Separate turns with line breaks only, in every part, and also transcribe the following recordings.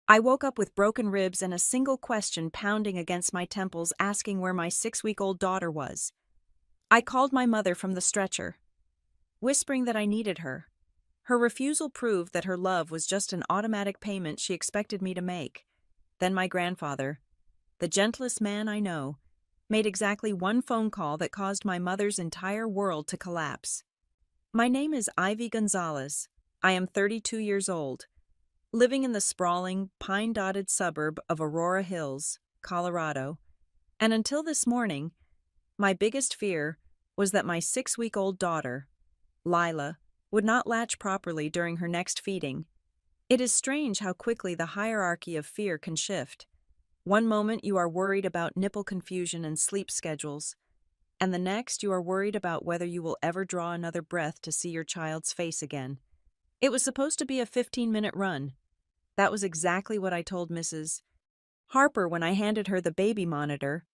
I woke up with broken ribs and a single question pounding against my temples asking where my 6-week-old daughter was. I called my mother from the stretcher, whispering that I needed her. Her refusal proved that her love was just an automatic payment she expected me to make. Then my grandfather, the gentlest man I know, made exactly one phone call that caused my mother's entire world to collapse. My name is Ivy Gonzalez. I am 32 years old, living in the sprawling, pine-dotted suburb of Aurora Hills, Colorado. And until this morning, my biggest fear was that my 6-week-old daughter, Lila, would not latch properly during her next feeding. It is strange how quickly the hierarchy of fear can shift. One moment you are worried about nipple confusion and sleep schedules, and the next you are worried about whether you will ever draw another breath to see your child's face again. It was supposed to be a 15-minute run. That was exactly what I told Mrs. Harper when I handed her the baby monitor.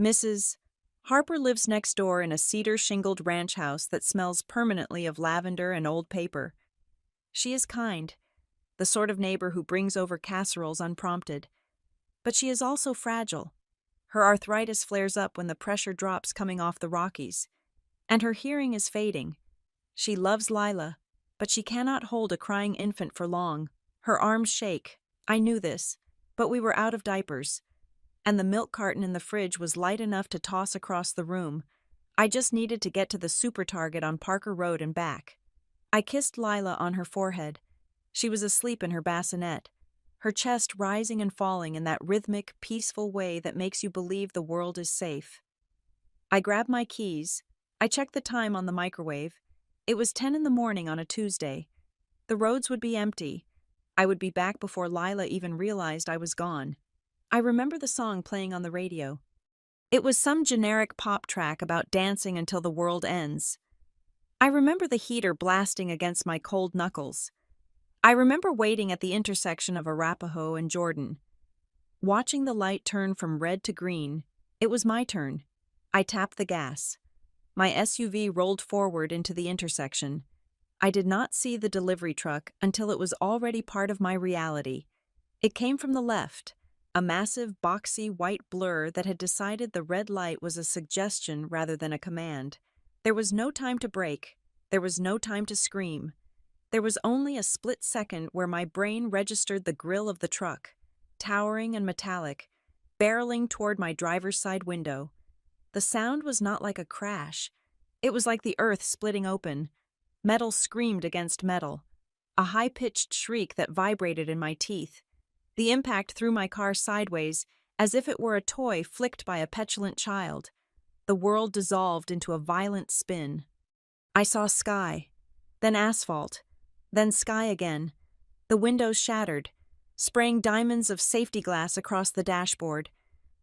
Mrs. Harper lives next door in a cedar-shingled ranch house that smells permanently of lavender and old paper. She is kind, the sort of neighbor who brings over casseroles unprompted. But she is also fragile. Her arthritis flares up when the pressure drops coming off the Rockies, and her hearing is fading. She loves Lila, but she cannot hold a crying infant for long. Her arms shake. I knew this, but we were out of diapers, and the milk carton in the fridge was light enough to toss across the room. I just needed to get to the Super Target on Parker Road and back. I kissed Lila on her forehead. She was asleep in her bassinet, her chest rising and falling in that rhythmic, peaceful way that makes you believe the world is safe. I grabbed my keys. I checked the time on the microwave. It was 10 in the morning on a Tuesday. The roads would be empty. I would be back before Lila even realized I was gone. I remember the song playing on the radio. It was some generic pop track about dancing until the world ends. I remember the heater blasting against my cold knuckles. I remember waiting at the intersection of Arapahoe and Jordan. Watching the light turn from red to green, it was my turn. I tapped the gas. My SUV rolled forward into the intersection. I did not see the delivery truck until it was already part of my reality. It came from the left, a massive, boxy white blur that had decided the red light was a suggestion rather than a command. There was no time to brake. There was no time to scream. There was only a split second where my brain registered the grille of the truck, towering and metallic, barreling toward my driver's side window. The sound was not like a crash. It was like the earth splitting open. Metal screamed against metal, a high-pitched shriek that vibrated in my teeth. The impact threw my car sideways, as if it were a toy flicked by a petulant child. The world dissolved into a violent spin. I saw sky, then asphalt, then sky again. The windows shattered, spraying diamonds of safety glass across the dashboard.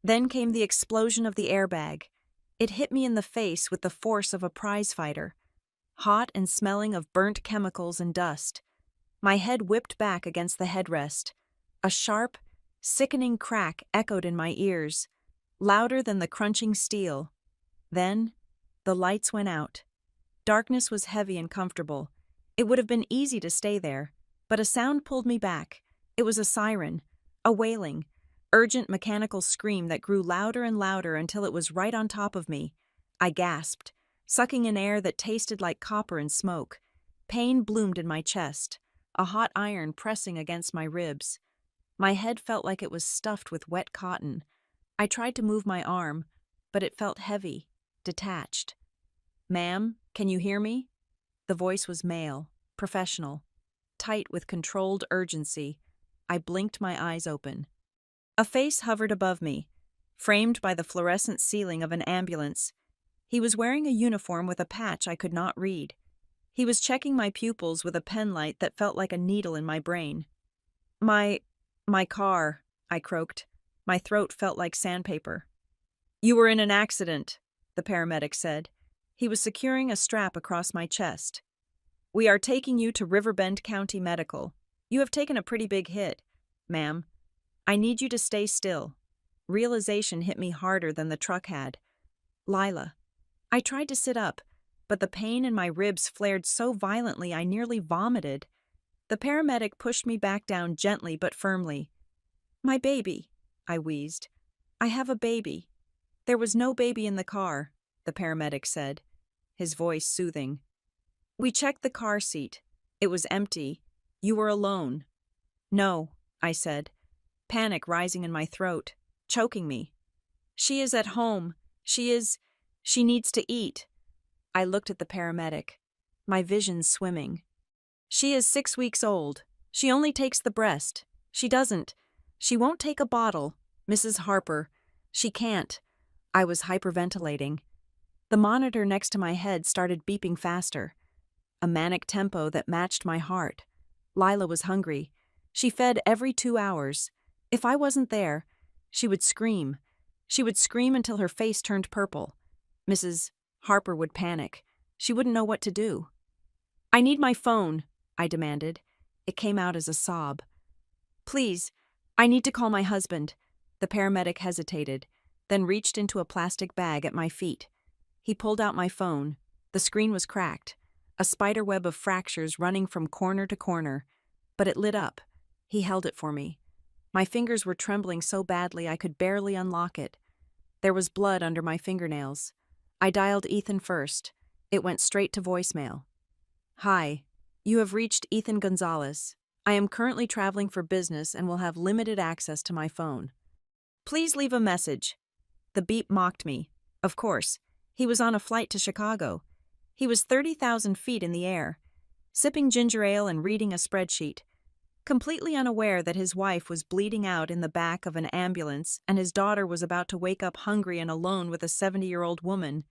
Then came the explosion of the airbag. It hit me in the face with the force of a prizefighter, hot and smelling of burnt chemicals and dust. My head whipped back against the headrest. A sharp, sickening crack echoed in my ears, louder than the crunching steel. Then, the lights went out. Darkness was heavy and comfortable. It would have been easy to stay there, but a sound pulled me back. It was a siren, a wailing, urgent mechanical scream that grew louder and louder until it was right on top of me. I gasped, sucking in air that tasted like copper and smoke. Pain bloomed in my chest, a hot iron pressing against my ribs. My head felt like it was stuffed with wet cotton. I tried to move my arm, but it felt heavy, detached. "Ma'am, can you hear me?" The voice was male, professional, tight with controlled urgency. I blinked my eyes open. A face hovered above me, framed by the fluorescent ceiling of an ambulance. He was wearing a uniform with a patch I could not read. He was checking my pupils with a penlight that felt like a needle in my brain. My car," I croaked. My throat felt like sandpaper. "You were in an accident," the paramedic said. He was securing a strap across my chest. "We are taking you to Riverbend County Medical. You have taken a pretty big hit, ma'am. I need you to stay still." Realization hit me harder than the truck had. Lila. I tried to sit up, but the pain in my ribs flared so violently I nearly vomited. The paramedic pushed me back down gently but firmly. My baby, I wheezed. I have a baby. There was no baby in the car, the paramedic said, his voice soothing. We checked the car seat. It was empty. You were alone. No, I said, panic rising in my throat, choking me. She is at home. She needs to eat. I looked at the paramedic, my vision swimming. She is 6 weeks old. She only takes the breast. She won't take a bottle, Mrs. Harper. She can't. I was hyperventilating. The monitor next to my head started beeping faster, a manic tempo that matched my heart. Lila was hungry. She fed every 2 hours. If I wasn't there, she would scream. She would scream until her face turned purple. Mrs. Harper would panic. She wouldn't know what to do. I need my phone, I demanded. It came out as a sob. Please, I need to call my husband. The paramedic hesitated, then reached into a plastic bag at my feet. He pulled out my phone. The screen was cracked, a spider web of fractures running from corner to corner, but it lit up. He held it for me. My fingers were trembling so badly I could barely unlock it. There was blood under my fingernails. I dialed Ethan first. It went straight to voicemail. Hi, you have reached Ethan Gonzalez. I am currently traveling for business and will have limited access to my phone. Please leave a message. The beep mocked me. Of course, he was on a flight to Chicago. He was 30,000 feet in the air, sipping ginger ale and reading a spreadsheet, completely unaware that his wife was bleeding out in the back of an ambulance and his daughter was about to wake up hungry and alone with a 70-year-old woman.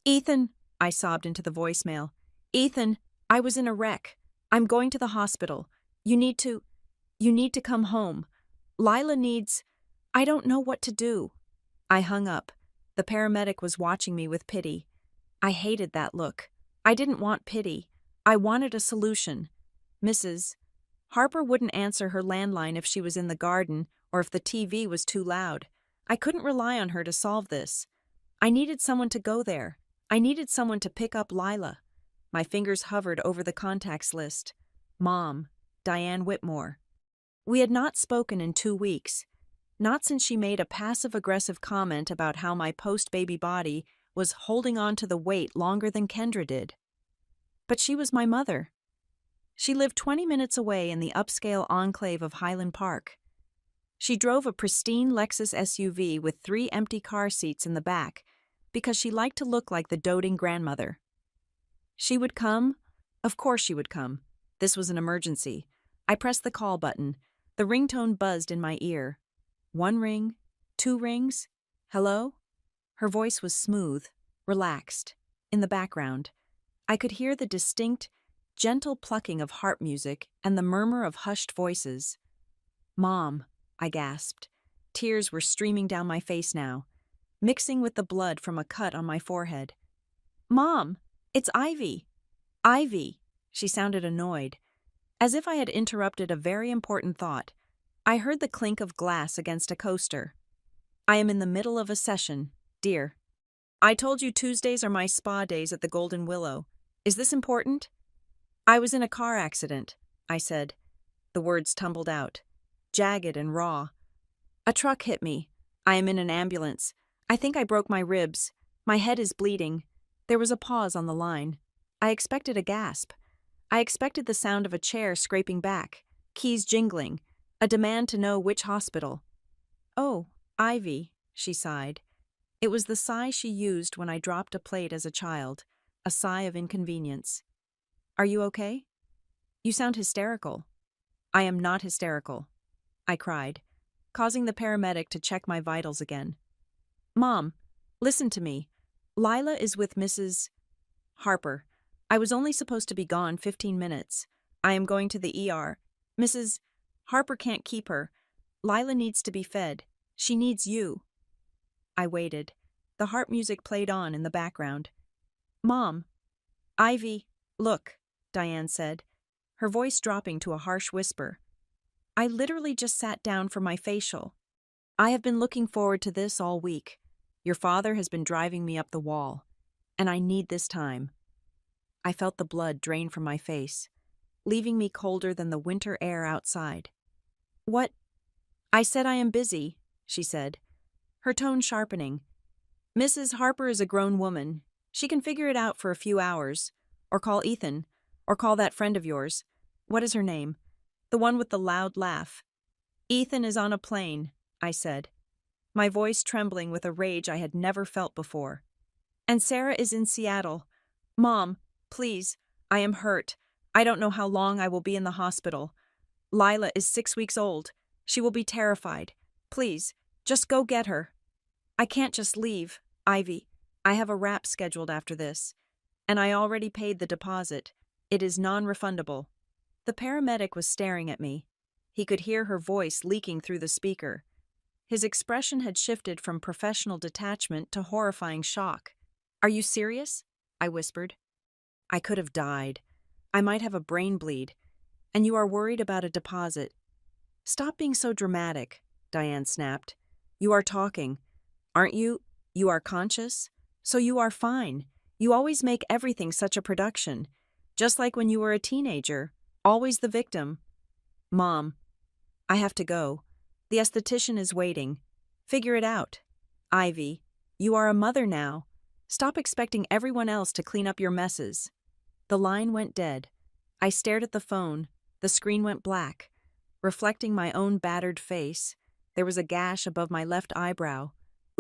Ethan, I sobbed into the voicemail. Ethan, I was in a wreck. I'm going to the hospital. You need to come home. Lila needs... I don't know what to do. I hung up. The paramedic was watching me with pity. I hated that look. I didn't want pity. I wanted a solution. Mrs. Harper wouldn't answer her landline if she was in the garden or if the TV was too loud. I couldn't rely on her to solve this. I needed someone to go there. I needed someone to pick up Lila. My fingers hovered over the contacts list. Mom, Diane Whitmore. We had not spoken in 2 weeks. Not since she made a passive-aggressive comment about how my post-baby body was holding on to the weight longer than Kendra did. But she was my mother. She lived 20 minutes away in the upscale enclave of Highland Park. She drove a pristine Lexus SUV with 3 empty car seats in the back because she liked to look like the doting grandmother. She would come? Of course she would come. This was an emergency. I pressed the call button. The ringtone buzzed in my ear. 1 ring, 2 rings. Hello? Her voice was smooth, relaxed. In the background, I could hear the distinct, gentle plucking of harp music and the murmur of hushed voices. Mom, I gasped. Tears were streaming down my face now, mixing with the blood from a cut on my forehead. Mom, it's Ivy. Ivy. She sounded annoyed, as if I had interrupted a very important thought. I heard the clink of glass against a coaster. I am in the middle of a session, dear. I told you Tuesdays are my spa days at the Golden Willow. Is this important? I was in a car accident, I said. The words tumbled out, jagged and raw. A truck hit me. I am in an ambulance. I think I broke my ribs. My head is bleeding. There was a pause on the line. I expected a gasp. I expected the sound of a chair scraping back, keys jingling, a demand to know which hospital. Oh, Ivy, she sighed. It was the sigh she used when I dropped a plate as a child, a sigh of inconvenience. Are you okay? You sound hysterical. I am not hysterical, I cried, causing the paramedic to check my vitals again. Mom, listen to me. Lila is with Mrs. Harper. I was only supposed to be gone 15 minutes. I am going to the ER. Mrs. Harper can't keep her. Lila needs to be fed. She needs you. I waited. The harp music played on in the background. Mom. Ivy, look, Diane said, her voice dropping to a harsh whisper. I literally just sat down for my facial. I have been looking forward to this all week. Your father has been driving me up the wall, and I need this time. I felt the blood drain from my face, leaving me colder than the winter air outside. What? I said I am busy, she said, her tone sharpening. Mrs. Harper is a grown woman. She can figure it out for a few hours. Or call Ethan. Or call that friend of yours. What is her name? The one with the loud laugh. Ethan is on a plane, I said, my voice trembling with a rage I had never felt before. And Sarah is in Seattle. Mom, please, I am hurt. I don't know how long I will be in the hospital. Lila is 6 weeks old. She will be terrified. Please, just go get her. I can't just leave, Ivy. I have a wrap scheduled after this. And I already paid the deposit. It is non-refundable. The paramedic was staring at me. He could hear her voice leaking through the speaker. His expression had shifted from professional detachment to horrifying shock. Are you serious? I whispered. I could have died. I might have a brain bleed. And you are worried about a deposit. Stop being so dramatic, Diane snapped. You are talking. Aren't you? You are conscious? So you are fine. You always make everything such a production. Just like when you were a teenager. Always the victim. Mom, I have to go. The esthetician is waiting. Figure it out. Ivy, you are a mother now. Stop expecting everyone else to clean up your messes. The line went dead. I stared at the phone. The screen went black. Reflecting my own battered face, there was a gash above my left eyebrow,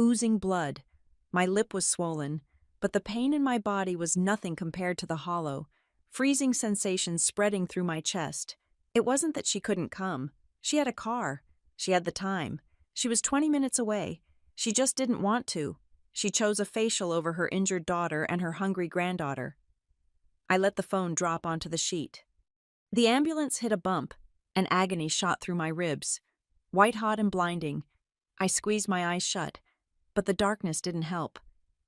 oozing blood. My lip was swollen, but the pain in my body was nothing compared to the hollow, freezing sensation spreading through my chest. It wasn't that she couldn't come. She had a car. She had the time. She was 20 minutes away. She just didn't want to. She chose a facial over her injured daughter and her hungry granddaughter. I let the phone drop onto the sheet. The ambulance hit a bump, and agony shot through my ribs. White-hot and blinding. I squeezed my eyes shut, but the darkness didn't help.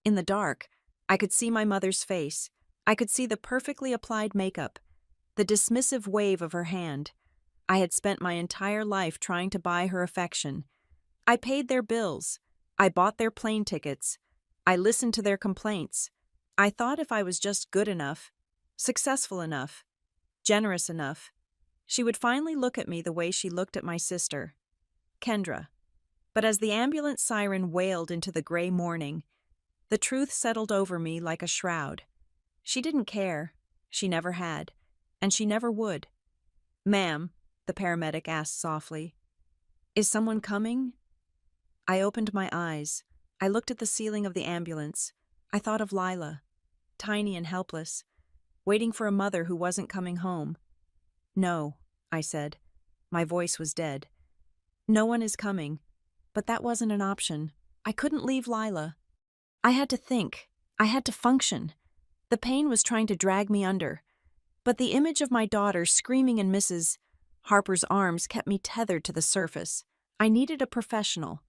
In the dark, I could see my mother's face. I could see the perfectly applied makeup, the dismissive wave of her hand. I had spent my entire life trying to buy her affection. I paid their bills. I bought their plane tickets. I listened to their complaints. I thought if I was just good enough, successful enough, generous enough, she would finally look at me the way she looked at my sister, Kendra. But as the ambulance siren wailed into the gray morning, the truth settled over me like a shroud. She didn't care. She never had. And she never would. Ma'am, the paramedic asked softly, is someone coming? I opened my eyes. I looked at the ceiling of the ambulance. I thought of Lila, tiny and helpless, waiting for a mother who wasn't coming home. No, I said. My voice was dead. No one is coming. But that wasn't an option. I couldn't leave Lila. I had to think. I had to function. The pain was trying to drag me under. But the image of my daughter screaming in Mrs. Harper's arms kept me tethered to the surface. I needed a professional.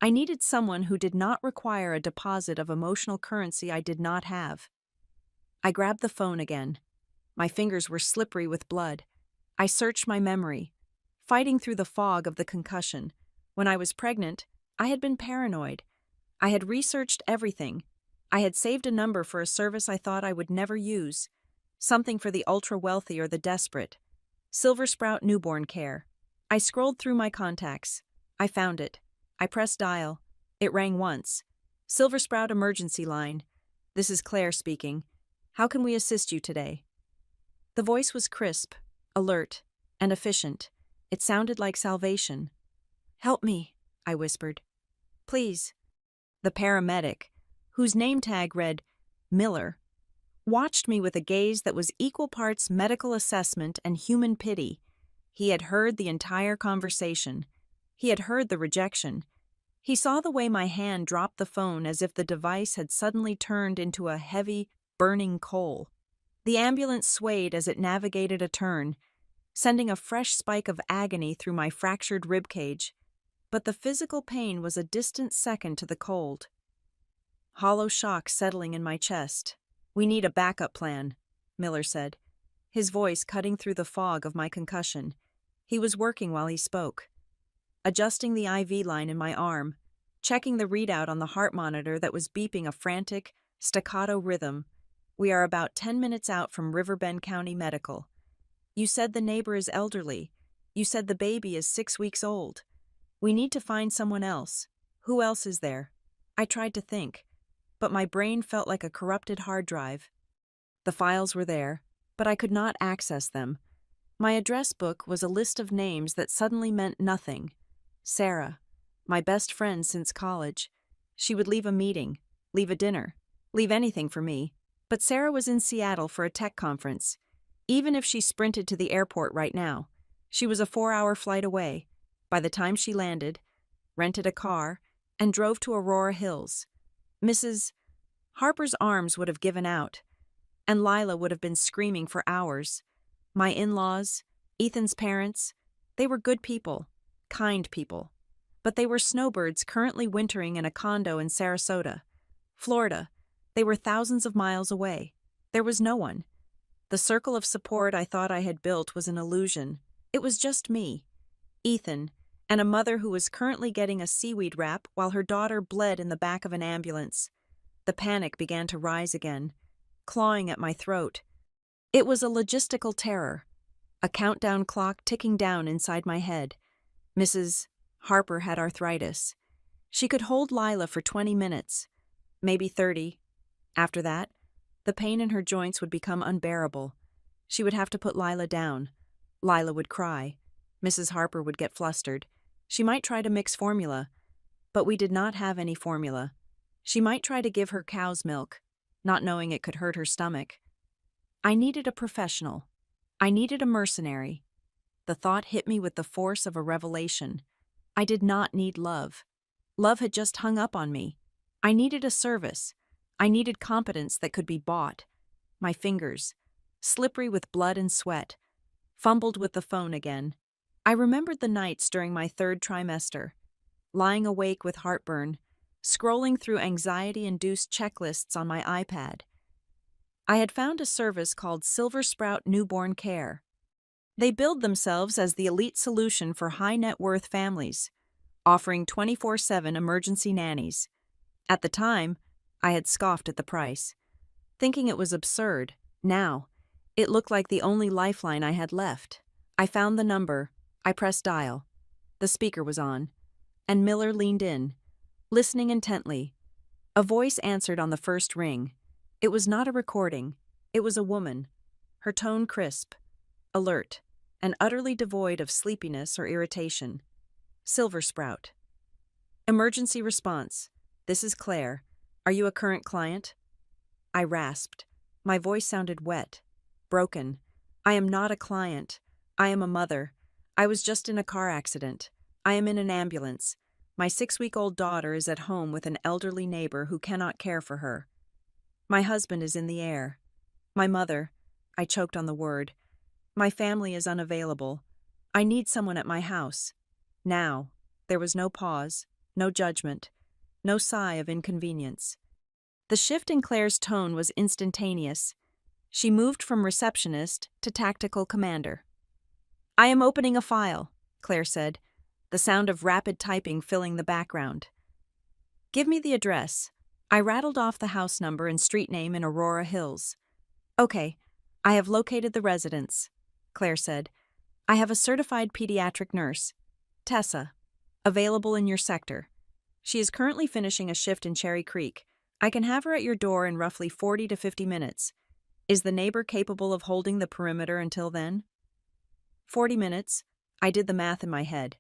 I needed someone who did not require a deposit of emotional currency I did not have. I grabbed the phone again. My fingers were slippery with blood. I searched my memory, fighting through the fog of the concussion. When I was pregnant, I had been paranoid. I had researched everything. I had saved a number for a service I thought I would never use, something for the ultra-wealthy or the desperate. Silver Sprout Newborn Care. I scrolled through my contacts. I found it. I pressed dial. It rang once. Silver Sprout Emergency Line. This is Claire speaking. How can we assist you today? The voice was crisp, alert, and efficient. It sounded like salvation. Help me, I whispered. Please. The paramedic, whose name tag read Miller, watched me with a gaze that was equal parts medical assessment and human pity. He had heard the entire conversation. He had heard the rejection. He saw the way my hand dropped the phone as if the device had suddenly turned into a heavy, burning coal. The ambulance swayed as it navigated a turn, sending a fresh spike of agony through my fractured ribcage. But the physical pain was a distant second to the cold. Hollow shock settling in my chest. We need a backup plan, Miller said, his voice cutting through the fog of my concussion. He was working while he spoke. Adjusting the IV line in my arm, checking the readout on the heart monitor that was beeping a frantic, staccato rhythm. We are about 10 minutes out from Riverbend County Medical. You said the neighbor is elderly. You said the baby is 6 weeks old. We need to find someone else. Who else is there? I tried to think, but my brain felt like a corrupted hard drive. The files were there, but I could not access them. My address book was a list of names that suddenly meant nothing. Sarah, my best friend since college. She would leave a meeting, leave a dinner, leave anything for me. But Sarah was in Seattle for a tech conference. Even if she sprinted to the airport right now, she was a 4-hour flight away. By the time she landed, rented a car, and drove to Aurora Hills, Mrs. Harper's arms would have given out, and Lila would have been screaming for hours. My in-laws, Ethan's parents, they were good people, kind people. But they were snowbirds currently wintering in a condo in Sarasota, Florida. They were thousands of miles away. There was no one. The circle of support I thought I had built was an illusion. It was just me, Ethan, and a mother who was currently getting a seaweed wrap while her daughter bled in the back of an ambulance. The panic began to rise again, clawing at my throat. It was a logistical terror, a countdown clock ticking down inside my head. Mrs. Harper had arthritis. She could hold Lila for 20 minutes, maybe 30. After that, the pain in her joints would become unbearable. She would have to put Lila down. Lila would cry. Mrs. Harper would get flustered. She might try to mix formula, but we did not have any formula. She might try to give her cow's milk, not knowing it could hurt her stomach. I needed a professional. I needed a mercenary. The thought hit me with the force of a revelation. I did not need love. Love had just hung up on me. I needed a service. I needed competence that could be bought. My fingers, slippery with blood and sweat, fumbled with the phone again. I remembered the nights during my 3rd trimester, lying awake with heartburn, scrolling through anxiety-induced checklists on my iPad. I had found a service called Silver Sprout Newborn Care. They billed themselves as the elite solution for high-net-worth families, offering 24/7 emergency nannies. At the time, I had scoffed at the price, thinking it was absurd. Now, it looked like the only lifeline I had left. I found the number. I pressed dial. The speaker was on, and Miller leaned in, listening intently. A voice answered on the first ring. It was not a recording. It was a woman, her tone crisp, alert, and utterly devoid of sleepiness or irritation. Silver Sprout. Emergency response. This is Claire. Are you a current client? I rasped. My voice sounded wet, broken. I am not a client. I am a mother. I was just in a car accident. I am in an ambulance. My 6-week-old daughter is at home with an elderly neighbor who cannot care for her. My husband is in the air. My mother, I choked on the word. My family is unavailable. I need someone at my house. Now. There was no pause, no judgment, no sigh of inconvenience. The shift in Claire's tone was instantaneous. She moved from receptionist to tactical commander. I am opening a file, Claire said, the sound of rapid typing filling the background. Give me the address. I rattled off the house number and street name in Aurora Hills. Okay, I have located the residence, Claire said. I have a certified pediatric nurse, Tessa, available in your sector. She is currently finishing a shift in Cherry Creek. I can have her at your door in roughly 40 to 50 minutes. Is the neighbor capable of holding the perimeter until then? 40 minutes. I did the math in my head.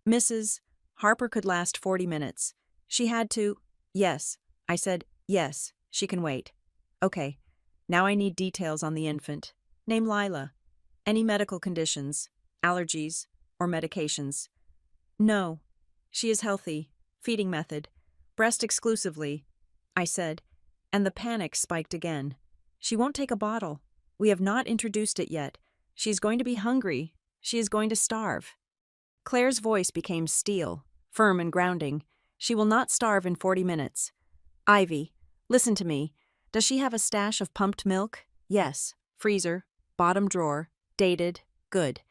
Mrs. Harper could last 40 minutes. She had to. Yes. I said, yes, she can wait. Okay. Now I need details on the infant. Name Lila. Any medical conditions, allergies, or medications? No. She is healthy. Feeding method. Breast exclusively, I said, and the panic spiked again. She won't take a bottle. We have not introduced it yet. She's going to be hungry. She is going to starve. Claire's voice became steel, firm and grounding. She will not starve in 40 minutes. Ivy, listen to me. Does she have a stash of pumped milk? Yes. Freezer, bottom drawer, dated, good.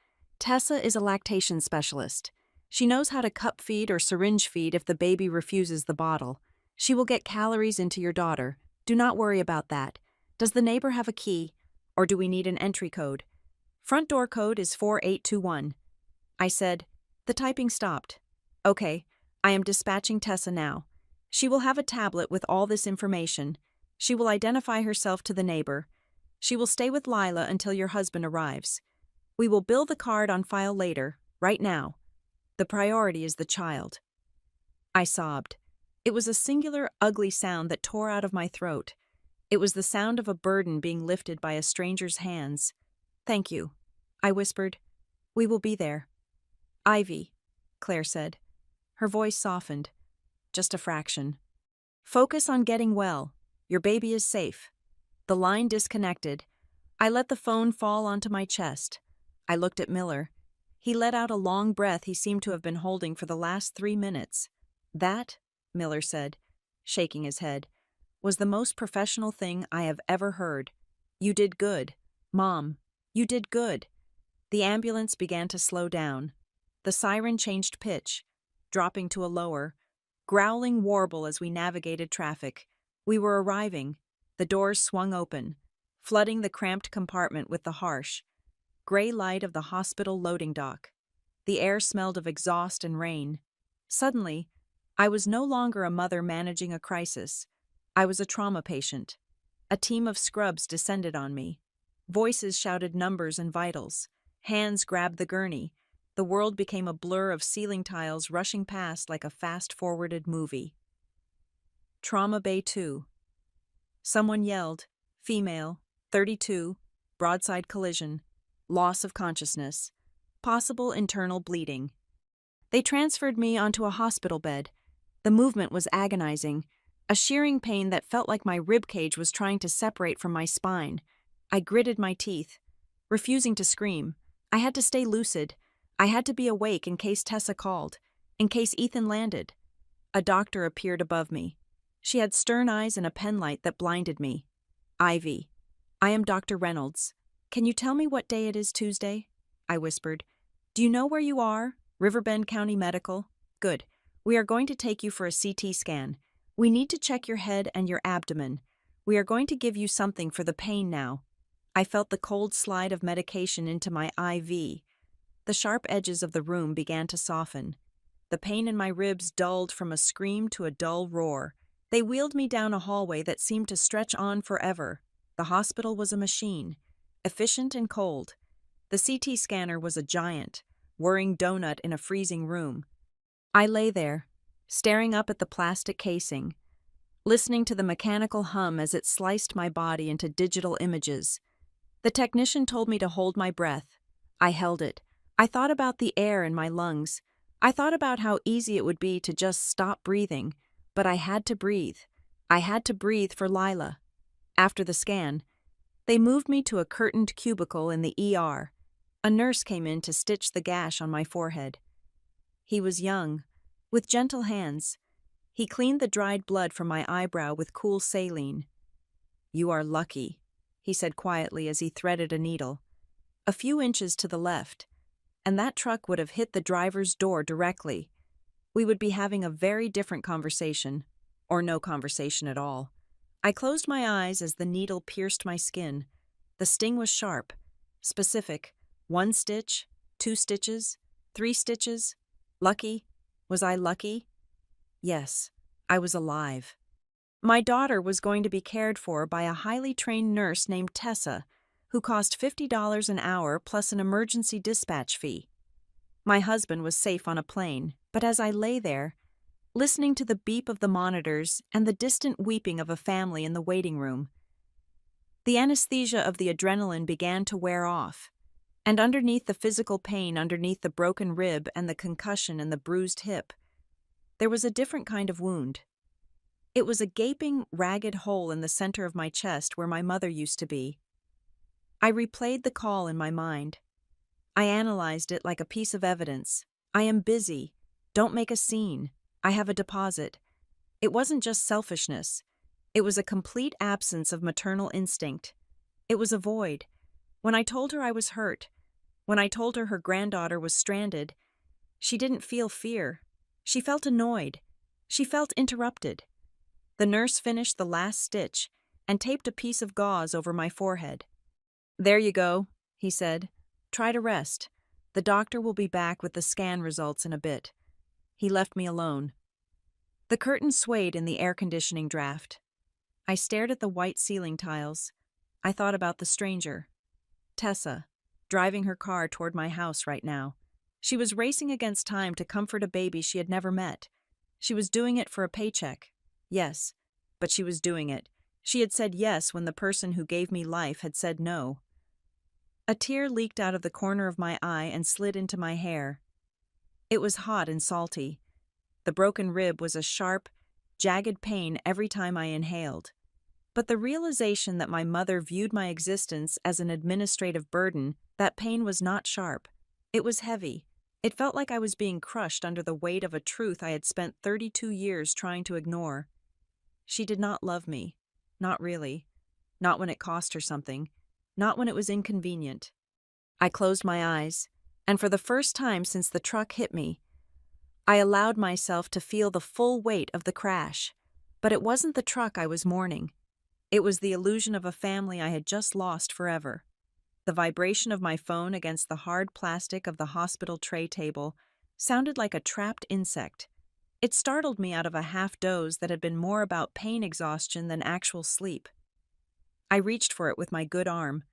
Tessa is a lactation specialist. She knows how to cup feed or syringe feed if the baby refuses the bottle. She will get calories into your daughter. Do not worry about that. Does the neighbor have a key, or do we need an entry code? Front door code is 4821. I said. The typing stopped. Okay, I am dispatching Tessa now. She will have a tablet with all this information. She will identify herself to the neighbor. She will stay with Lila until your husband arrives. We will bill the card on file later, right now. The priority is the child. I sobbed. It was a singular, ugly sound that tore out of my throat. It was the sound of a burden being lifted by a stranger's hands. Thank you, I whispered. We will be there. Ivy, Claire said. Her voice softened. Just a fraction. Focus on getting well. Your baby is safe. The line disconnected. I let the phone fall onto my chest. I looked at Miller. He let out a long breath he seemed to have been holding for the last 3 minutes. That, Miller said, shaking his head, was the most professional thing I have ever heard. You did good. Mom, you did good. The ambulance began to slow down. The siren changed pitch, dropping to a lower, growling warble as we navigated traffic. We were arriving. The doors swung open, flooding the cramped compartment with the harsh, gray light of the hospital loading dock. The air smelled of exhaust and rain. Suddenly, I was no longer a mother managing a crisis. I was a trauma patient. A team of scrubs descended on me. Voices shouted numbers and vitals. Hands grabbed the gurney. The world became a blur of ceiling tiles rushing past like a fast-forwarded movie. Trauma Bay 2. Someone yelled, female, 32, broadside collision, loss of consciousness, possible internal bleeding. They transferred me onto a hospital bed. The movement was agonizing, a shearing pain that felt like my ribcage was trying to separate from my spine. I gritted my teeth, refusing to scream. I had to stay lucid. I had to be awake in case Tessa called, in case Ethan landed. A doctor appeared above me. She had stern eyes and a penlight that blinded me. Ivy, I am Dr. Reynolds. Can you tell me what day it is Tuesday? I whispered. Do you know where you are? Riverbend County Medical? Good. We are going to take you for a CT scan. We need to check your head and your abdomen. We are going to give you something for the pain now. I felt the cold slide of medication into my IV. The sharp edges of the room began to soften. The pain in my ribs dulled from a scream to a dull roar. They wheeled me down a hallway that seemed to stretch on forever. The hospital was a machine, efficient and cold. The CT scanner was a giant, whirring donut in a freezing room. I lay there, staring up at the plastic casing, listening to the mechanical hum as it sliced my body into digital images. The technician told me to hold my breath. I held it. I thought about the air in my lungs. I thought about how easy it would be to just stop breathing. But I had to breathe. I had to breathe for Lila. After the scan, they moved me to a curtained cubicle in the ER. A nurse came in to stitch the gash on my forehead. He was young, with gentle hands. He cleaned the dried blood from my eyebrow with cool saline. You are lucky, he said quietly as he threaded a needle. A few inches to the left, and that truck would have hit the driver's door directly. We would be having a very different conversation, or no conversation at all. I closed my eyes as the needle pierced my skin. The sting was sharp, specific. 1 stitch, 2 stitches, 3 stitches. Lucky? Was I lucky? Yes, I was alive. My daughter was going to be cared for by a highly trained nurse named Tessa, who cost $50 an hour plus an emergency dispatch fee. My husband was safe on a plane, but as I lay there, listening to the beep of the monitors and the distant weeping of a family in the waiting room, the anesthesia of the adrenaline began to wear off, and underneath the physical pain, underneath the broken rib and the concussion and the bruised hip, there was a different kind of wound. It was a gaping, ragged hole in the center of my chest where my mother used to be. I replayed the call in my mind. I analyzed it like a piece of evidence. I am busy. Don't make a scene. I have a deposit. It wasn't just selfishness. It was a complete absence of maternal instinct. It was a void. When I told her I was hurt, when I told her her granddaughter was stranded, she didn't feel fear. She felt annoyed. She felt interrupted. The nurse finished the last stitch and taped a piece of gauze over my forehead. There you go, he said. Try to rest. The doctor will be back with the scan results in a bit. He left me alone. The curtain swayed in the air conditioning draft. I stared at the white ceiling tiles. I thought about the stranger. Tessa, driving her car toward my house right now. She was racing against time to comfort a baby she had never met. She was doing it for a paycheck. Yes, but she was doing it. She had said yes when the person who gave me life had said no. A tear leaked out of the corner of my eye and slid into my hair. It was hot and salty. The broken rib was a sharp, jagged pain every time I inhaled. But the realization that my mother viewed my existence as an administrative burden, that pain was not sharp. It was heavy. It felt like I was being crushed under the weight of a truth I had spent 32 years trying to ignore. She did not love me. Not really. Not when it cost her something. Not when it was inconvenient. I closed my eyes, and for the first time since the truck hit me, I allowed myself to feel the full weight of the crash. But it wasn't the truck I was mourning. It was the illusion of a family I had just lost forever. The vibration of my phone against the hard plastic of the hospital tray table sounded like a trapped insect. It startled me out of a half-doze that had been more about pain exhaustion than actual sleep. I reached for it with my good arm,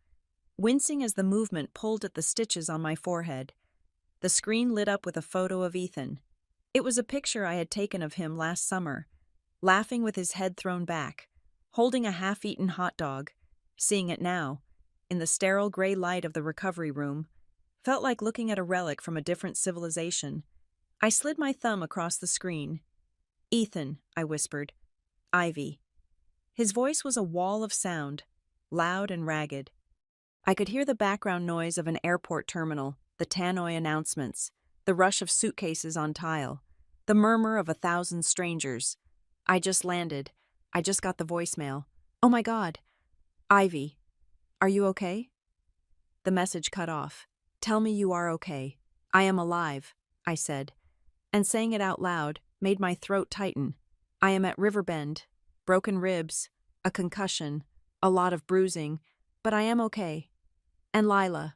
wincing as the movement pulled at the stitches on my forehead. The screen lit up with a photo of Ethan. It was a picture I had taken of him last summer, laughing with his head thrown back, holding a half-eaten hot dog. Seeing it now, in the sterile gray light of the recovery room, felt like looking at a relic from a different civilization. I slid my thumb across the screen. "Ethan," I whispered. "Ivy." His voice was a wall of sound, loud and ragged. I could hear the background noise of an airport terminal, the tannoy announcements, the rush of suitcases on tile, the murmur of 1,000 strangers. I just landed. I just got the voicemail. Oh my God. "Ivy, are you okay?" The message cut off. "Tell me you are okay. I am alive," I said, and saying it out loud made my throat tighten. "I am at Riverbend. Broken ribs, a concussion, a lot of bruising, but I am okay. And Lila."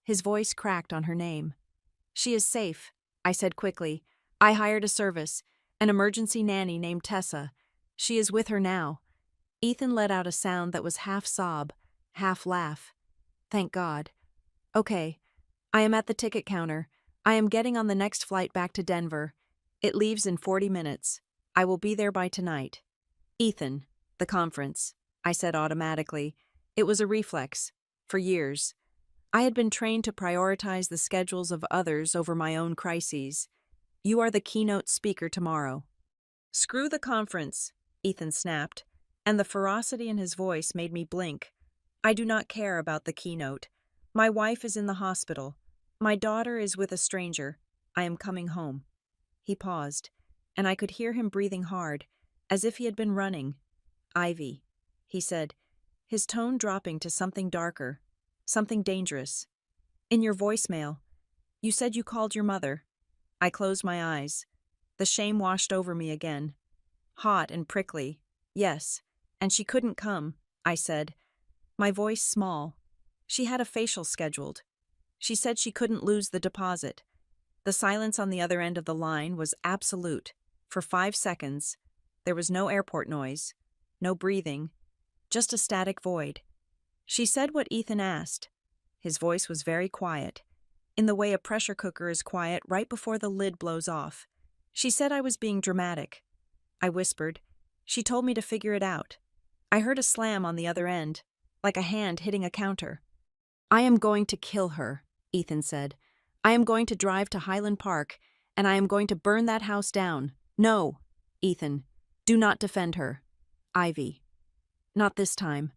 His voice cracked on her name. "She is safe," I said quickly. "I hired a service, an emergency nanny named Tessa. She is with her now." Ethan let out a sound that was half sob, half laugh. "Thank God. Okay. I am at the ticket counter. I am getting on the next flight back to Denver. It leaves in 40 minutes. I will be there by tonight." "Ethan, the conference," I said automatically. It was a reflex. For years, I had been trained to prioritize the schedules of others over my own crises. "You are the keynote speaker tomorrow." "Screw the conference," Ethan snapped, and the ferocity in his voice made me blink. "I do not care about the keynote. My wife is in the hospital. My daughter is with a stranger. I am coming home." He paused, and I could hear him breathing hard, as if he had been running. "Ivy," he said, his tone dropping to something darker, something dangerous. "In your voicemail, you said you called your mother." I closed my eyes. The shame washed over me again. Hot and prickly. "Yes, and she couldn't come," I said, my voice small. "She had a facial scheduled. She said she couldn't lose the deposit." The silence on the other end of the line was absolute. For 5 seconds, there was no airport noise, no breathing, just a static void. She said what Ethan asked. His voice was very quiet, in the way a pressure cooker is quiet right before the lid blows off. She said I was being dramatic. I whispered. She told me to figure it out. I heard a slam on the other end, like a hand hitting a counter. "I am going to kill her," Ethan said. "I am going to drive to Highland Park, and I am going to burn that house down." "No, Ethan, do not defend her." "Ivy, not this time.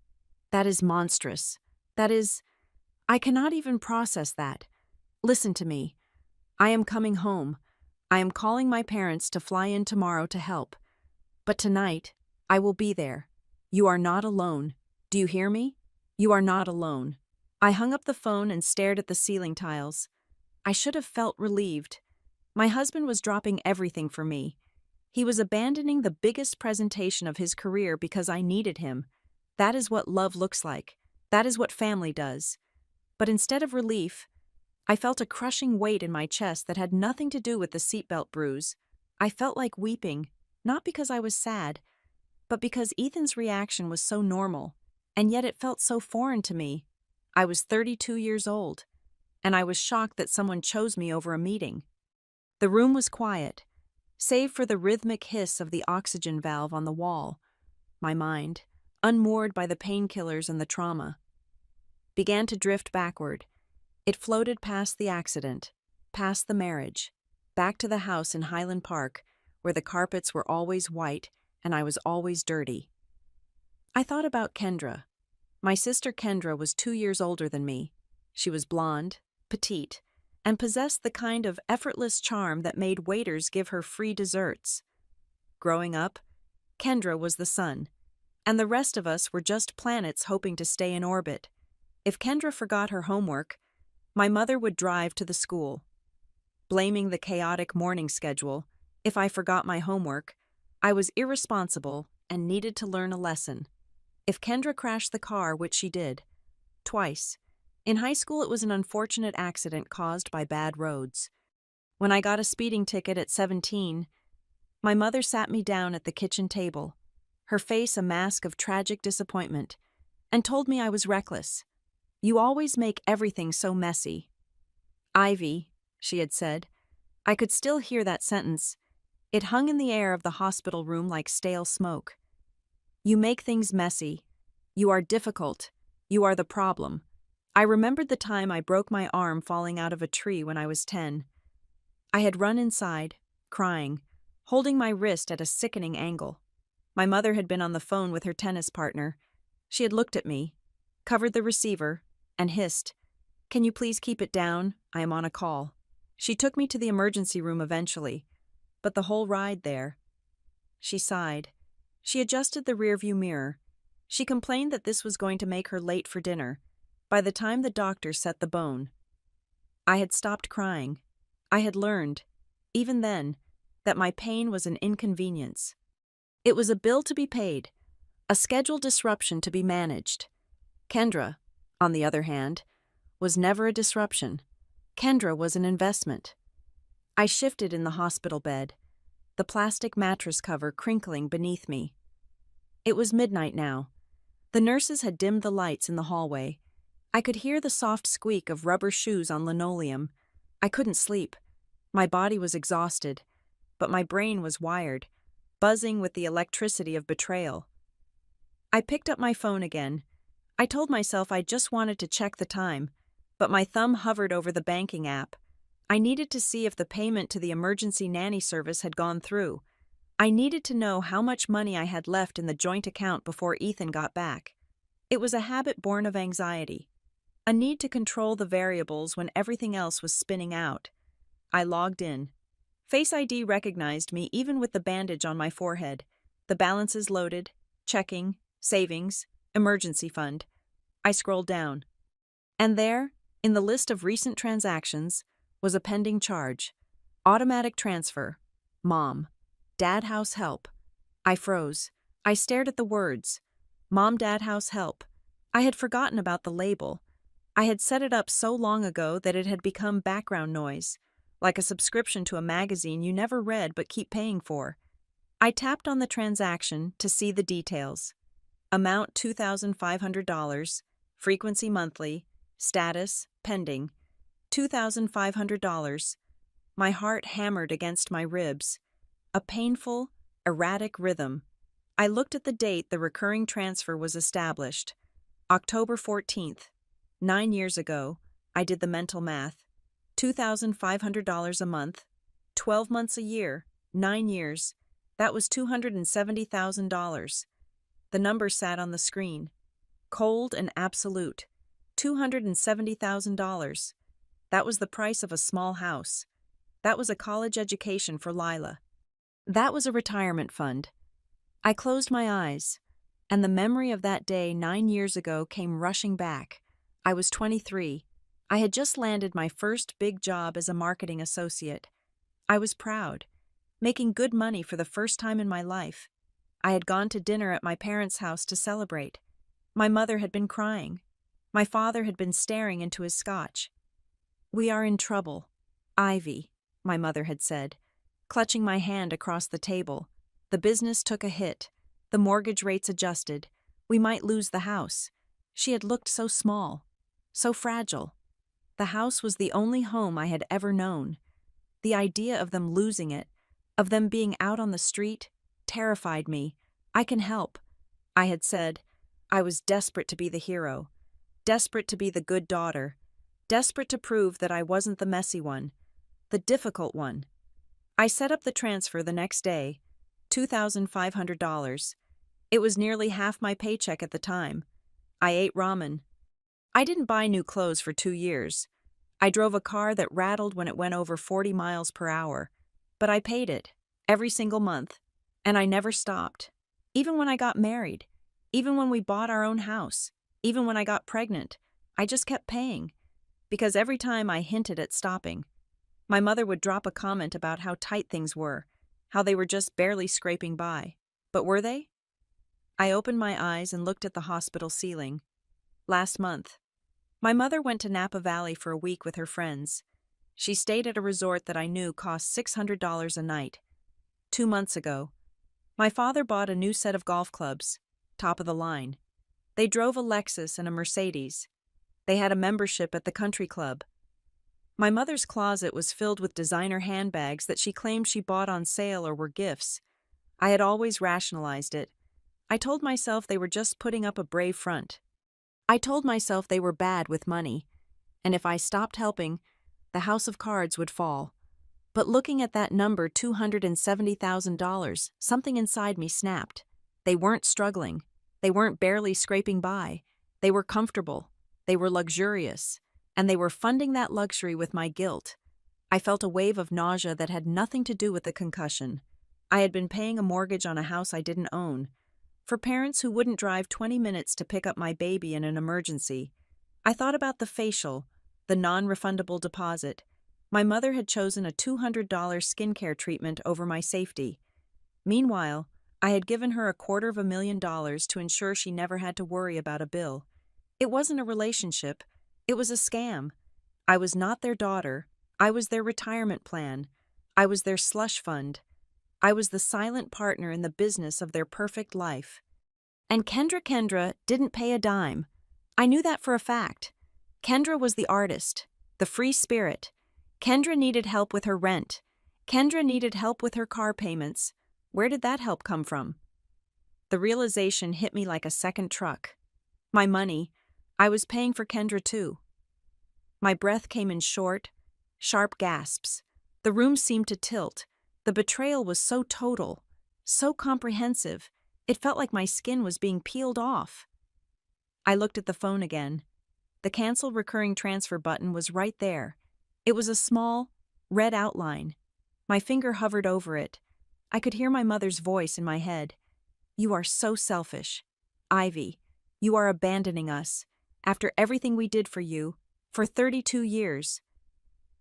That is monstrous. That is... I cannot even process that. Listen to me. I am coming home. I am calling my parents to fly in tomorrow to help. But tonight, I will be there. You are not alone. Do you hear me? You are not alone." I hung up the phone and stared at the ceiling tiles. I should have felt relieved. My husband was dropping everything for me. He was abandoning the biggest presentation of his career because I needed him. That is what love looks like. That is what family does. But instead of relief, I felt a crushing weight in my chest that had nothing to do with the seatbelt bruise. I felt like weeping, not because I was sad, but because Ethan's reaction was so normal, and yet it felt so foreign to me. I was 32 years old, and I was shocked that someone chose me over a meeting. The room was quiet, save for the rhythmic hiss of the oxygen valve on the wall. My mind, unmoored by the painkillers and the trauma, began to drift backward. It floated past the accident, past the marriage, back to the house in Highland Park, where the carpets were always white and I was always dirty. I thought about Kendra. My sister Kendra was 2 years older than me. She was blonde, petite, and possessed the kind of effortless charm that made waiters give her free desserts. Growing up, Kendra was the sun, and the rest of us were just planets hoping to stay in orbit. If Kendra forgot her homework, my mother would drive to the school. Blaming the chaotic morning schedule, if I forgot my homework, I was irresponsible and needed to learn a lesson. If Kendra crashed the car, which she did, twice. In high school, it was an unfortunate accident caused by bad roads. When I got a speeding ticket at 17, my mother sat me down at the kitchen table, her face a mask of tragic disappointment, and told me I was reckless. "You always make everything so messy." "Ivy," she had said. I could still hear that sentence. It hung in the air of the hospital room like stale smoke. "You make things messy. You are difficult. You are the problem." I remembered the time I broke my arm falling out of a tree when I was 10. I had run inside, crying, holding my wrist at a sickening angle. My mother had been on the phone with her tennis partner. She had looked at me, covered the receiver, and hissed, "Can you please keep it down? I am on a call." She took me to the emergency room eventually, but the whole ride there. She sighed. She adjusted the rearview mirror. She complained that this was going to make her late for dinner, by the time the doctor set the bone. I had stopped crying. I had learned, even then, that my pain was an inconvenience. It was a bill to be paid, a schedule disruption to be managed. Kendra, on the other hand, was never a disruption. Kendra was an investment. I shifted in the hospital bed, the plastic mattress cover crinkling beneath me. It was midnight now. The nurses had dimmed the lights in the hallway. I could hear the soft squeak of rubber shoes on linoleum. I couldn't sleep. My body was exhausted, but my brain was wired, buzzing with the electricity of betrayal. I picked up my phone again. I told myself I just wanted to check the time, but my thumb hovered over the banking app. I needed to see if the payment to the emergency nanny service had gone through. I needed to know how much money I had left in the joint account before Ethan got back. It was a habit born of anxiety, a need to control the variables when everything else was spinning out. I logged in. Face ID recognized me even with the bandage on my forehead. The balances loaded, checking, savings, emergency fund. I scrolled down. And there, in the list of recent transactions, was a pending charge. Automatic transfer. Mom. Dad house help. I froze. I stared at the words. Mom, Dad house help. I had forgotten about the label. I had set it up so long ago that it had become background noise, like a subscription to a magazine you never read but keep paying for. I tapped on the transaction to see the details. Amount $2,500, frequency monthly, status pending, $2,500. My heart hammered against my ribs. A painful, erratic rhythm. I looked at the date the recurring transfer was established. October 14th. 9 years ago, I did the mental math. $2,500 a month, 12 months a year, 9 years. That was $270,000. The number sat on the screen. Cold and absolute. $270,000. That was the price of a small house. That was a college education for Lila. That was a retirement fund. I closed my eyes, and the memory of that day 9 years ago came rushing back. I was 23. I had just landed my first big job as a marketing associate. I was proud, making good money for the first time in my life. I had gone to dinner at my parents' house to celebrate. My mother had been crying. My father had been staring into his scotch. We are in trouble. Ivy, my mother had said, clutching my hand across the table. The business took a hit. The mortgage rates adjusted. We might lose the house. She had looked so small, so fragile. The house was the only home I had ever known. The idea of them losing it, of them being out on the street, terrified me. I can help, I had said. I was desperate to be the hero, desperate to be the good daughter, desperate to prove that I wasn't the messy one, the difficult one. I set up the transfer the next day, $2,500. It was nearly half my paycheck at the time. I ate ramen. I didn't buy new clothes for 2 years. I drove a car that rattled when it went over 40 miles per hour. But I paid it, every single month. And I never stopped. Even when I got married. Even when we bought our own house. Even when I got pregnant. I just kept paying. Because every time I hinted at stopping, my mother would drop a comment about how tight things were, how they were just barely scraping by. But were they? I opened my eyes and looked at the hospital ceiling. Last month, my mother went to Napa Valley for a week with her friends. She stayed at a resort that I knew cost $600 a night. 2 months ago, my father bought a new set of golf clubs, top of the line. They drove a Lexus and a Mercedes. They had a membership at the country club. My mother's closet was filled with designer handbags that she claimed she bought on sale or were gifts. I had always rationalized it. I told myself they were just putting up a brave front. I told myself they were bad with money, and if I stopped helping, the house of cards would fall. But looking at that number, $270,000, something inside me snapped. They weren't struggling. They weren't barely scraping by. They were comfortable. They were luxurious. And they were funding that luxury with my guilt. I felt a wave of nausea that had nothing to do with the concussion. I had been paying a mortgage on a house I didn't own. For parents who wouldn't drive 20 minutes to pick up my baby in an emergency. I thought about the facial, the non-refundable deposit. My mother had chosen a $200 skincare treatment over my safety. Meanwhile, I had given her $250,000 to ensure she never had to worry about a bill. It wasn't a relationship. It was a scam. I was not their daughter. I was their retirement plan. I was their slush fund. I was the silent partner in the business of their perfect life. And Kendra didn't pay a dime. I knew that for a fact. Kendra was the artist, the free spirit. Kendra needed help with her rent. Kendra needed help with her car payments. Where did that help come from? The realization hit me like a second truck. My money, I was paying for Kendra too. My breath came in short, sharp gasps. The room seemed to tilt. The betrayal was so total, so comprehensive, it felt like my skin was being peeled off. I looked at the phone again. The cancel recurring transfer button was right there. It was a small, red outline. My finger hovered over it. I could hear my mother's voice in my head. "You are so selfish. Ivy, you are abandoning us, after everything we did for you, for 32 years.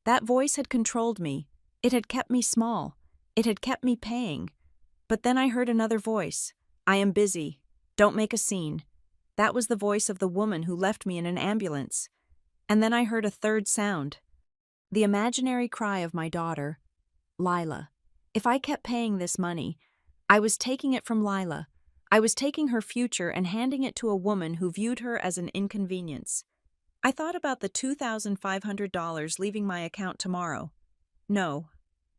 That voice had controlled me. It had kept me small. It had kept me paying. But then I heard another voice. "I am busy. Don't make a scene." That was the voice of the woman who left me in an ambulance. And then I heard a third sound. The imaginary cry of my daughter, Lila. If I kept paying this money, I was taking it from Lila. I was taking her future and handing it to a woman who viewed her as an inconvenience. I thought about the $2,500 leaving my account tomorrow. No.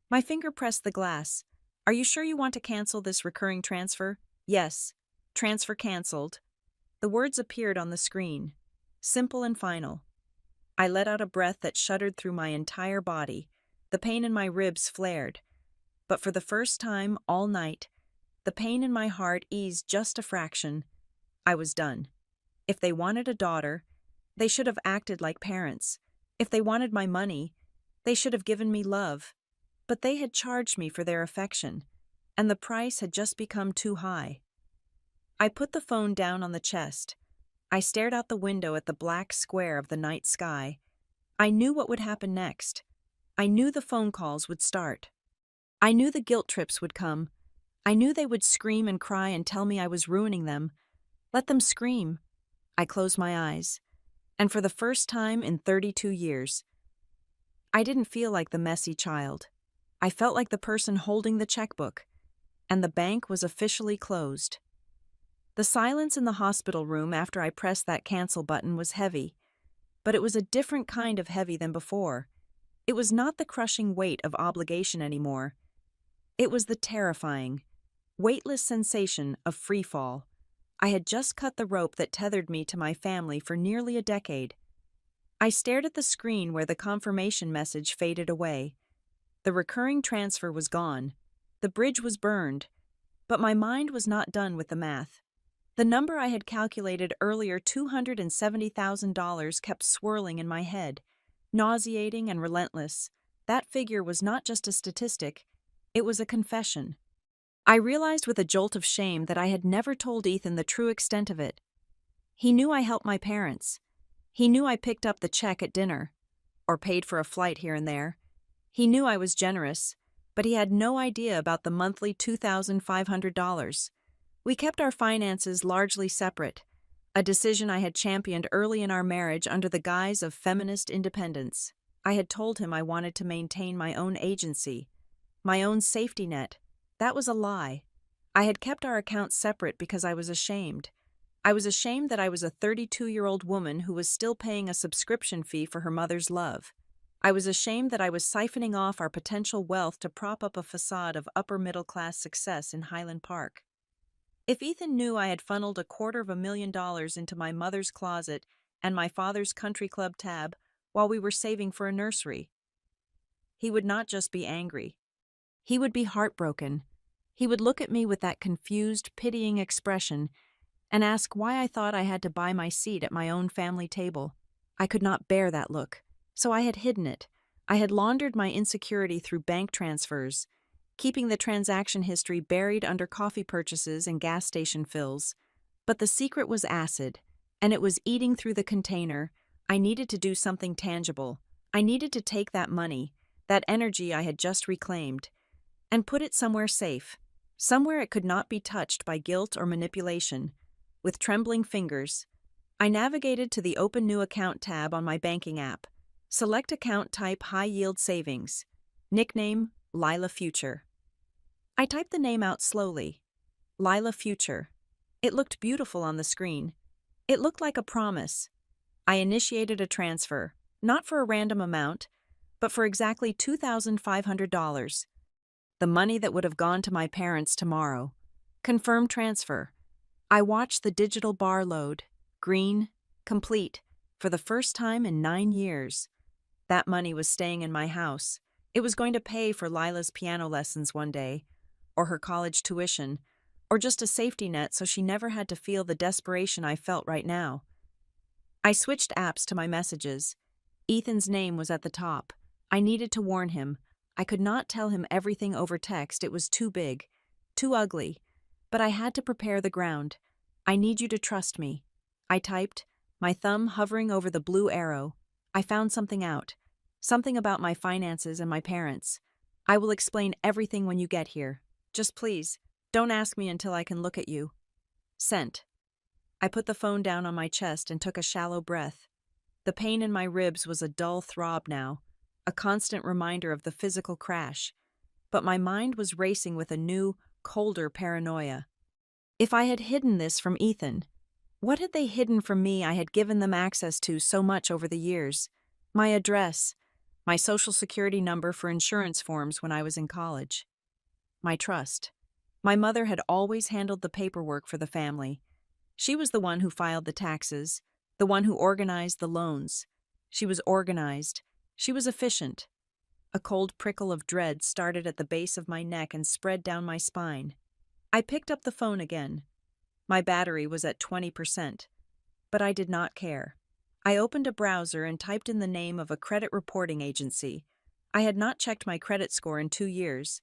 My finger pressed the glass. "Are you sure you want to cancel this recurring transfer?" "Yes. Transfer canceled." The words appeared on the screen. Simple and final. I let out a breath that shuddered through my entire body. The pain in my ribs flared. But for the first time all night, the pain in my heart eased just a fraction. I was done. If they wanted a daughter, they should have acted like parents. If they wanted my money, they should have given me love. But they had charged me for their affection, and the price had just become too high. I put the phone down on the chest. I stared out the window at the black square of the night sky. I knew what would happen next. I knew the phone calls would start. I knew the guilt trips would come. I knew they would scream and cry and tell me I was ruining them. Let them scream. I closed my eyes. And for the first time in 32 years, I didn't feel like the messy child. I felt like the person holding the checkbook, and the bank was officially closed. The silence in the hospital room after I pressed that cancel button was heavy, but it was a different kind of heavy than before. It was not the crushing weight of obligation anymore. It was the terrifying, weightless sensation of free fall. I had just cut the rope that tethered me to my family for nearly a decade. I stared at the screen where the confirmation message faded away. The recurring transfer was gone. The bridge was burned. But my mind was not done with the math. The number I had calculated earlier, $270,000, kept swirling in my head, nauseating and relentless. That figure was not just a statistic, it was a confession. I realized with a jolt of shame that I had never told Ethan the true extent of it. He knew I helped my parents. He knew I picked up the check at dinner, or paid for a flight here and there. He knew I was generous, but he had no idea about the monthly $2,500. We kept our finances largely separate, a decision I had championed early in our marriage under the guise of feminist independence. I had told him I wanted to maintain my own agency, my own safety net. That was a lie. I had kept our accounts separate because I was ashamed. I was ashamed that I was a 32-year-old woman who was still paying a subscription fee for her mother's love. I was ashamed that I was siphoning off our potential wealth to prop up a facade of upper-middle-class success in Highland Park. If Ethan knew I had funneled $250,000 into my mother's closet and my father's country club tab while we were saving for a nursery, he would not just be angry. He would be heartbroken. He would look at me with that confused, pitying expression and ask why I thought I had to buy my seat at my own family table. I could not bear that look, so I had hidden it. I had laundered my insecurity through bank transfers, keeping the transaction history buried under coffee purchases and gas station fills. But the secret was acid, and it was eating through the container. I needed to do something tangible. I needed to take that money, that energy I had just reclaimed, and put it somewhere safe, somewhere it could not be touched by guilt or manipulation. With trembling fingers, I navigated to the Open New Account tab on my banking app. Select account type High Yield Savings. Nickname Lila Future. I typed the name out slowly. Lila Future. It looked beautiful on the screen. It looked like a promise. I initiated a transfer, not for a random amount, but for exactly $2,500. The money that would have gone to my parents tomorrow. Confirm transfer. I watched the digital bar load. Green. Complete. For the first time in 9 years. That money was staying in my house. It was going to pay for Lila's piano lessons one day, or her college tuition, or just a safety net so she never had to feel the desperation I felt right now. I switched apps to my messages. Ethan's name was at the top. I needed to warn him. I could not tell him everything over text. It was too big, too ugly. But I had to prepare the ground. I need you to trust me. I typed, my thumb hovering over the blue arrow. I found something out. Something about my finances and my parents. I will explain everything when you get here. Just please, don't ask me until I can look at you. Sent. I put the phone down on my chest and took a shallow breath. The pain in my ribs was a dull throb now, a constant reminder of the physical crash. But my mind was racing with a new, colder paranoia. If I had hidden this from Ethan, what had they hidden from me I had given them access to so much over the years? My address, my social security number for insurance forms when I was in college. My trust. My mother had always handled the paperwork for the family. She was the one who filed the taxes, the one who organized the loans. She was organized. She was efficient. A cold prickle of dread started at the base of my neck and spread down my spine. I picked up the phone again. My battery was at 20%, but I did not care. I opened a browser and typed in the name of a credit reporting agency. I had not checked my credit score in 2 years.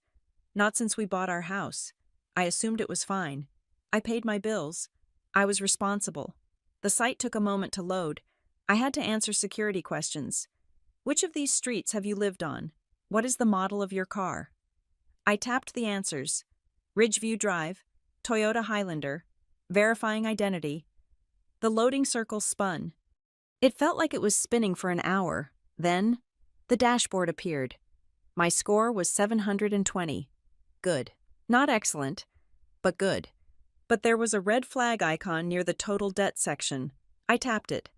Not since we bought our house. I assumed it was fine. I paid my bills. I was responsible. The site took a moment to load. I had to answer security questions. Which of these streets have you lived on? What is the model of your car? I tapped the answers. Ridgeview Drive, Toyota Highlander, verifying identity. The loading circle spun. It felt like it was spinning for an hour. Then, The dashboard appeared. My score was 720. Good. Not excellent, but good. But there was a red flag icon near the total debt section. I tapped it.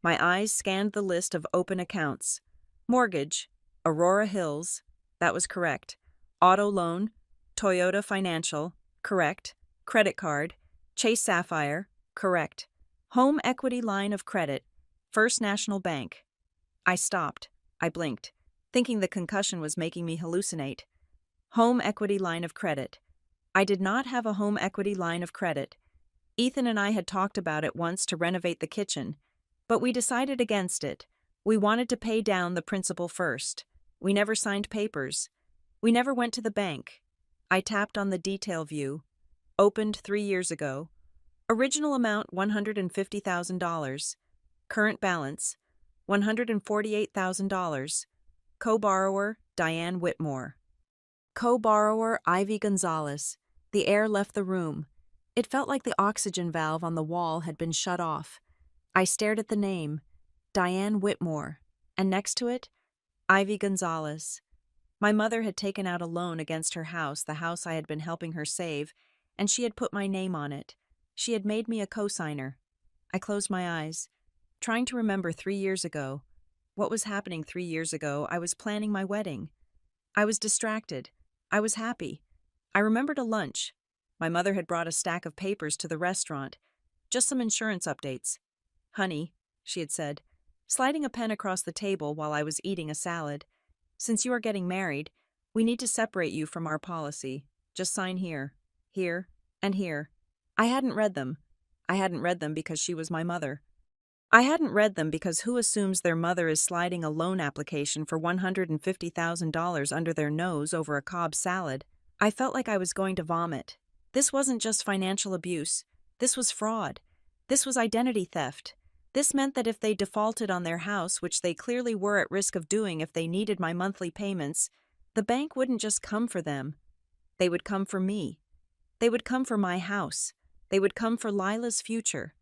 My eyes scanned the list of open accounts. Mortgage, Aurora Hills, that was correct. Auto loan, Toyota Financial, correct. Credit card, Chase Sapphire, correct. Home equity line of credit, First National Bank. I stopped. I blinked, thinking the concussion was making me hallucinate. Home equity line of credit. I did not have a home equity line of credit. Ethan and I had talked about it once to renovate the kitchen, but we decided against it. We wanted to pay down the principal first. We never signed papers. We never went to the bank. I tapped on the detail view. Opened 3 years ago. Original amount $150,000. Current balance $148,000. Co-borrower Diane Whitmore. Co-borrower Ivy Gonzalez. The air left the room. It felt like the oxygen valve on the wall had been shut off. I stared at the name, Diane Whitmore, and next to it, Ivy Gonzalez. My mother had taken out a loan against her house, the house I had been helping her save, and she had put my name on it. She had made me a co-signer. I closed my eyes, trying to remember 3 years ago. What was happening 3 years ago? I was planning my wedding. I was distracted. I was happy. I remembered a lunch. My mother had brought a stack of papers to the restaurant, just some insurance updates. "Honey," she had said, sliding a pen across the table while I was eating a salad, "since you are getting married, we need to separate you from our policy. Just sign here, here, and here." I hadn't read them. I hadn't read them because she was my mother. I hadn't read them because who assumes their mother is sliding a loan application for $150,000 under their nose over a Cobb salad? I felt like I was going to vomit. This wasn't just financial abuse. This was fraud. This was identity theft. This meant that if they defaulted on their house, which they clearly were at risk of doing if they needed my monthly payments, the bank wouldn't just come for them. They would come for me. They would come for my house. They would come for Lila's future.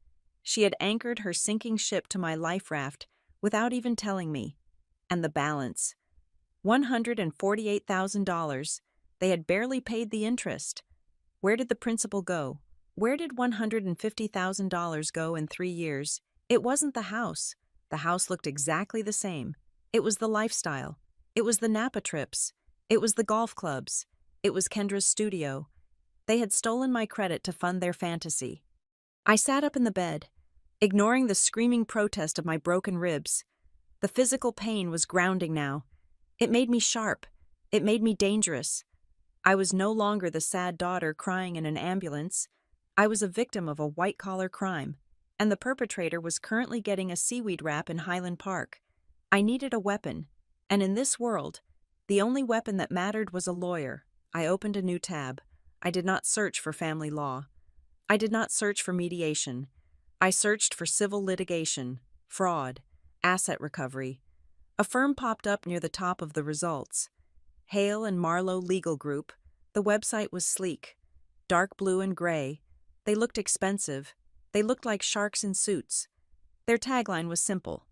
She had anchored her sinking ship to my life raft without even telling me. And the balance. $148,000. They had barely paid the interest. Where did the principal go? Where did $150,000 go in 3 years? It wasn't the house. The house looked exactly the same. It was the lifestyle. It was the Napa trips. It was the golf clubs. It was Kendra's studio. They had stolen my credit to fund their fantasy. I sat up in the bed, ignoring the screaming protest of my broken ribs. The physical pain was grounding now. It made me sharp. It made me dangerous. I was no longer the sad daughter crying in an ambulance. I was a victim of a white-collar crime, and the perpetrator was currently getting a seaweed wrap in Highland Park. I needed a weapon, and in this world, the only weapon that mattered was a lawyer. I opened a new tab. I did not search for family law. I did not search for mediation. I searched for civil litigation, fraud, asset recovery. A firm popped up near the top of the results. Hale and Marlowe Legal Group. The website was sleek, dark blue and gray. They looked expensive. They looked like sharks in suits. Their tagline was simple.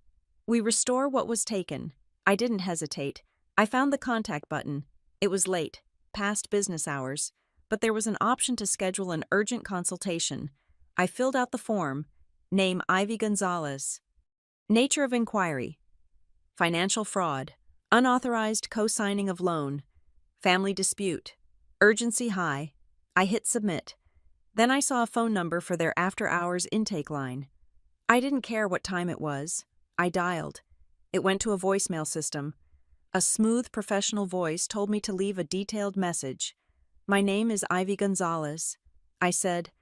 "We restore what was taken." I didn't hesitate. I found the contact button. It was late, past business hours, but there was an option to schedule an urgent consultation. I filled out the form. Name Ivy Gonzalez. Nature of inquiry. Financial fraud. Unauthorized co-signing of loan. Family dispute. Urgency high. I hit submit. Then I saw a phone number for their after-hours intake line. I didn't care what time it was. I dialed. It went to a voicemail system. A smooth, professional voice told me to leave a detailed message. "My name is Ivy Gonzalez," I said,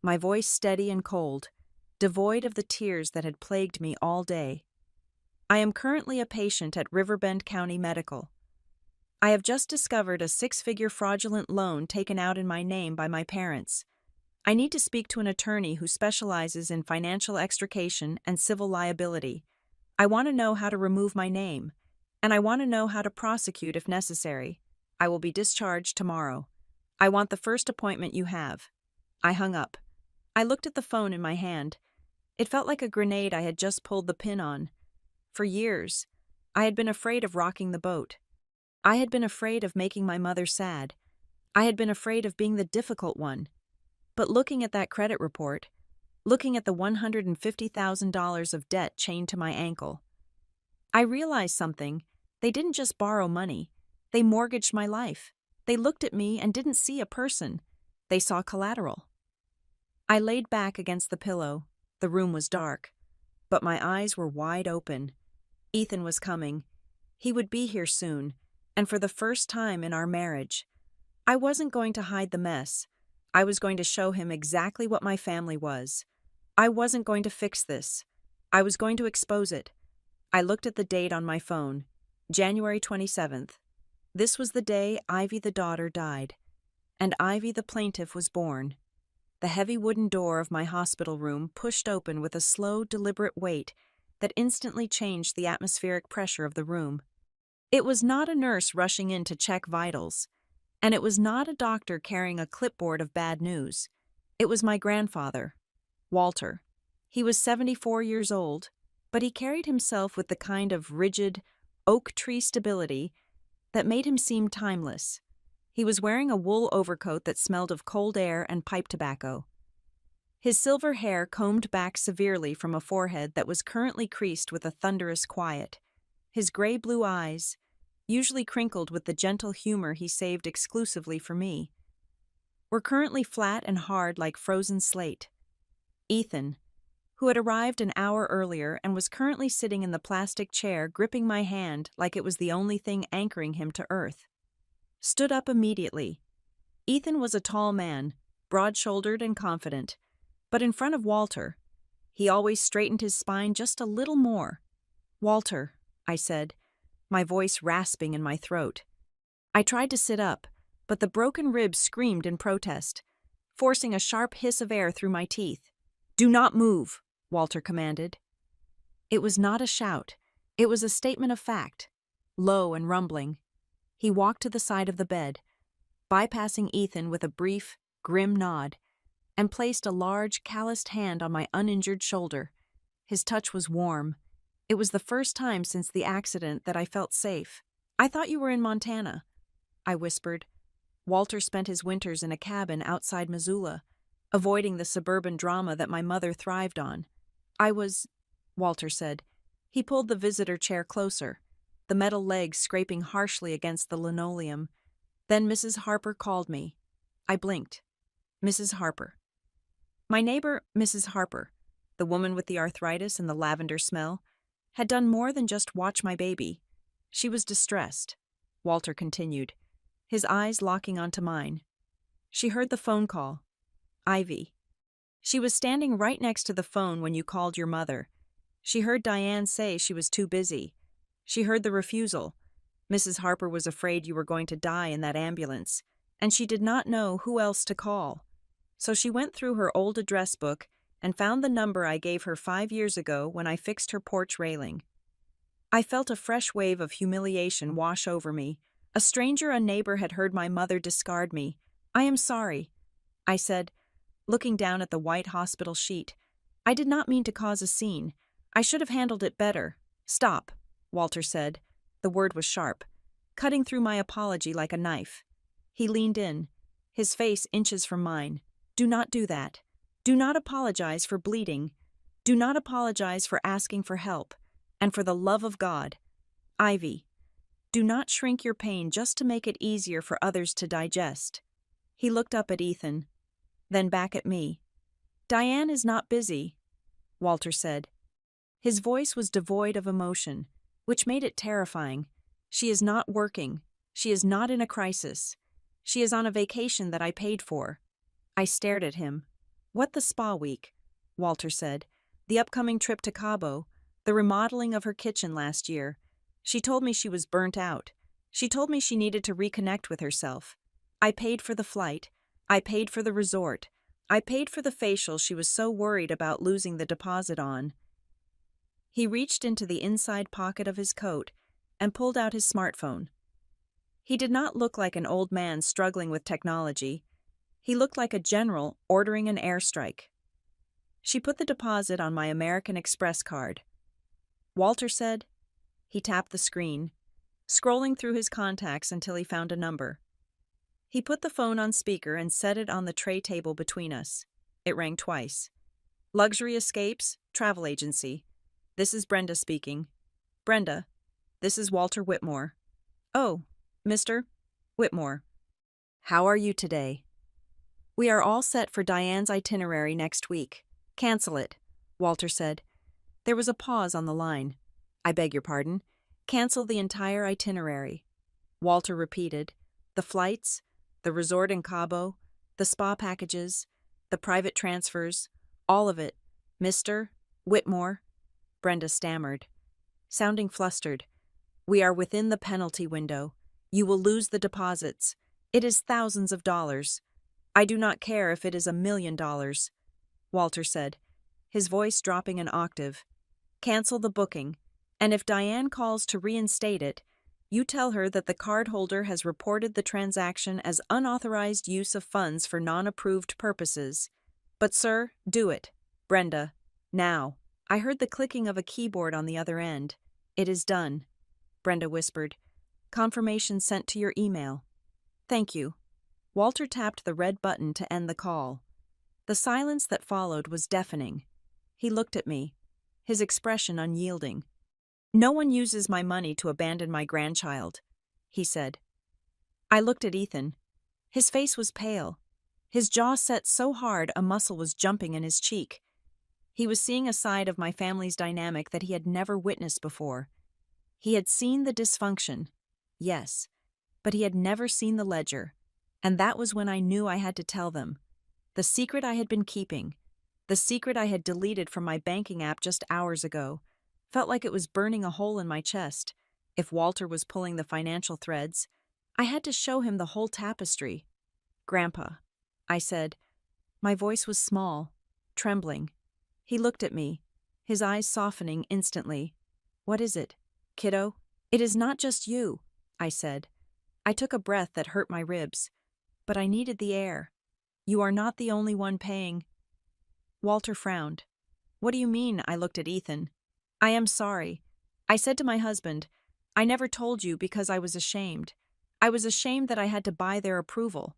my voice steady and cold, devoid of the tears that had plagued me all day. "I am currently a patient at Riverbend County Medical. I have just discovered a 6-figure fraudulent loan taken out in my name by my parents. I need to speak to an attorney who specializes in financial extrication and civil liability. I want to know how to remove my name, and I want to know how to prosecute if necessary. I will be discharged tomorrow. I want the first appointment you have." I hung up. I looked at the phone in my hand. It felt like a grenade I had just pulled the pin on. For years, I had been afraid of rocking the boat. I had been afraid of making my mother sad. I had been afraid of being the difficult one. But looking at that credit report, looking at the $150,000 of debt chained to my ankle, I realized something. They didn't just borrow money. They mortgaged my life. They looked at me and didn't see a person. They saw collateral. I laid back against the pillow. The room was dark, but my eyes were wide open. Ethan was coming. He would be here soon, and for the first time in our marriage. I wasn't going to hide the mess. I was going to show him exactly what my family was. I wasn't going to fix this. I was going to expose it. I looked at the date on my phone, January 27th. This was the day Ivy the daughter died, and Ivy the plaintiff was born. The heavy wooden door of my hospital room pushed open with a slow, deliberate weight that instantly changed the atmospheric pressure of the room. It was not a nurse rushing in to check vitals, and it was not a doctor carrying a clipboard of bad news. It was my grandfather, Walter. He was 74 years old, but he carried himself with the kind of rigid, oak tree stability that made him seem timeless. He was wearing a wool overcoat that smelled of cold air and pipe tobacco. His silver hair combed back severely from a forehead that was currently creased with a thunderous quiet. His gray-blue eyes, usually crinkled with the gentle humor he saved exclusively for me, were currently flat and hard like frozen slate. Ethan, who had arrived an hour earlier and was currently sitting in the plastic chair gripping my hand like it was the only thing anchoring him to earth, stood up immediately. Ethan was a tall man, broad-shouldered and confident, but in front of Walter, he always straightened his spine just a little more. "Walter," I said, my voice rasping in my throat. I tried to sit up, but the broken ribs screamed in protest, forcing a sharp hiss of air through my teeth. "Do not move," Walter commanded. It was not a shout. It was a statement of fact, low and rumbling. He walked to the side of the bed, bypassing Ethan with a brief, grim nod, and placed a large, calloused hand on my uninjured shoulder. His touch was warm. It was the first time since the accident that I felt safe. "I thought you were in Montana," I whispered. Walter spent his winters in a cabin outside Missoula, avoiding the suburban drama that my mother thrived on. "I was," Walter said. He pulled the visitor chair closer, the metal legs scraping harshly against the linoleum. "Then Mrs. Harper called me." I blinked. Mrs. Harper. My neighbor, Mrs. Harper, the woman with the arthritis and the lavender smell, had done more than just watch my baby. She was distressed, Walter continued, his eyes locking onto mine. She heard the phone call. Ivy. She was standing right next to the phone when you called your mother. She heard Diane say she was too busy. She heard the refusal. Mrs. Harper was afraid you were going to die in that ambulance, and she did not know who else to call. So she went through her old address book and found the number I gave her 5 years ago when I fixed her porch railing. I felt a fresh wave of humiliation wash over me. A stranger, a neighbor, had heard my mother discard me. "I am sorry," I said, looking down at the white hospital sheet. "I did not mean to cause a scene. I should have handled it better." "Stop," Walter said. The word was sharp, cutting through my apology like a knife. He leaned in, his face inches from mine. "Do not do that. Do not apologize for bleeding. Do not apologize for asking for help. And for the love of God, Ivy, do not shrink your pain just to make it easier for others to digest." He looked up at Ethan, then back at me. "Diane is not busy," Walter said. His voice was devoid of emotion, which made it terrifying. "She is not working. She is not in a crisis. She is on a vacation that I paid for." I stared at him. "What, the spa week?" Walter said. "The upcoming trip to Cabo, the remodeling of her kitchen last year. She told me she was burnt out. She told me she needed to reconnect with herself. I paid for the flight. I paid for the resort. I paid for the facial she was so worried about losing the deposit on." He reached into the inside pocket of his coat and pulled out his smartphone. He did not look like an old man struggling with technology. He looked like a general ordering an airstrike. She put the deposit on my American Express card. Walter said, He tapped the screen, scrolling through his contacts until he found a number. He put the phone on speaker and set it on the tray table between us. It rang twice. Luxury Escapes, Travel Agency. This is Brenda speaking. Brenda, this is Walter Whitmore. Oh, Mr. Whitmore. How are you today? We are all set for Diane's itinerary next week. Cancel it, Walter said. There was a pause on the line. I beg your pardon. Cancel the entire itinerary. Walter repeated. The flights, the resort in Cabo, the spa packages, the private transfers, all of it. Mr. Whitmore. Brenda stammered, sounding flustered. We are within the penalty window. You will lose the deposits. It is thousands of dollars. I do not care if it is $1 million, Walter said, his voice dropping an octave. Cancel the booking, and if Diane calls to reinstate it, you tell her that the cardholder has reported the transaction as unauthorized use of funds for non-approved purposes. But sir, do it. Brenda, now. I heard the clicking of a keyboard on the other end. It is done, Brenda whispered. Confirmation sent to your email. Thank you. Walter tapped the red button to end the call. The silence that followed was deafening. He looked at me, his expression unyielding. No one uses my money to abandon my grandchild, he said. I looked at Ethan. His face was pale. His jaw set so hard a muscle was jumping in his cheek. He was seeing a side of my family's dynamic that he had never witnessed before. He had seen the dysfunction, yes, but he had never seen the ledger, and that was when I knew I had to tell them. The secret I had been keeping, the secret I had deleted from my banking app just hours ago, felt like it was burning a hole in my chest. If Walter was pulling the financial threads, I had to show him the whole tapestry. Grandpa, I said. My voice was small, trembling. He looked at me, his eyes softening instantly. What is it, kiddo? It is not just you, I said. I took a breath that hurt my ribs, but I needed the air. You are not the only one paying. Walter frowned. What do you mean? I looked at Ethan. I am sorry. I said to my husband, I never told you because I was ashamed. I was ashamed that I had to buy their approval.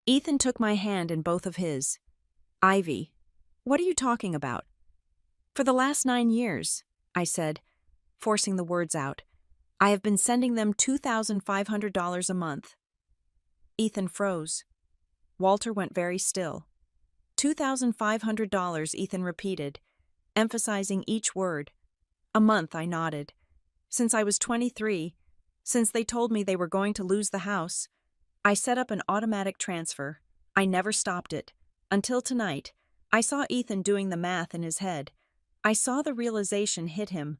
Ethan took my hand in both of his. Ivy, what are you talking about? For the last 9 years, I said, forcing the words out. I have been sending them $2,500 a month. Ethan froze. Walter went very still. $2,500, Ethan repeated, emphasizing each word. A month, I nodded. Since I was 23, since they told me they were going to lose the house, I set up an automatic transfer. I never stopped it. Until tonight, I saw Ethan doing the math in his head. I saw the realization hit him.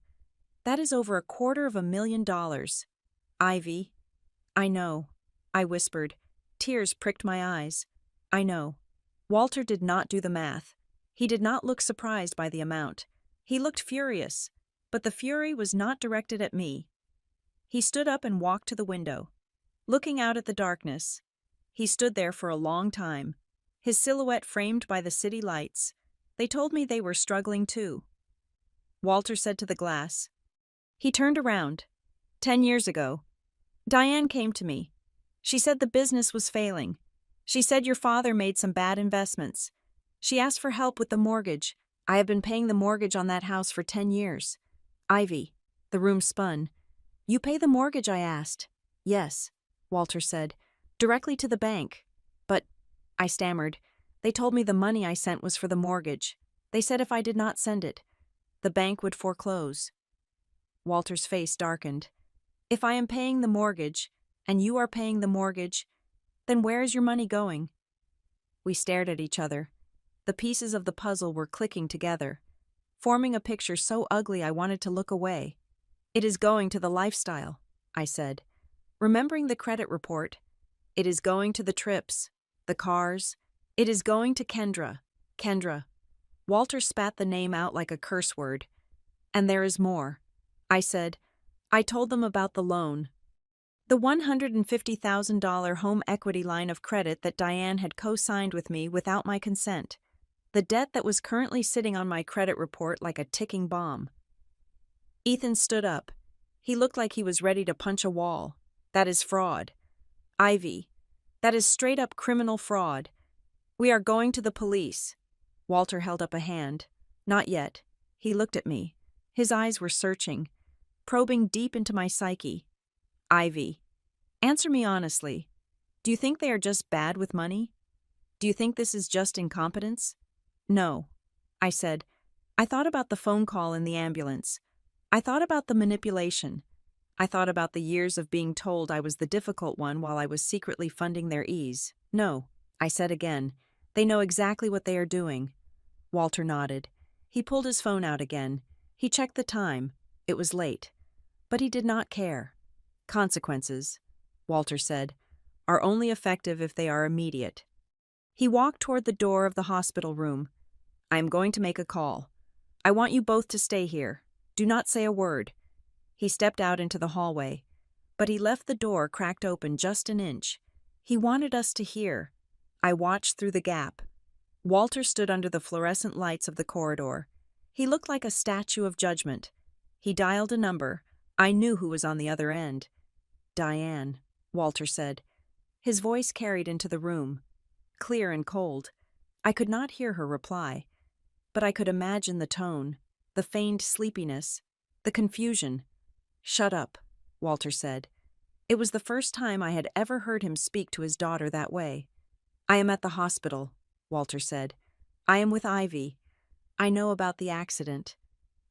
That is over $250,000. Ivy. I know, I whispered. Tears pricked my eyes. I know. Walter did not do the math. He did not look surprised by the amount. He looked furious, but the fury was not directed at me. He stood up and walked to the window, looking out at the darkness. He stood there for a long time, his silhouette framed by the city lights. They told me they were struggling too. Walter said to the glass. He turned around. 10 years ago. Diane came to me. She said the business was failing. She said your father made some bad investments. She asked for help with the mortgage. I have been paying the mortgage on that house for 10 years. Ivy. The room spun. You pay the mortgage, I asked. Yes, Walter said. Directly to the bank. But, I stammered. They told me the money I sent was for the mortgage. They said if I did not send it, the bank would foreclose. Walter's face darkened. If I am paying the mortgage, and you are paying the mortgage, then where is your money going? We stared at each other. The pieces of the puzzle were clicking together, forming a picture so ugly I wanted to look away. It is going to the lifestyle, I said. Remembering the credit report, it is going to the trips, the cars. It is going to Kendra. Kendra. Walter spat the name out like a curse word. And there is more. I said. I told them about the loan. The $150,000 home equity line of credit that Diane had co-signed with me without my consent. The debt that was currently sitting on my credit report like a ticking bomb. Ethan stood up, He looked like he was ready to punch a wall. That is fraud. Ivy. That is straight-up criminal fraud. We are going to the police. Walter held up a hand. Not yet. He looked at me. His eyes were searching, probing deep into my psyche. Ivy. Answer me honestly. Do you think they are just bad with money? Do you think this is just incompetence? No. I said. I thought about the phone call in the ambulance. I thought about the manipulation. I thought about the years of being told I was the difficult one while I was secretly funding their ease. No, I said again. They know exactly what they are doing. Walter nodded. He pulled his phone out again. He checked the time. It was late. But he did not care. Consequences, Walter said, are only effective if they are immediate. He walked toward the door of the hospital room. I am going to make a call. I want you both to stay here. Do not say a word. He stepped out into the hallway, but he left the door cracked open just an inch. He wanted us to hear. I watched through the gap. Walter stood under the fluorescent lights of the corridor. He looked like a statue of judgment. He dialed a number. I knew who was on the other end. Diane, Walter said. His voice carried into the room, clear and cold. I could not hear her reply, but I could imagine the tone, the feigned sleepiness, the confusion. Shut up, Walter said. It was the first time I had ever heard him speak to his daughter that way. I am at the hospital, Walter said. I am with Ivy. I know about the accident.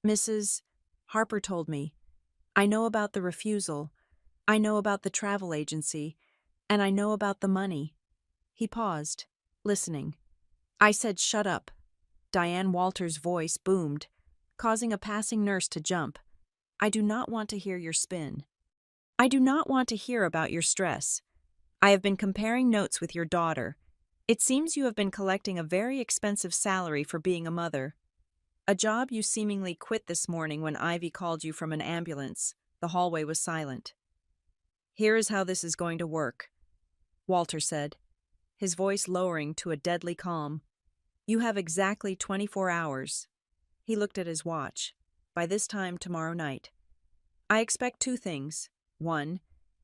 Mrs. Harper told me. I know about the refusal. I know about the travel agency. And I know about the money. He paused, listening. I said, shut up. Diane Walters' voice boomed, causing a passing nurse to jump. I do not want to hear your spin. I do not want to hear about your stress. I have been comparing notes with your daughter. It seems you have been collecting a very expensive salary for being a mother. A job you seemingly quit this morning when Ivy called you from an ambulance. The hallway was silent. Here is how this is going to work, Walter said, his voice lowering to a deadly calm. You have exactly 24 hours. He looked at his watch. By this time tomorrow night. I expect two things. One,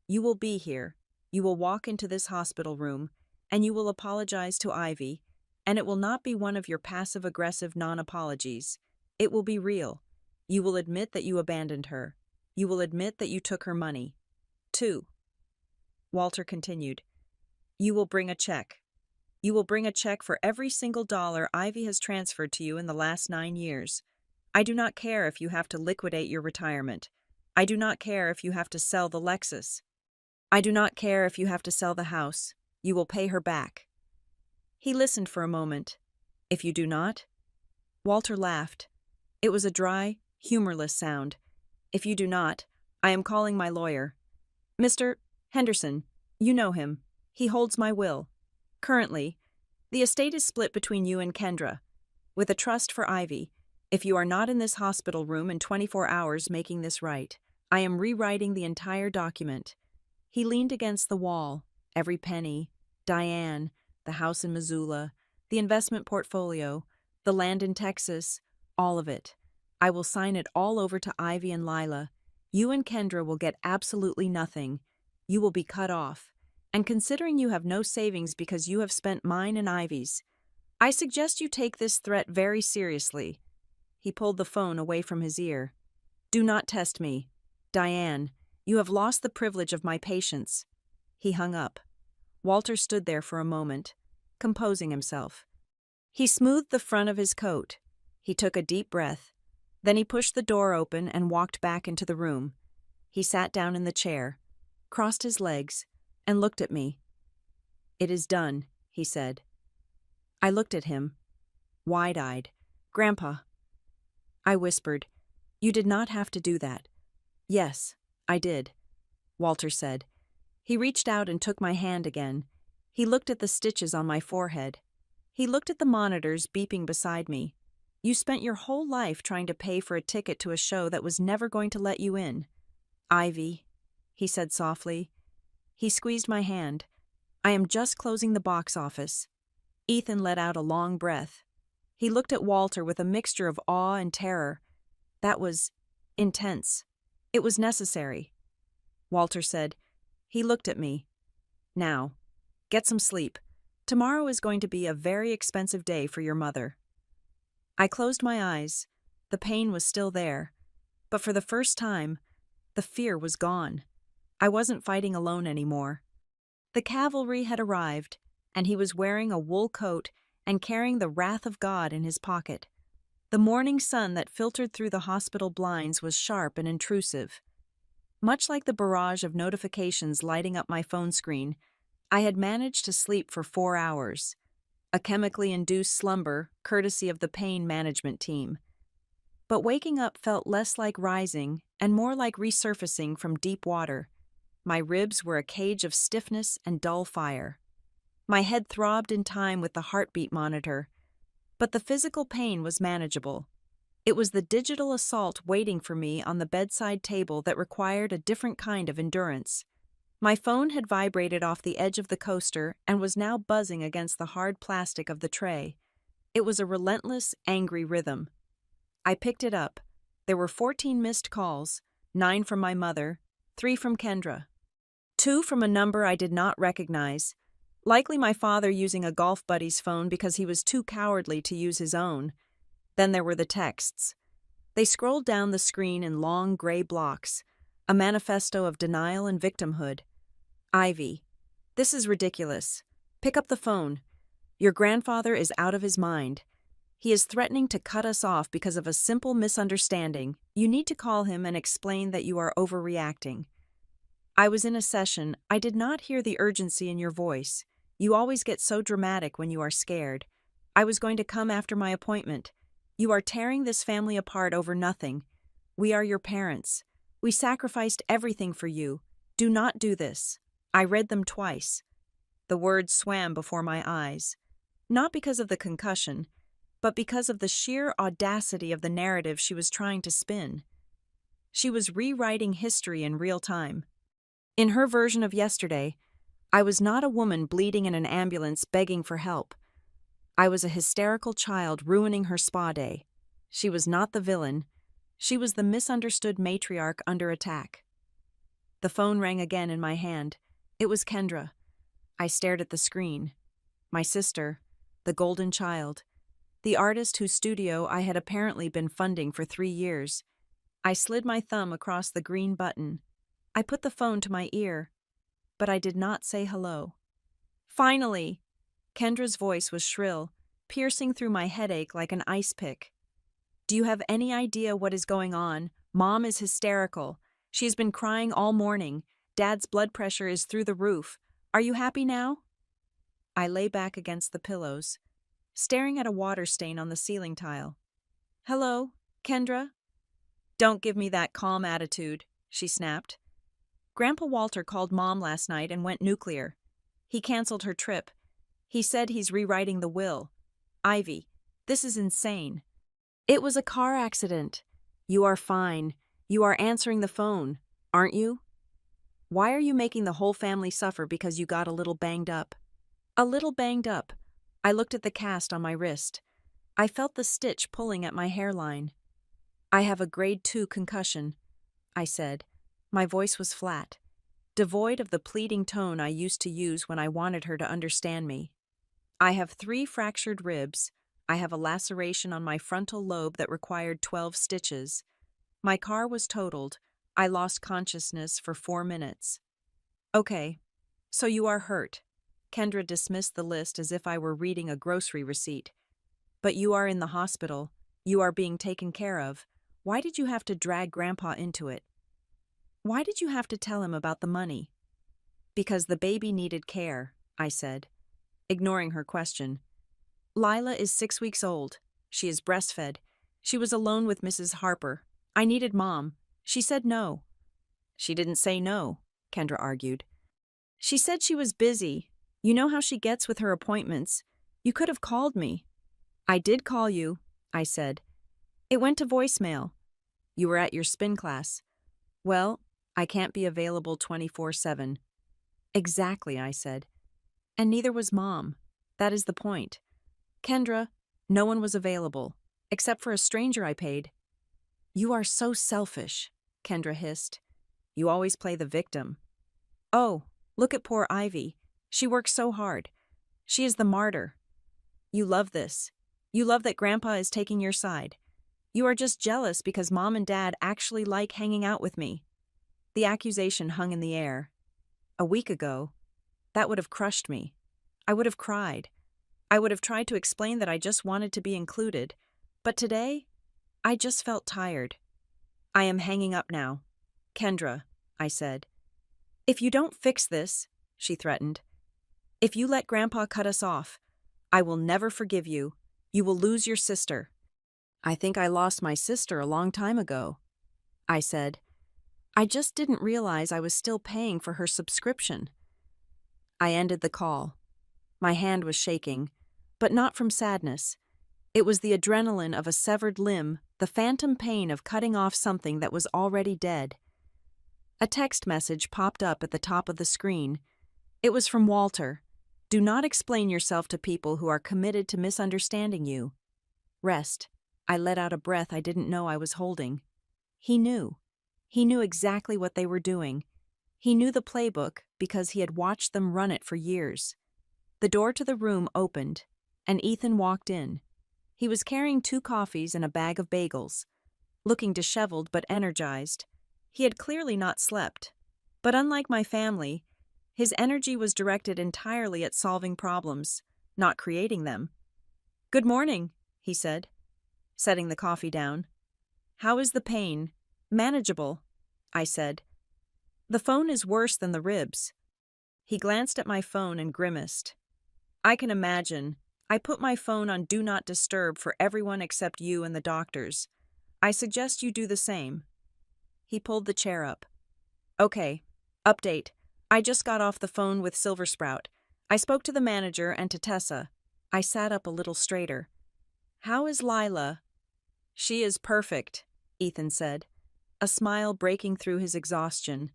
you will be here. You will walk into this hospital room, and you will apologize to Ivy, and it will not be one of your passive-aggressive non-apologies. It will be real. You will admit that you abandoned her. You will admit that you took her money. 2. Walter continued. You will bring a check. You will bring a check for every single dollar Ivy has transferred to you in the last 9 years. I do not care if you have to liquidate your retirement. I do not care if you have to sell the Lexus. I do not care if you have to sell the house. You will pay her back. He listened for a moment. If you do not? Walter laughed. It was a dry, humorless sound. If you do not, I am calling my lawyer. Mr. Henderson, you know him. He holds my will. Currently, the estate is split between you and Kendra, with a trust for Ivy. If you are not in this hospital room in 24 hours making this right, I am rewriting the entire document. He leaned against the wall. Every penny, Diane, the house in Missoula, the investment portfolio, the land in Texas, all of it. I will sign it all over to Ivy and Lila. You and Kendra will get absolutely nothing. You will be cut off. And considering you have no savings because you have spent mine and Ivy's, I suggest you take this threat very seriously. He pulled the phone away from his ear. Do not test me. Diane, you have lost the privilege of my patience. He hung up. Walter stood there for a moment, composing himself. He smoothed the front of his coat. He took a deep breath. Then he pushed the door open and walked back into the room. He sat down in the chair, crossed his legs, and looked at me. It is done, he said. I looked at him, wide-eyed. Grandpa. I whispered, You did not have to do that. Yes, I did, Walter said. He reached out and took my hand again. He looked at the stitches on my forehead. He looked at the monitors beeping beside me. You spent your whole life trying to pay for a ticket to a show that was never going to let you in. Ivy, he said softly. He squeezed my hand. I am just closing the box office. Ethan let out a long breath. He looked at Walter with a mixture of awe and terror. That was intense. It was necessary. Walter said. He looked at me. Now, get some sleep. Tomorrow is going to be a very expensive day for your mother. I closed my eyes. The pain was still there. But for the first time, the fear was gone. I wasn't fighting alone anymore. The cavalry had arrived, and he was wearing a wool coat and carrying the wrath of God in his pocket. The morning sun that filtered through the hospital blinds was sharp and intrusive. Much like the barrage of notifications lighting up my phone screen, I had managed to sleep for 4 hours, a chemically induced slumber courtesy of the pain management team. But waking up felt less like rising and more like resurfacing from deep water. My ribs were a cage of stiffness and dull fire. My head throbbed in time with the heartbeat monitor, but the physical pain was manageable. It was the digital assault waiting for me on the bedside table that required a different kind of endurance. My phone had vibrated off the edge of the coaster and was now buzzing against the hard plastic of the tray. It was a relentless, angry rhythm. I picked it up. There were 14 missed calls, 9 from my mother, 3 from Kendra. 2 from a number I did not recognize, likely my father using a golf buddy's phone because he was too cowardly to use his own. Then there were the texts. They scrolled down the screen in long gray blocks, a manifesto of denial and victimhood. Ivy, this is ridiculous. Pick up the phone. Your grandfather is out of his mind. He is threatening to cut us off because of a simple misunderstanding. You need to call him and explain that you are overreacting. I was in a session. I did not hear the urgency in your voice. You always get so dramatic when you are scared. I was going to come after my appointment. You are tearing this family apart over nothing. We are your parents. We sacrificed everything for you. Do not do this. I read them twice. The words swam before my eyes. Not because of the concussion, but because of the sheer audacity of the narrative she was trying to spin. She was rewriting history in real time. In her version of yesterday, I was not a woman bleeding in an ambulance begging for help. I was a hysterical child ruining her spa day. She was not the villain. She was the misunderstood matriarch under attack. The phone rang again in my hand. It was Kendra. I stared at the screen. My sister, the golden child, the artist whose studio I had apparently been funding for 3 years. I slid my thumb across the green button. I put the phone to my ear, but I did not say hello. Finally! Kendra's voice was shrill, piercing through my headache like an ice pick. Do you have any idea what is going on? Mom is hysterical. She has been crying all morning. Dad's blood pressure is through the roof. Are you happy now? I lay back against the pillows, staring at a water stain on the ceiling tile. Hello, Kendra? Don't give me that calm attitude, she snapped. Grandpa Walter called Mom last night and went nuclear. He canceled her trip. He said he's rewriting the will. Ivy, this is insane. It was a car accident. You are fine. You are answering the phone, aren't you? Why are you making the whole family suffer because you got a little banged up? A little banged up. I looked at the cast on my wrist. I felt the stitch pulling at my hairline. I have a grade 2 concussion, I said. My voice was flat, devoid of the pleading tone I used to use when I wanted her to understand me. I have 3 fractured ribs. I have a laceration on my frontal lobe that required 12 stitches. My car was totaled. I lost consciousness for 4 minutes. Okay, so you are hurt. Kendra dismissed the list as if I were reading a grocery receipt. But you are in the hospital. You are being taken care of. Why did you have to drag Grandpa into it? Why did you have to tell him about the money? Because the baby needed care, I said, ignoring her question. Lila is 6 weeks old. She is breastfed. She was alone with Mrs. Harper. I needed Mom. She said no. She didn't say no, Kendra argued. She said she was busy. You know how she gets with her appointments. You could have called me. I did call you, I said. It went to voicemail. You were at your spin class. Well, I can't be available 24/7. Exactly, I said. And neither was Mom. That is the point. Kendra, no one was available, except for a stranger I paid. You are so selfish, Kendra hissed. You always play the victim. Oh, look at poor Ivy. She works so hard. She is the martyr. You love this. You love that Grandpa is taking your side. You are just jealous because Mom and Dad actually like hanging out with me. The accusation hung in the air. A week ago, that would have crushed me. I would have cried. I would have tried to explain that I just wanted to be included. But today, I just felt tired. I am hanging up now. Kendra, I said. If you don't fix this, she threatened. If you let Grandpa cut us off, I will never forgive you. You will lose your sister. I think I lost my sister a long time ago, I said. I just didn't realize I was still paying for her subscription. I ended the call. My hand was shaking, but not from sadness. It was the adrenaline of a severed limb, the phantom pain of cutting off something that was already dead. A text message popped up at the top of the screen. It was from Walter. Do not explain yourself to people who are committed to misunderstanding you. Rest. I let out a breath I didn't know I was holding. He knew. He knew exactly what they were doing. He knew the playbook because he had watched them run it for years. The door to the room opened, and Ethan walked in. He was carrying 2 coffees and a bag of bagels. Looking disheveled but energized. He had clearly not slept. But unlike my family, his energy was directed entirely at solving problems, not creating them. Good morning, he said, setting the coffee down. How is the pain? Manageable, I said. The phone is worse than the ribs. He glanced at my phone and grimaced. I can imagine. I put my phone on Do Not Disturb for everyone except you and the doctors. I suggest you do the same. He pulled the chair up. Okay, update. I just got off the phone with Silver Sprout. I spoke to the manager and to Tessa. I sat up a little straighter. How is Lila? She is perfect, Ethan said, a smile breaking through his exhaustion.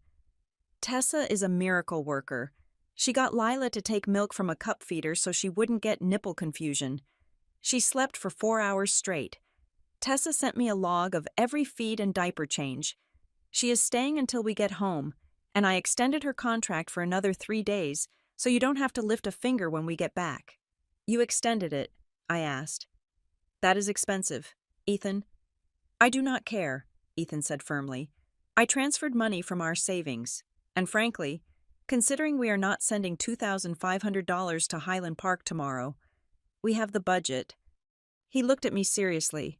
Tessa is a miracle worker. She got Lila to take milk from a cup feeder so she wouldn't get nipple confusion. She slept for 4 hours straight. Tessa sent me a log of every feed and diaper change. She is staying until we get home, and I extended her contract for another 3 days, so you don't have to lift a finger when we get back. You extended it, I asked. That is expensive, Ethan. I do not care, Ethan said firmly. I transferred money from our savings, and frankly, considering we are not sending $2,500 to Highland Park tomorrow, we have the budget. He looked at me seriously.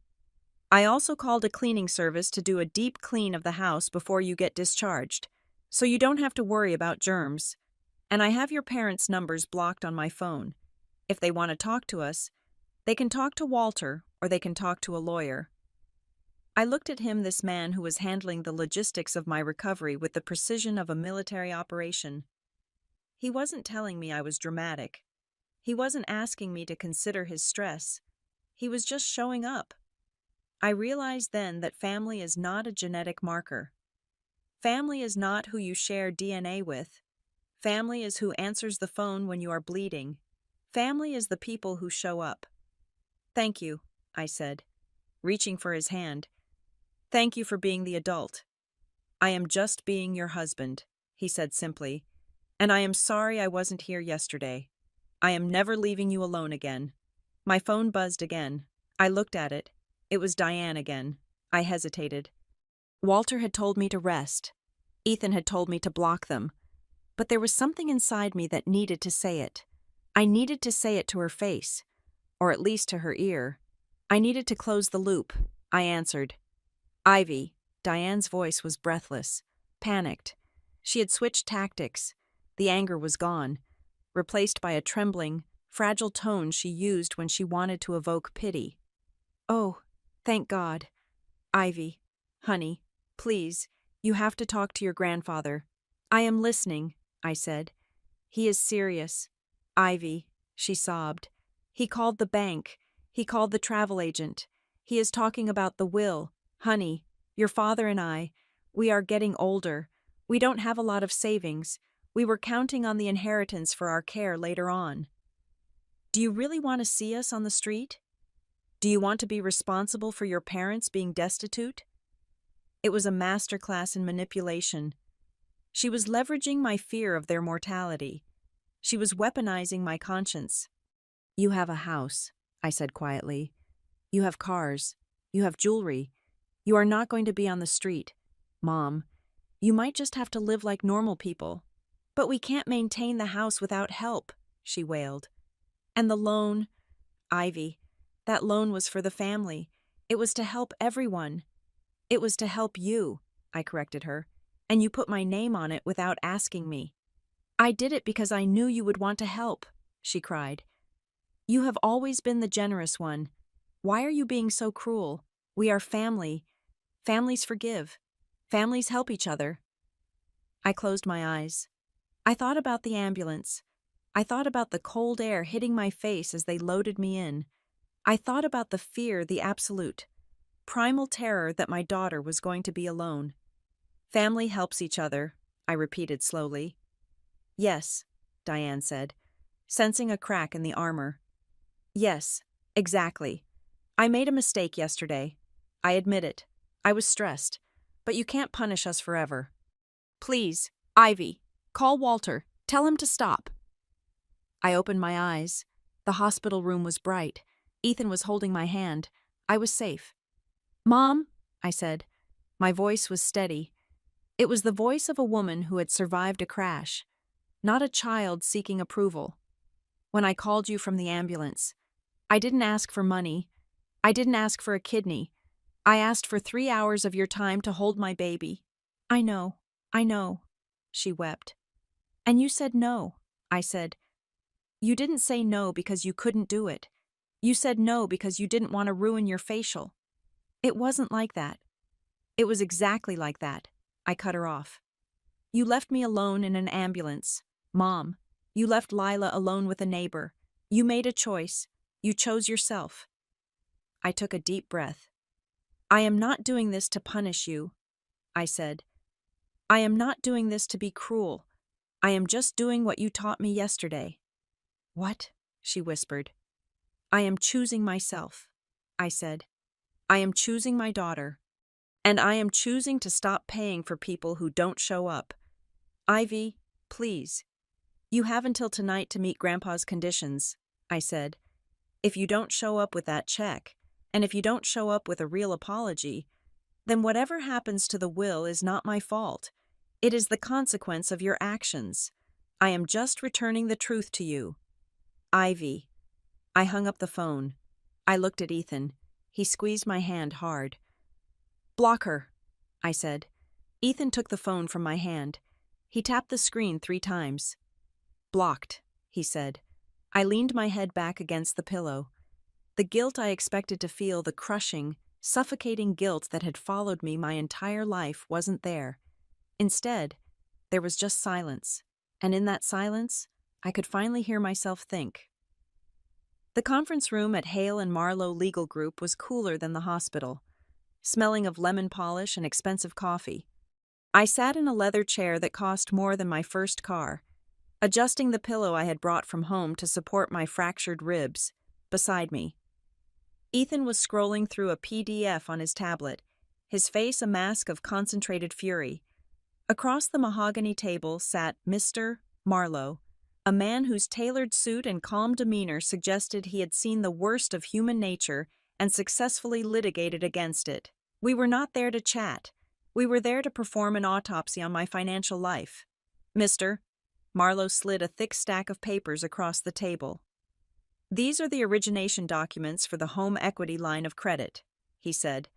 I also called a cleaning service to do a deep clean of the house before you get discharged, so you don't have to worry about germs. And I have your parents' numbers blocked on my phone. If they want to talk to us, they can talk to Walter or they can talk to a lawyer. I looked at him, this man who was handling the logistics of my recovery with the precision of a military operation. He wasn't telling me I was dramatic. He wasn't asking me to consider his stress. He was just showing up. I realized then that family is not a genetic marker. Family is not who you share DNA with. Family is who answers the phone when you are bleeding. Family is the people who show up. Thank you, I said, reaching for his hand. Thank you for being the adult. I am just being your husband, he said simply, and I am sorry I wasn't here yesterday. I am never leaving you alone again. My phone buzzed again. I looked at it. It was Diane again. I hesitated. Walter had told me to rest. Ethan had told me to block them. But there was something inside me that needed to say it. I needed to say it to her face, or at least to her ear. I needed to close the loop. I answered. Ivy. Diane's voice was breathless, panicked. She had switched tactics. The anger was gone, replaced by a trembling, fragile tone she used when she wanted to evoke pity. Oh, thank God. Ivy, honey, please, you have to talk to your grandfather. I am listening, I said. He is serious. Ivy, she sobbed. He called the bank. He called the travel agent. He is talking about the will. Honey, your father and I, we are getting older. We don't have a lot of savings. We were counting on the inheritance for our care later on. Do you really want to see us on the street? Do you want to be responsible for your parents being destitute? It was a masterclass in manipulation. She was leveraging my fear of their mortality. She was weaponizing my conscience. "You have a house," I said quietly. "You have cars. You have jewelry. You are not going to be on the street. Mom, you might just have to live like normal people." "But we can't maintain the house without help," she wailed. "And the loan?" "Ivy, that loan was for the family. It was to help everyone." "It was to help you," I corrected her, "and you put my name on it without asking me." "I did it because I knew you would want to help," she cried. "You have always been the generous one. Why are you being so cruel? We are family. Families forgive. Families help each other." I closed my eyes. I thought about the ambulance. I thought about the cold air hitting my face as they loaded me in. I thought about the fear, the absolute, primal terror that my daughter was going to be alone. "Family helps each other," I repeated slowly. "Yes," Diane said, sensing a crack in the armor. "Yes, exactly. I made a mistake yesterday. I admit it. I was stressed. But you can't punish us forever. Please, Ivy, call Walter. Tell him to stop." I opened my eyes. The hospital room was bright. Ethan was holding my hand. I was safe. "Mom," I said. My voice was steady. It was the voice of a woman who had survived a crash, not a child seeking approval. "When I called you from the ambulance, I didn't ask for money. I didn't ask for a kidney. I asked for 3 hours of your time to hold my baby." I know, she wept. "And you said no," I said. "You didn't say no because you couldn't do it. You said no because you didn't want to ruin your facial." "It wasn't like that." "It was exactly like that." I cut her off. "You left me alone in an ambulance. Mom, you left Lila alone with a neighbor. You made a choice. You chose yourself." I took a deep breath. "I am not doing this to punish you," I said. "I am not doing this to be cruel. I am just doing what you taught me yesterday." "What?" she whispered. "I am choosing myself," I said. "I am choosing my daughter. And I am choosing to stop paying for people who don't show up. Ivy, please. You have until tonight to meet Grandpa's conditions," I said. "If you don't show up with that check, and if you don't show up with a real apology, then whatever happens to the will is not my fault. It is the consequence of your actions. I am just returning the truth to you. Ivy." I hung up the phone. I looked at Ethan. He squeezed my hand hard. "Block her," I said. Ethan took the phone from my hand. He tapped the screen 3 times. "Blocked," he said. I leaned my head back against the pillow. The guilt I expected to feel, the crushing, suffocating guilt that had followed me my entire life, wasn't there. Instead, there was just silence, and in that silence, I could finally hear myself think. The conference room at Hale and Marlowe Legal Group was cooler than the hospital, smelling of lemon polish and expensive coffee. I sat in a leather chair that cost more than my first car, adjusting the pillow I had brought from home to support my fractured ribs. Beside me, Ethan was scrolling through a PDF on his tablet, his face a mask of concentrated fury. Across the mahogany table sat Mr. Marlowe, a man whose tailored suit and calm demeanor suggested he had seen the worst of human nature and successfully litigated against it. We were not there to chat. We were there to perform an autopsy on my financial life. "Mr." Marlowe slid a thick stack of papers across the table. "These are the origination documents for the home equity line of credit," he said.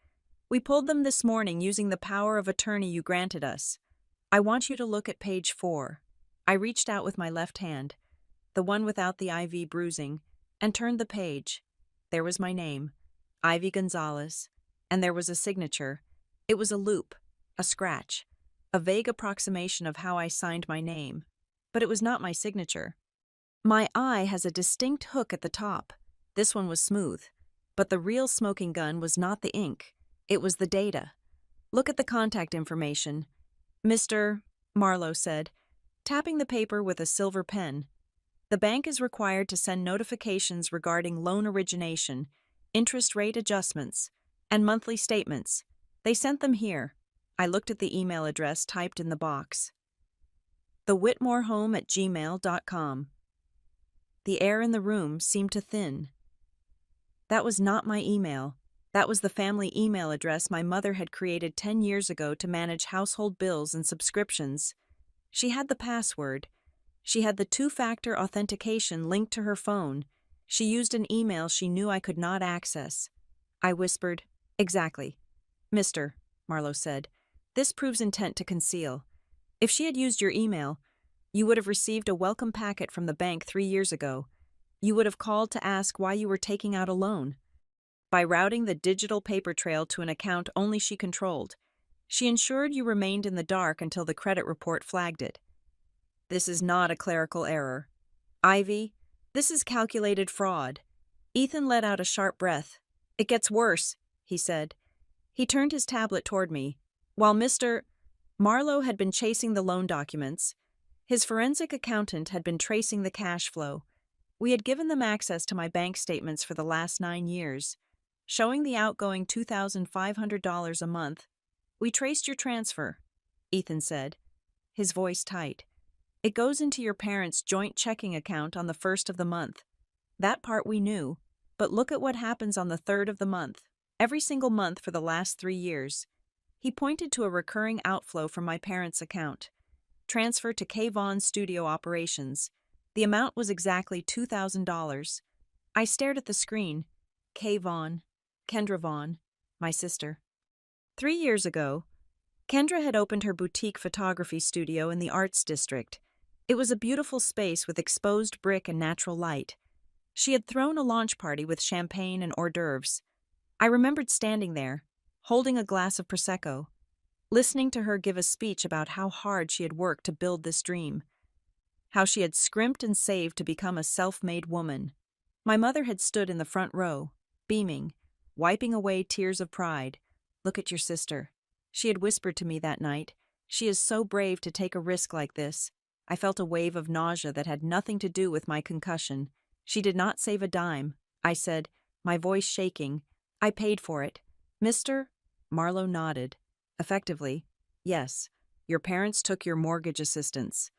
"We pulled them this morning using the power of attorney you granted us. I want you to look at page 4. I reached out with my left hand, the one without the IV bruising, and turned the page. There was my name, Ivy Gonzalez, and there was a signature. It was a loop, a scratch, a vague approximation of how I signed my name. But it was not my signature. My eye has a distinct hook at the top. This one was smooth. But the real smoking gun was not the ink. It was the data. Look at the contact information. Mr. Marlowe said, tapping the paper with a silver pen. The bank is required to send notifications regarding loan origination, interest rate adjustments, and monthly statements. They sent them here. I looked at the email address typed in the box. thewhitmorehome@gmail.com. The air in the room seemed to thin. That was not my email. That was the family email address my mother had created 10 years ago to manage household bills and subscriptions. She had the password. She had the two-factor authentication linked to her phone. She used an email she knew I could not access. I whispered, "Exactly. Mr." Marlowe said, "This proves intent to conceal. If she had used your email, you would have received a welcome packet from the bank 3 years ago. You would have called to ask why you were taking out a loan. By routing the digital paper trail to an account only she controlled, she ensured you remained in the dark until the credit report flagged it. This is not a clerical error. Ivy, this is calculated fraud." Ethan let out a sharp breath. "It gets worse," he said. He turned his tablet toward me. While Mr. Marlowe had been chasing the loan documents, his forensic accountant had been tracing the cash flow. We had given them access to my bank statements for the last 9 years, showing the outgoing $2,500 a month. "We traced your transfer," Ethan said, his voice tight. "It goes into your parents' joint checking account on the 1st of the month. That part we knew, but look at what happens on the 3rd of the month, every single month for the last 3 years. He pointed to a recurring outflow from my parents' account. Transfer to K. Vaughn Studio Operations. The amount was exactly $2,000. I stared at the screen. K. Vaughn. Kendra Vaughn. My sister. 3 years ago, Kendra had opened her boutique photography studio in the Arts District. It was a beautiful space with exposed brick and natural light. She had thrown a launch party with champagne and hors d'oeuvres. I remembered standing there, holding a glass of Prosecco, listening to her give a speech about how hard she had worked to build this dream, how she had scrimped and saved to become a self-made woman. My mother had stood in the front row, beaming, wiping away tears of pride. "Look at your sister," she had whispered to me that night. "She is so brave to take a risk like this." I felt a wave of nausea that had nothing to do with my concussion. "She did not save a dime," I said, my voice shaking. "I paid for it." "Mr. Marlowe nodded. "Effectively, yes. Your parents took your mortgage assistance,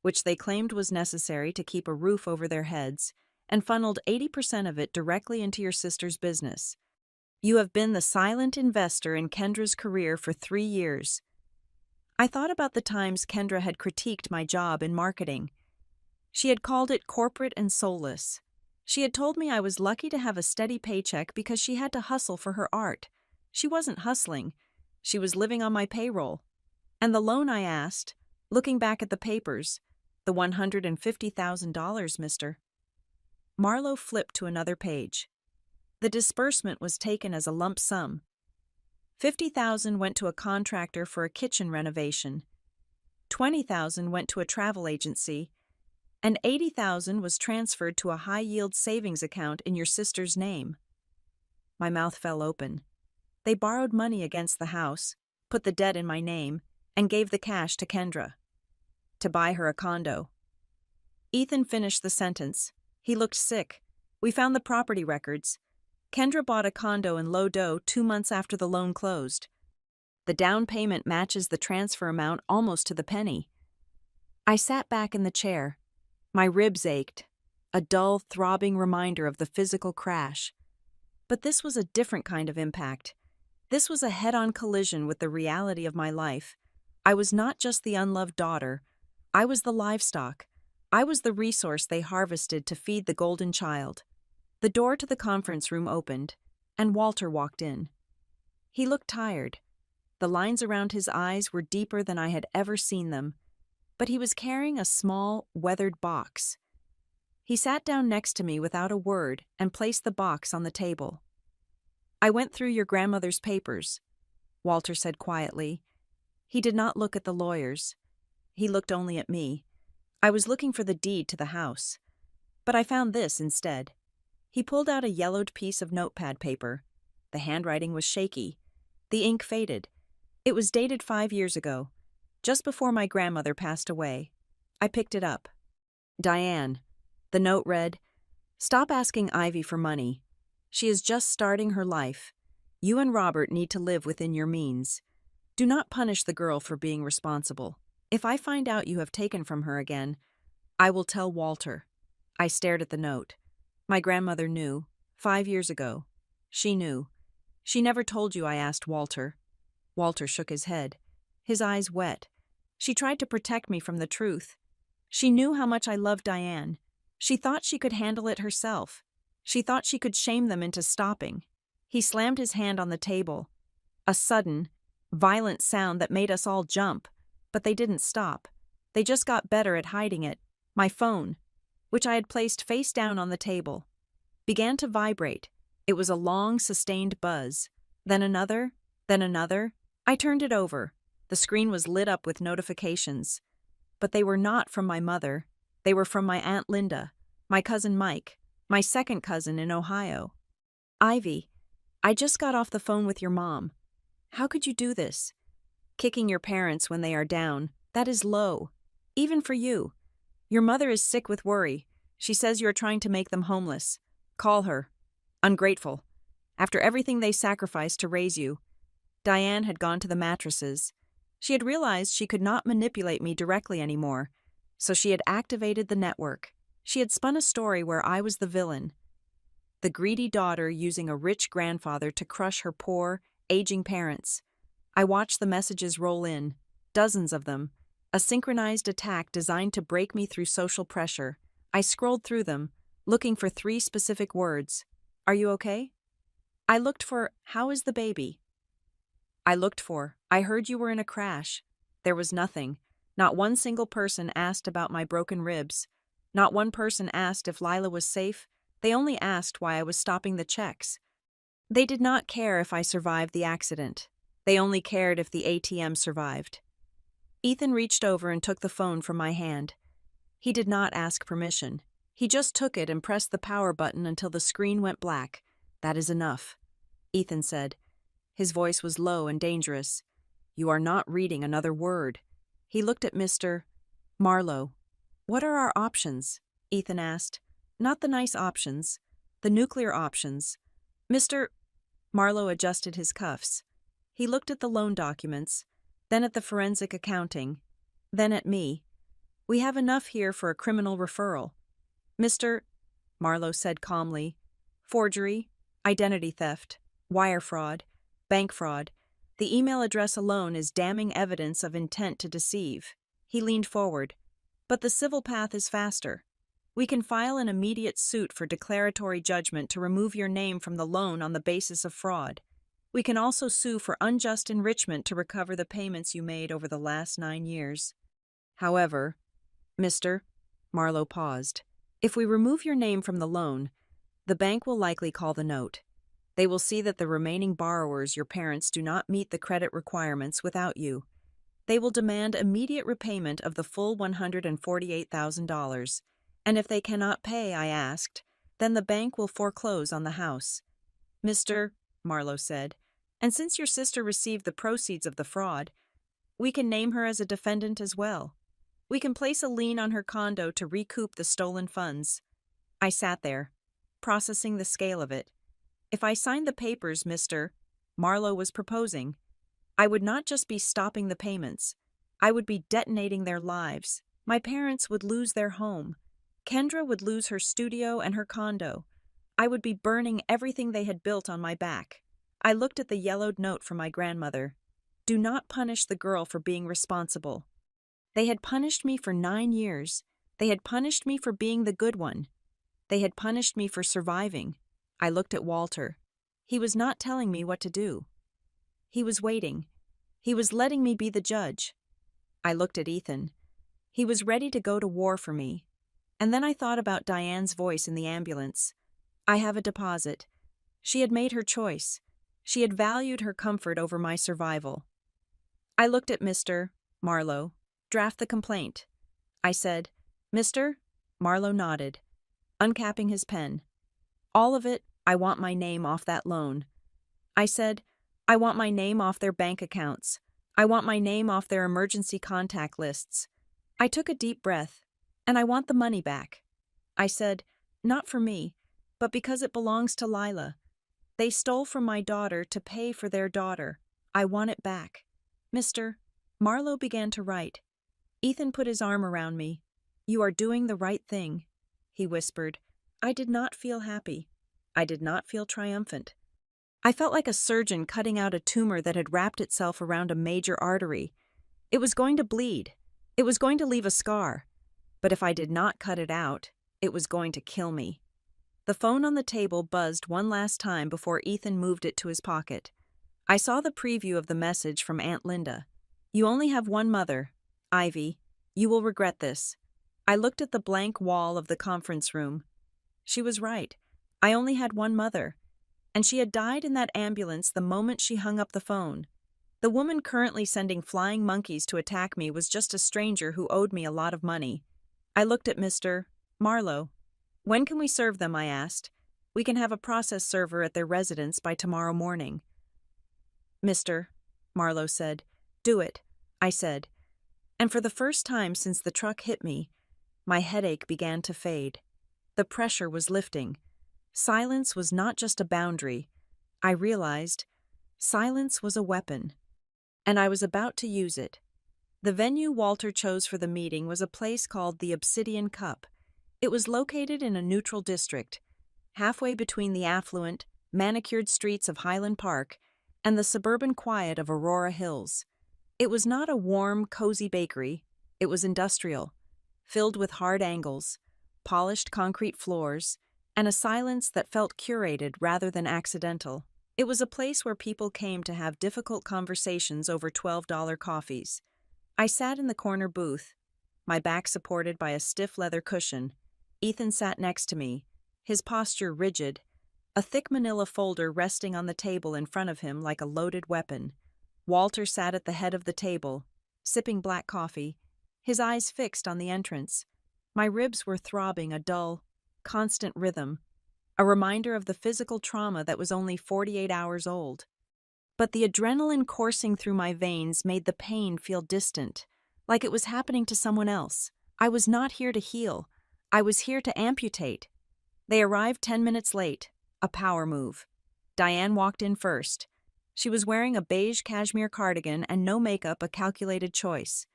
which they claimed was necessary to keep a roof over their heads, and funneled 80% of it directly into your sister's business. You have been the silent investor in Kendra's career for 3 years." I thought about the times Kendra had critiqued my job in marketing. She had called it corporate and soulless. She had told me I was lucky to have a steady paycheck because she had to hustle for her art. She wasn't hustling. She was living on my payroll. And the loan I asked, looking back at the papers, the $150,000, Mr. Marlowe flipped to another page. The disbursement was taken as a lump sum. $50,000 went to a contractor for a kitchen renovation. $20,000 went to a travel agency, and $80,000 was transferred to a high-yield savings account in your sister's name. My mouth fell open. They borrowed money against the house, put the debt in my name, and gave the cash to Kendra. To buy her a condo. Ethan finished the sentence. He looked sick. "We found the property records. Kendra bought a condo in Lodo 2 months after the loan closed. The down payment matches the transfer amount almost to the penny." I sat back in the chair. My ribs ached, a dull, throbbing reminder of the physical crash. But this was a different kind of impact. This was a head-on collision with the reality of my life. I was not just the unloved daughter. I was the livestock. I was the resource they harvested to feed the golden child. The door to the conference room opened, and Walter walked in. He looked tired. The lines around his eyes were deeper than I had ever seen them, but he was carrying a small, weathered box. He sat down next to me without a word and placed the box on the table. "I went through your grandmother's papers," Walter said quietly. He did not look at the lawyers. He looked only at me. I was looking for the deed to the house, but I found this instead. He pulled out a yellowed piece of notepad paper. The handwriting was shaky. The ink faded. It was dated 5 years ago, just before my grandmother passed away. I picked it up. "Diane." The note read, "Stop asking Ivy for money. She is just starting her life. You and Robert need to live within your means. Do not punish the girl for being responsible. If I find out you have taken from her again, I will tell Walter. I stared at the note. My grandmother knew. 5 years ago. She knew. She never told you, I asked Walter. Walter shook his head, his eyes wet. She tried to protect me from the truth. She knew how much I loved Diane. She thought she could handle it herself. She thought she could shame them into stopping. He slammed his hand on the table. A sudden, violent sound that made us all jump, but they didn't stop. They just got better at hiding it. My phone, which I had placed face down on the table, began to vibrate. It was a long, sustained buzz. Then another, then another. I turned it over. The screen was lit up with notifications. But they were not from my mother. They were from my Aunt Linda, my cousin Mike, my second cousin in Ohio. Ivy, I just got off the phone with your mom. How could you do this? Kicking your parents when they are down, that is low. Even for you. Your mother is sick with worry. She says you are trying to make them homeless. Call her. Ungrateful. After everything they sacrificed to raise you. Diane had gone to the mattresses. She had realized she could not manipulate me directly anymore, so she had activated the network. She had spun a story where I was the villain. The greedy daughter using a rich grandfather to crush her poor, aging parents. I watched the messages roll in, dozens of them, a synchronized attack designed to break me through social pressure. I scrolled through them, looking for 3 specific words. Are you okay? I looked for, how is the baby? I looked for, I heard you were in a crash. There was nothing. Not one single person asked about my broken ribs. Not one person asked if Lila was safe. They only asked why I was stopping the checks. They did not care if I survived the accident. They only cared if the ATM survived. Ethan reached over and took the phone from my hand. He did not ask permission. He just took it and pressed the power button until the screen went black. That is enough, Ethan said. His voice was low and dangerous. You are not reading another word. He looked at Mr. Marlowe. What are our options? Ethan asked. Not the nice options. The nuclear options. Mr. Marlowe adjusted his cuffs. He looked at the loan documents, then at the forensic accounting, then at me. We have enough here for a criminal referral. Mr. Marlowe said calmly. Forgery, identity theft, wire fraud, bank fraud. The email address alone is damning evidence of intent to deceive. He leaned forward. But the civil path is faster. We can file an immediate suit for declaratory judgment to remove your name from the loan on the basis of fraud. We can also sue for unjust enrichment to recover the payments you made over the last 9 years. However, Mr. Marlowe paused. If we remove your name from the loan, the bank will likely call the note. They will see that the remaining borrowers, your parents, do not meet the credit requirements without you. They will demand immediate repayment of the full $148,000. And if they cannot pay, I asked, then the bank will foreclose on the house. Mr. Marlowe said, and since your sister received the proceeds of the fraud, we can name her as a defendant as well. We can place a lien on her condo to recoup the stolen funds. I sat there, processing the scale of it. If I signed the papers Mr. Marlowe was proposing, I would not just be stopping the payments. I would be detonating their lives. My parents would lose their home. Kendra would lose her studio and her condo. I would be burning everything they had built on my back. I looked at the yellowed note from my grandmother. Do not punish the girl for being responsible. They had punished me for 9 years. They had punished me for being the good one. They had punished me for surviving. I looked at Walter. He was not telling me what to do. He was waiting. He was letting me be the judge. I looked at Ethan. He was ready to go to war for me. And then I thought about Diane's voice in the ambulance. I have a deposit. She had made her choice. She had valued her comfort over my survival. I looked at Mr. Marlowe. Draft the complaint. I said, Mr. Marlowe nodded, uncapping his pen. All of it, I want my name off that loan. I said, I want my name off their bank accounts. I want my name off their emergency contact lists. I took a deep breath, and I want the money back. I said, not for me, but because it belongs to Lila. They stole from my daughter to pay for their daughter. I want it back. Mr. Marlowe began to write. Ethan put his arm around me. You are doing the right thing, he whispered. I did not feel happy. I did not feel triumphant. I felt like a surgeon cutting out a tumor that had wrapped itself around a major artery. It was going to bleed. It was going to leave a scar. But if I did not cut it out, it was going to kill me. The phone on the table buzzed one last time before Ethan moved it to his pocket. I saw the preview of the message from Aunt Linda. You only have one mother, Ivy. You will regret this. I looked at the blank wall of the conference room. She was right. I only had one mother, and she had died in that ambulance the moment she hung up the phone. The woman currently sending flying monkeys to attack me was just a stranger who owed me a lot of money. I looked at Mr. Marlowe. When can we serve them, I asked. We can have a process server at their residence by tomorrow morning. Mr. Marlowe said. Do it, I said. And for the first time since the truck hit me, my headache began to fade. The pressure was lifting. Silence was not just a boundary. I realized silence was a weapon. And I was about to use it. The venue Walter chose for the meeting was a place called the Obsidian Cup. It was located in a neutral district, halfway between the affluent, manicured streets of Highland Park and the suburban quiet of Aurora Hills. It was not a warm, cozy bakery. It was industrial, filled with hard angles, polished concrete floors, and a silence that felt curated rather than accidental. It was a place where people came to have difficult conversations over $12 coffees. I sat in the corner booth, my back supported by a stiff leather cushion. Ethan sat next to me, his posture rigid, a thick manila folder resting on the table in front of him like a loaded weapon. Walter sat at the head of the table, sipping black coffee, his eyes fixed on the entrance. My ribs were throbbing a dull, constant rhythm, a reminder of the physical trauma that was only 48 hours old. But the adrenaline coursing through my veins made the pain feel distant, like it was happening to someone else. I was not here to heal. I was here to amputate. They arrived 10 minutes late, a power move. Diane walked in first. She was wearing a beige cashmere cardigan and no makeup, a calculated choice.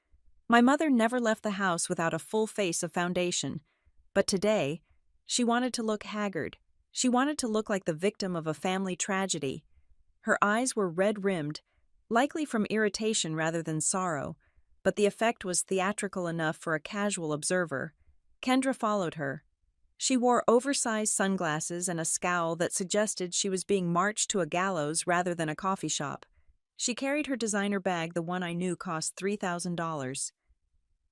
My mother never left the house without a full face of foundation, but today, she wanted to look haggard. She wanted to look like the victim of a family tragedy. Her eyes were red-rimmed, likely from irritation rather than sorrow, but the effect was theatrical enough for a casual observer. Kendra followed her. She wore oversized sunglasses and a scowl that suggested she was being marched to a gallows rather than a coffee shop. She carried her designer bag, the one I knew cost $3,000.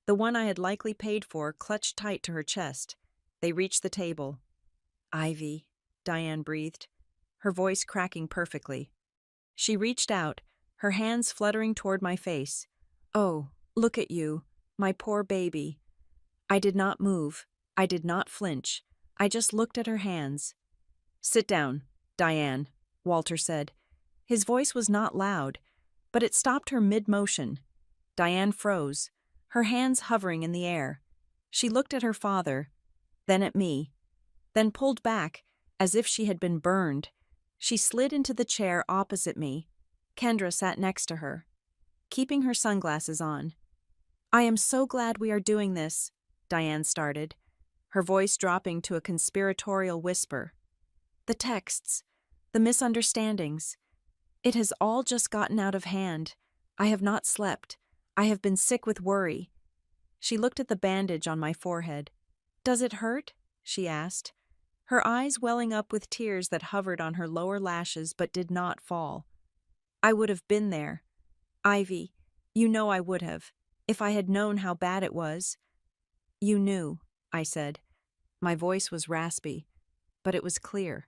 The one I had likely paid for clutched tight to her chest. They reached the table. Ivy, Diane breathed, her voice cracking perfectly. She reached out, her hands fluttering toward my face. Oh, look at you, my poor baby. I did not move. I did not flinch. I just looked at her hands. Sit down, Diane, Walter said. His voice was not loud, but it stopped her mid-motion. Diane froze, her hands hovering in the air. She looked at her father, then at me, then pulled back, as if she had been burned. She slid into the chair opposite me. Kendra sat next to her, keeping her sunglasses on. I am so glad we are doing this, Diane started, her voice dropping to a conspiratorial whisper. The texts, the misunderstandings. It has all just gotten out of hand. I have not slept. I have been sick with worry. She looked at the bandage on my forehead. Does it hurt? She asked, her eyes welling up with tears that hovered on her lower lashes but did not fall. I would have been there. Ivy, you know I would have, if I had known how bad it was. You knew, I said. My voice was raspy, but it was clear.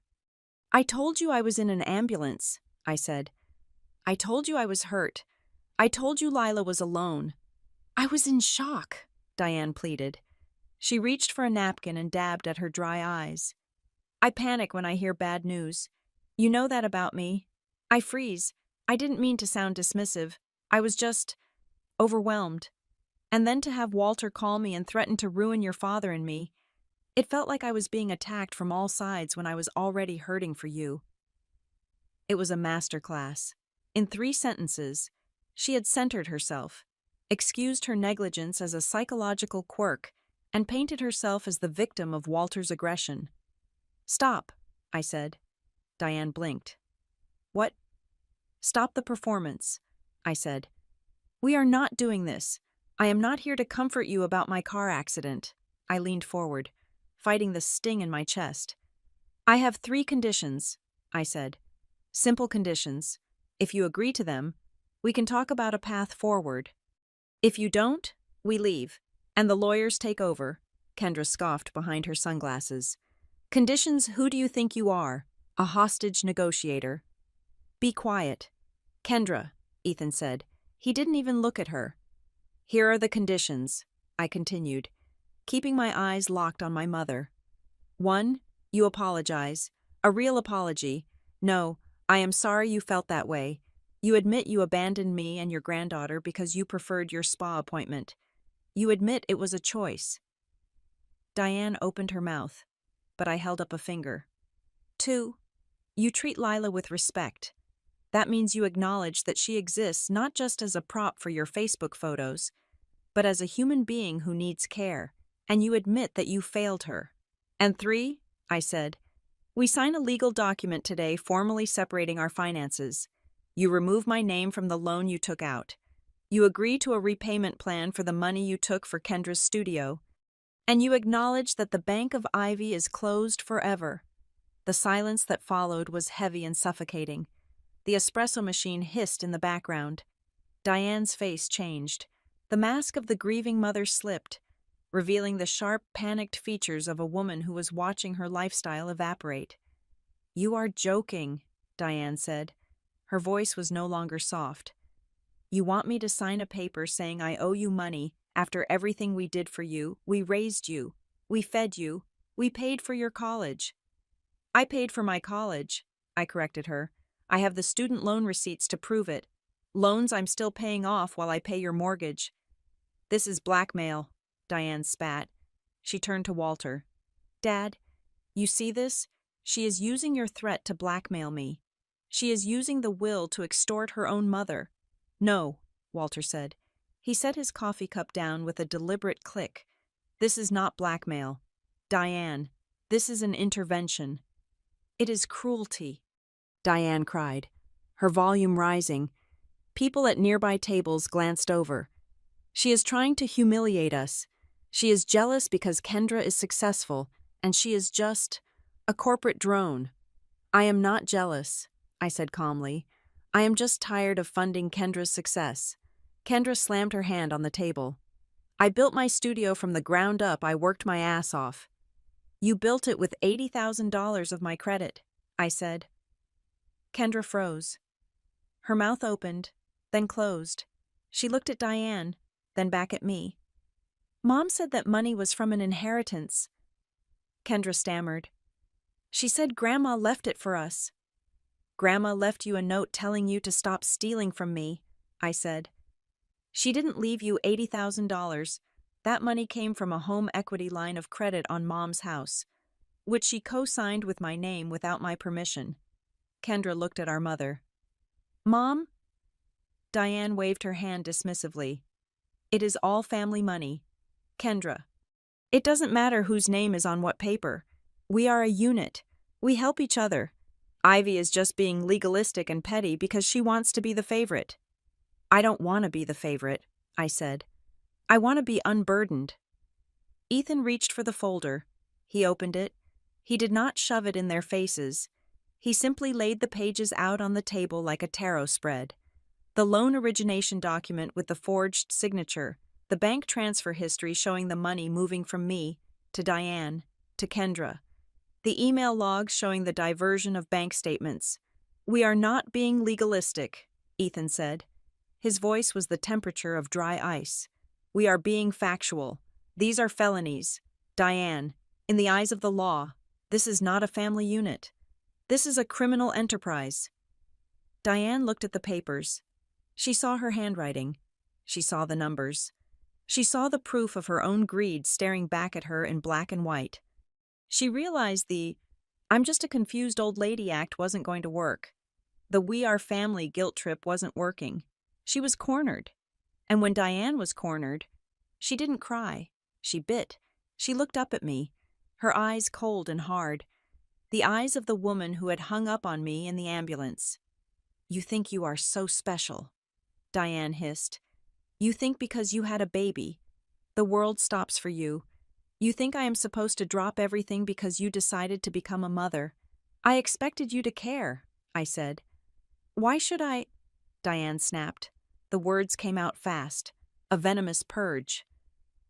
I told you I was in an ambulance, I said. I told you I was hurt. I told you Lila was alone. I was in shock, Diane pleaded. She reached for a napkin and dabbed at her dry eyes. I panic when I hear bad news. You know that about me. I freeze. I didn't mean to sound dismissive. I was just overwhelmed. And then to have Walter call me and threaten to ruin your father and me. It felt like I was being attacked from all sides when I was already hurting for you. It was a masterclass. In 3 sentences, She had centered herself, excused her negligence as a psychological quirk, and painted herself as the victim of Walter's aggression. "Stop," I said. Diane blinked. "What?" "Stop the performance," I said. "We are not doing this. I am not here to comfort you about my car accident." I leaned forward, fighting the sting in my chest. "I have 3 conditions," I said. "Simple conditions. If you agree to them, we can talk about a path forward. If you don't, we leave, and the lawyers take over." Kendra scoffed behind her sunglasses. "Conditions, who do you think you are? A hostage negotiator?" "Be quiet." "Kendra," Ethan said. He didn't even look at her. "Here are the conditions," I continued, keeping my eyes locked on my mother. 1. You apologize. A real apology. No, I am sorry you felt that way. You admit you abandoned me and your granddaughter because you preferred your spa appointment. You admit it was a choice. Diane opened her mouth, but I held up a finger. 2. You treat Lila with respect. That means you acknowledge that she exists not just as a prop for your Facebook photos, but as a human being who needs care, and you admit that you failed her. And 3, I said, we sign a legal document today formally separating our finances. You remove my name from the loan you took out. You agree to a repayment plan for the money you took for Kendra's studio. And you acknowledge that the Bank of Ivy is closed forever. The silence that followed was heavy and suffocating. The espresso machine hissed in the background. Diane's face changed. The mask of the grieving mother slipped, revealing the sharp, panicked features of a woman who was watching her lifestyle evaporate. "You are joking," Diane said. Her voice was no longer soft. "You want me to sign a paper saying I owe you money after everything we did for you? We raised you. We fed you. We paid for your college." "I paid for my college," I corrected her. "I have the student loan receipts to prove it. Loans I'm still paying off while I pay your mortgage." "This is blackmail," Diane spat. She turned to Walter. "Dad, you see this? She is using your threat to blackmail me. She is using the will to extort her own mother." "No," Walter said. He set his coffee cup down with a deliberate click. "This is not blackmail. Diane, this is an intervention." "It is cruelty," Diane cried, her volume rising. People at nearby tables glanced over. "She is trying to humiliate us. She is jealous because Kendra is successful, and she is just a corporate drone." "I am not jealous," I said calmly. "I am just tired of funding Kendra's success." Kendra slammed her hand on the table. "I built my studio from the ground up. I worked my ass off." "You built it with $80,000 of my credit," I said. Kendra froze. Her mouth opened, then closed. She looked at Diane, then back at me. "Mom said that money was from an inheritance." Kendra stammered. "She said Grandma left it for us." "Grandma left you a note telling you to stop stealing from me," I said. "She didn't leave you $80,000. That money came from a home equity line of credit on Mom's house, which she co-signed with my name without my permission." Kendra looked at our mother. "Mom?" Diane waved her hand dismissively. "It is all family money. Kendra, it doesn't matter whose name is on what paper. We are a unit. We help each other. Ivy is just being legalistic and petty because she wants to be the favorite." "I don't want to be the favorite," I said. "I want to be unburdened." Ethan reached for the folder. He opened it. He did not shove it in their faces. He simply laid the pages out on the table like a tarot spread. The loan origination document with the forged signature, the bank transfer history showing the money moving from me to Diane to Kendra, the email logs showing the diversion of bank statements. "We are not being legalistic," Ethan said. His voice was the temperature of dry ice. "We are being factual. These are felonies. Diane, in the eyes of the law, this is not a family unit. This is a criminal enterprise." Diane looked at the papers. She saw her handwriting. She saw the numbers. She saw the proof of her own greed staring back at her in black and white. She realized the "I'm just a confused old lady" act wasn't going to work. The "we are family" guilt trip wasn't working. She was cornered. And when Diane was cornered, she didn't cry. She bit. She looked up at me, her eyes cold and hard, the eyes of the woman who had hung up on me in the ambulance. "You think you are so special," Diane hissed. "You think because you had a baby, the world stops for you. You think I am supposed to drop everything because you decided to become a mother. I expected you to care," I said. "Why should I?" Diane snapped. The words came out fast, a venomous purge.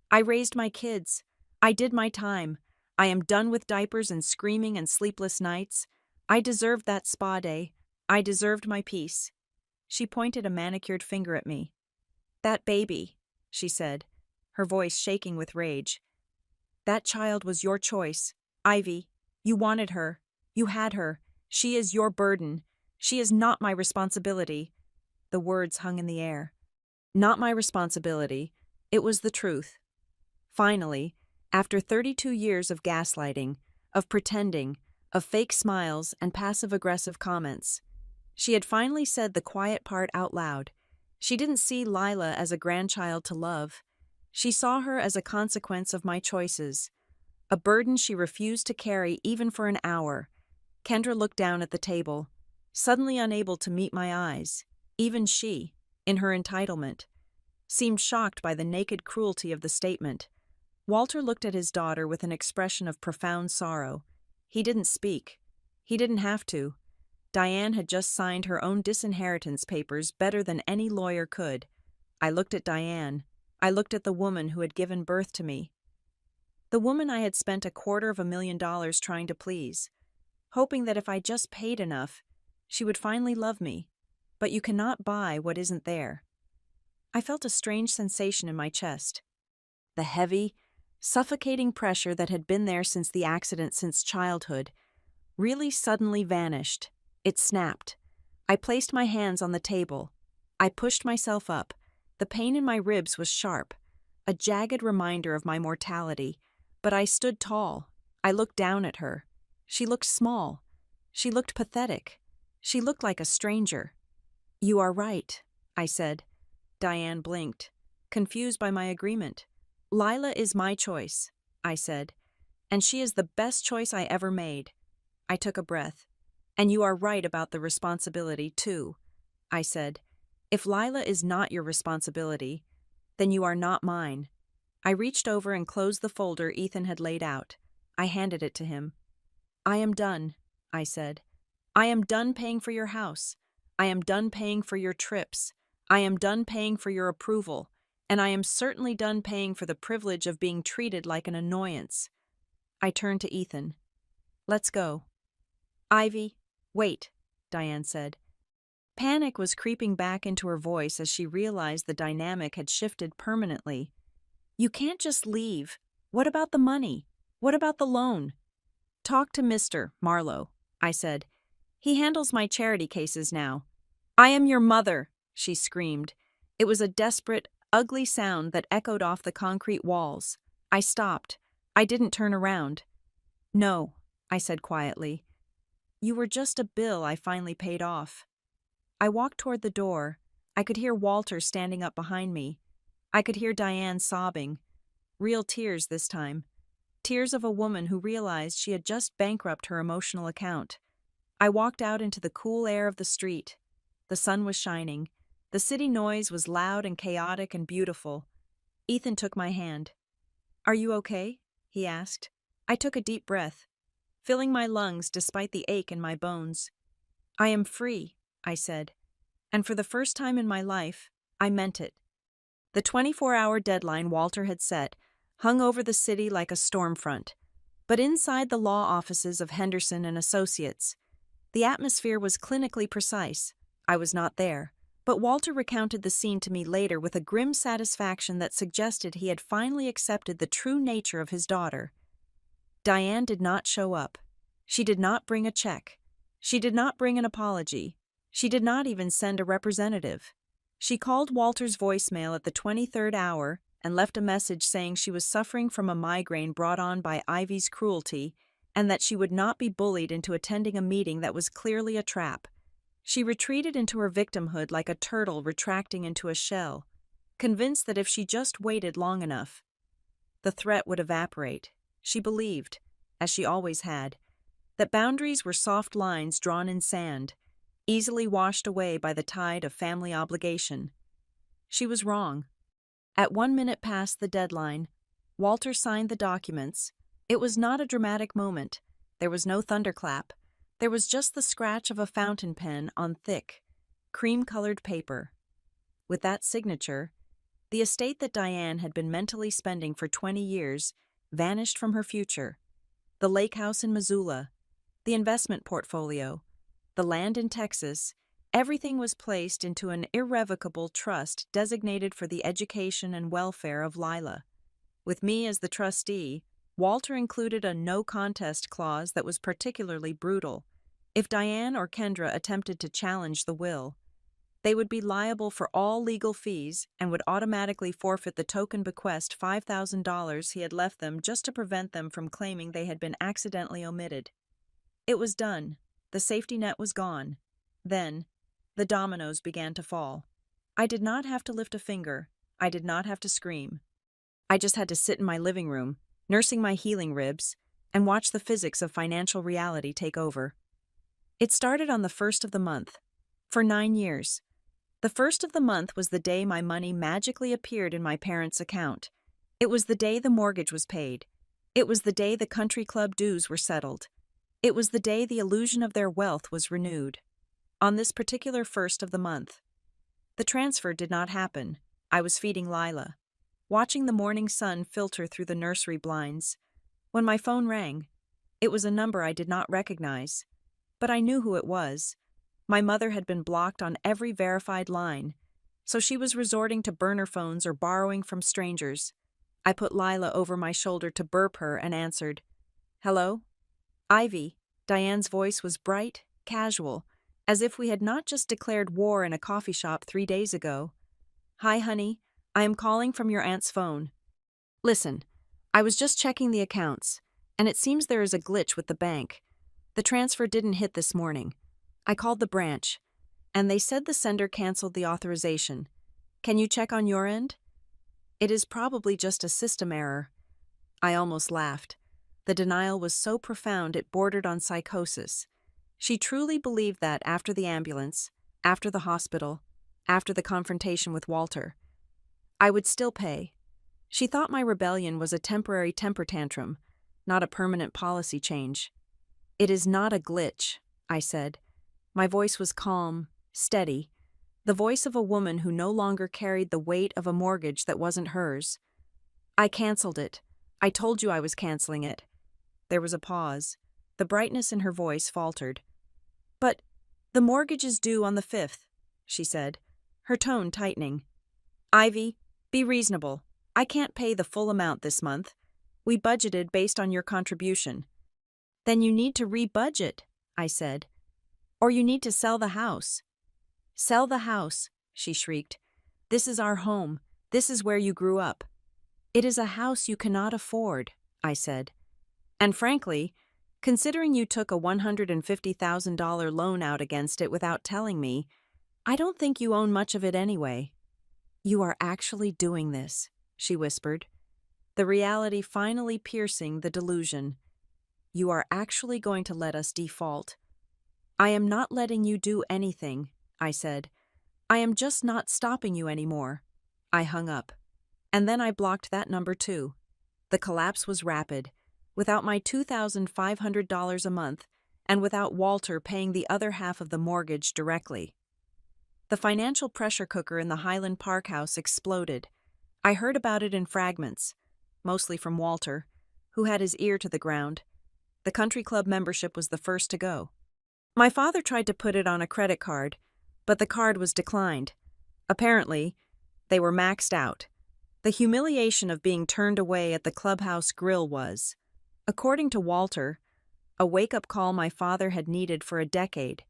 "I raised my kids. I did my time. I am done with diapers and screaming and sleepless nights. I deserved that spa day. I deserved my peace." She pointed a manicured finger at me. "That baby," she said, her voice shaking with rage. "That child was your choice. Ivy, you wanted her. You had her. She is your burden. She is not my responsibility." The words hung in the air. Not my responsibility. It was the truth. Finally, after 32 years of gaslighting, of pretending, of fake smiles and passive-aggressive comments, she had finally said the quiet part out loud. She didn't see Lila as a grandchild to love. She saw her as a consequence of my choices, a burden she refused to carry even for an hour. Kendra looked down at the table, suddenly unable to meet my eyes. Even she, in her entitlement, seemed shocked by the naked cruelty of the statement. Walter looked at his daughter with an expression of profound sorrow. He didn't speak. He didn't have to. Diane had just signed her own disinheritance papers better than any lawyer could. I looked at Diane. I looked at the woman who had given birth to me. The woman I had spent $250,000 trying to please, hoping that if I just paid enough, she would finally love me. But you cannot buy what isn't there. I felt a strange sensation in my chest. The heavy, suffocating pressure that had been there since the accident, since childhood, really suddenly vanished. It snapped. I placed my hands on the table. I pushed myself up. The pain in my ribs was sharp, a jagged reminder of my mortality. But I stood tall. I looked down at her. She looked small. She looked pathetic. She looked like a stranger. "You are right," I said. Diane blinked, confused by my agreement. "Lila is my choice," I said, "and she is the best choice I ever made." I took a breath. "And you are right about the responsibility, too," I said. "If Lila is not your responsibility, then you are not mine." I reached over and closed the folder Ethan had laid out. I handed it to him. "I am done," I said. "I am done paying for your house. I am done paying for your trips. I am done paying for your approval. And I am certainly done paying for the privilege of being treated like an annoyance." I turned to Ethan. "Let's go." "Ivy, wait," Diane said. Panic was creeping back into her voice as she realized the dynamic had shifted permanently. "You can't just leave. What about the money? What about the loan?" "Talk to Mr. Marlowe," I said. "He handles my charity cases now." "I am your mother," she screamed. It was a desperate, ugly sound that echoed off the concrete walls. I stopped. I didn't turn around. "No," I said quietly. "You were just a bill I finally paid off." I walked toward the door. I could hear Walter standing up behind me. I could hear Diane sobbing. Real tears this time. Tears of a woman who realized she had just bankrupted her emotional account. I walked out into the cool air of the street. The sun was shining. The city noise was loud and chaotic and beautiful. Ethan took my hand. "Are you okay?" he asked. I took a deep breath, filling my lungs despite the ache in my bones. "I am free," I said. And for the first time in my life, I meant it. The 24-hour deadline Walter had set hung over the city like a storm front. But inside the law offices of Henderson and Associates, the atmosphere was clinically precise. I was not there, but Walter recounted the scene to me later with a grim satisfaction that suggested he had finally accepted the true nature of his daughter. Diane did not show up. She did not bring a check. She did not bring an apology. She did not even send a representative. She called Walter's voicemail at the 23rd hour and left a message saying she was suffering from a migraine brought on by Ivy's cruelty and that she would not be bullied into attending a meeting that was clearly a trap. She retreated into her victimhood like a turtle retracting into a shell, convinced that if she just waited long enough, the threat would evaporate. She believed, as she always had, that boundaries were soft lines drawn in sand, easily washed away by the tide of family obligation. She was wrong. At 1 minute past the deadline, Walter signed the documents. It was not a dramatic moment. There was no thunderclap. There was just the scratch of a fountain pen on thick, cream-colored paper. With that signature, the estate that Diane had been mentally spending for 20 years vanished from her future. The lake house in Missoula, the investment portfolio, the land in Texas, everything was placed into an irrevocable trust designated for the education and welfare of Lila. With me as the trustee, Walter included a no-contest clause that was particularly brutal. If Diane or Kendra attempted to challenge the will, they would be liable for all legal fees and would automatically forfeit the token bequest $5,000 he had left them just to prevent them from claiming they had been accidentally omitted. It was done. The safety net was gone. Then, the dominoes began to fall. I did not have to lift a finger. I did not have to scream. I just had to sit in my living room, nursing my healing ribs, and watch the physics of financial reality take over. It started on the 1st of the month. For 9 years. The 1st of the month was the day my money magically appeared in my parents' account. It was the day the mortgage was paid. It was the day the country club dues were settled. It was the day the illusion of their wealth was renewed. On this particular 1st of the month. The transfer did not happen. I was feeding Lila, watching the morning sun filter through the nursery blinds. When my phone rang, it was a number I did not recognize, but I knew who it was. My mother had been blocked on every verified line, so she was resorting to burner phones or borrowing from strangers. I put Lila over my shoulder to burp her and answered. "Hello?" "Ivy." Diane's voice was bright, casual, as if we had not just declared war in a coffee shop 3 days ago. "Hi, honey. I am calling from your aunt's phone. Listen, I was just checking the accounts, and it seems there is a glitch with the bank. The transfer didn't hit this morning. I called the branch, and they said the sender canceled the authorization. Can you check on your end? It is probably just a system error." I almost laughed. The denial was so profound it bordered on psychosis. She truly believed that after the ambulance, after the hospital, after the confrontation with Walter, I would still pay. She thought my rebellion was a temporary temper tantrum, not a permanent policy change. "It is not a glitch," I said. My voice was calm, steady, the voice of a woman who no longer carried the weight of a mortgage that wasn't hers. "I canceled it. I told you I was canceling it." There was a pause. The brightness in her voice faltered. "But the mortgage is due on the 5th, she said, her tone tightening. "Ivy, be reasonable. I can't pay the full amount this month. We budgeted based on your contribution." "Then you need to re-budget," I said. "Or you need to sell the house." "Sell the house," she shrieked. "This is our home. This is where you grew up." "It is a house you cannot afford," I said. "And frankly, considering you took a $150,000 loan out against it without telling me, I don't think you own much of it anyway." "You are actually doing this," she whispered, the reality finally piercing the delusion. "You are actually going to let us default." "I am not letting you do anything," I said. "I am just not stopping you anymore." I hung up. And then I blocked that number too. The collapse was rapid. Without my $2,500 a month, and without Walter paying the other half of the mortgage directly. The financial pressure cooker in the Highland Park house exploded. I heard about it in fragments, mostly from Walter, who had his ear to the ground. The country club membership was the first to go. My father tried to put it on a credit card, but the card was declined. Apparently, they were maxed out. The humiliation of being turned away at the clubhouse grill was, according to Walter, a wake-up call my father had needed for a decade.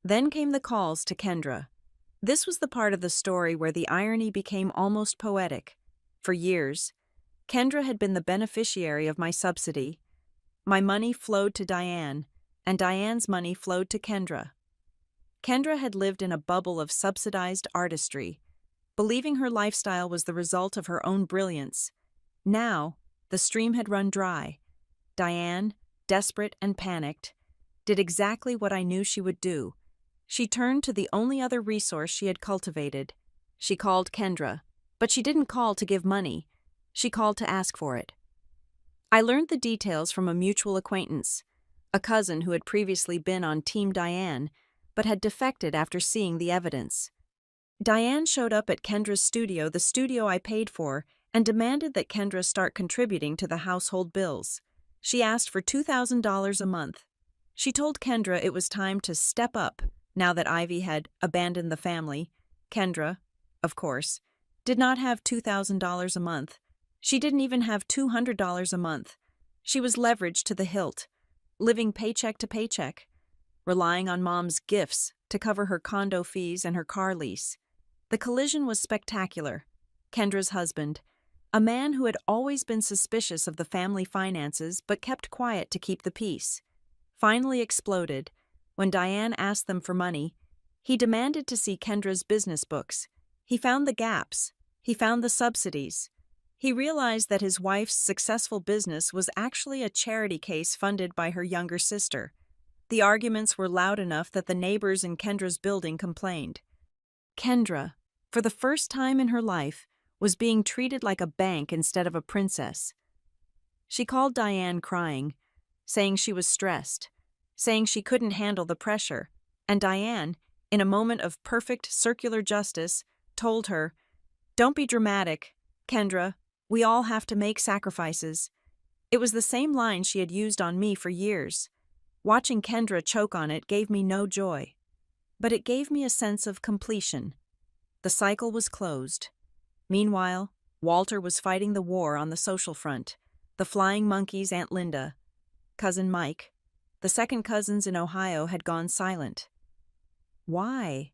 Then came the calls to Kendra. This was the part of the story where the irony became almost poetic. For years, Kendra had been the beneficiary of my subsidy. My money flowed to Diane, and Diane's money flowed to Kendra. Kendra had lived in a bubble of subsidized artistry, believing her lifestyle was the result of her own brilliance. Now, the stream had run dry. Diane, desperate and panicked, did exactly what I knew she would do. She turned to the only other resource she had cultivated. She called Kendra, but she didn't call to give money. She called to ask for it. I learned the details from a mutual acquaintance, a cousin who had previously been on Team Diane, but had defected after seeing the evidence. Diane showed up at Kendra's studio, the studio I paid for, and demanded that Kendra start contributing to the household bills. She asked for $2,000 a month. She told Kendra it was time to step up now that Ivy had abandoned the family. Kendra, of course, did not have $2,000 a month. She didn't even have $200 a month. She was leveraged to the hilt, living paycheck to paycheck, relying on Mom's gifts to cover her condo fees and her car lease. The collision was spectacular. Kendra's husband, a man who had always been suspicious of the family finances but kept quiet to keep the peace, finally exploded when Diane asked them for money. He demanded to see Kendra's business books. He found the gaps. He found the subsidies. He realized that his wife's successful business was actually a charity case funded by her younger sister. The arguments were loud enough that the neighbors in Kendra's building complained. Kendra, for the first time in her life, was being treated like a bank instead of a princess. She called Diane crying, saying she was stressed, saying she couldn't handle the pressure, and Diane, in a moment of perfect circular justice, told her, "Don't be dramatic, Kendra. We all have to make sacrifices." It was the same line she had used on me for years. Watching Kendra choke on it gave me no joy, but it gave me a sense of completion. The cycle was closed. Meanwhile, Walter was fighting the war on the social front. The flying monkeys, Aunt Linda, Cousin Mike, the second cousins in Ohio had gone silent. Why?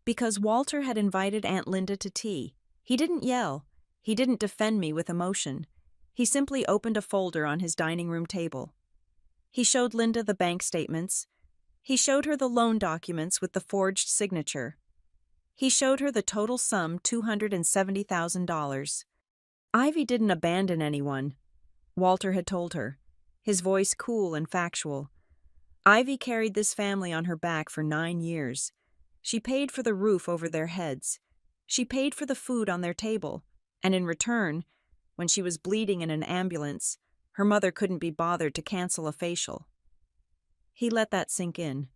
Because Walter had invited Aunt Linda to tea. He didn't yell. He didn't defend me with emotion. He simply opened a folder on his dining room table. He showed Linda the bank statements. He showed her the loan documents with the forged signature. He showed her the total sum, $270,000. Ivy didn't abandon anyone, Walter had told her, his voice cool and factual. Ivy carried this family on her back for 9 years. She paid for the roof over their heads. She paid for the food on their table. And in return, when she was bleeding in an ambulance, her mother couldn't be bothered to cancel a facial. He let that sink in.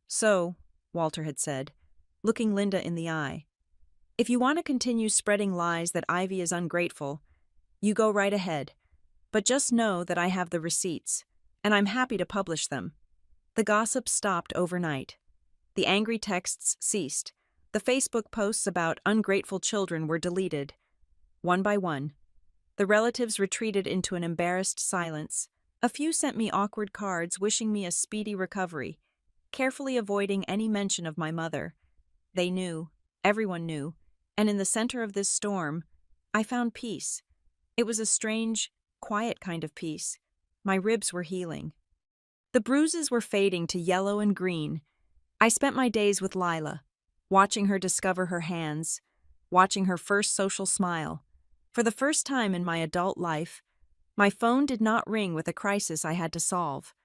"So," Walter had said, looking Linda in the eye, "if you want to continue spreading lies that Ivy is ungrateful, you go right ahead. But just know that I have the receipts, and I'm happy to publish them." The gossip stopped overnight. The angry texts ceased. The Facebook posts about ungrateful children were deleted. One by one, the relatives retreated into an embarrassed silence. A few sent me awkward cards wishing me a speedy recovery, carefully avoiding any mention of my mother. They knew, everyone knew, and in the center of this storm, I found peace. It was a strange, quiet kind of peace. My ribs were healing. The bruises were fading to yellow and green. I spent my days with Lila, watching her discover her hands, watching her first social smile. For the first time in my adult life, my phone did not ring with a crisis I had to solve.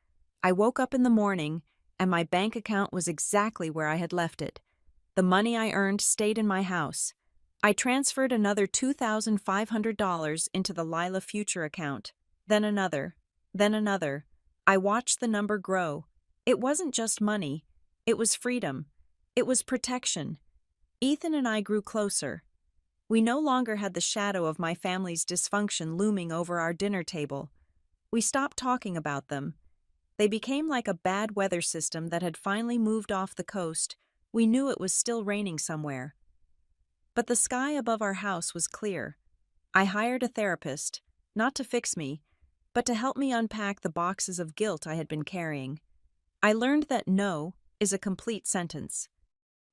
I woke up in the morning, and my bank account was exactly where I had left it. The money I earned stayed in my house. I transferred another $2,500 into the Lila Future account, then another, then another. I watched the number grow. It wasn't just money. It was freedom. It was protection. Ethan and I grew closer. We no longer had the shadow of my family's dysfunction looming over our dinner table. We stopped talking about them. They became like a bad weather system that had finally moved off the coast. We knew it was still raining somewhere. But the sky above our house was clear. I hired a therapist, not to fix me, but to help me unpack the boxes of guilt I had been carrying. I learned that no is a complete sentence.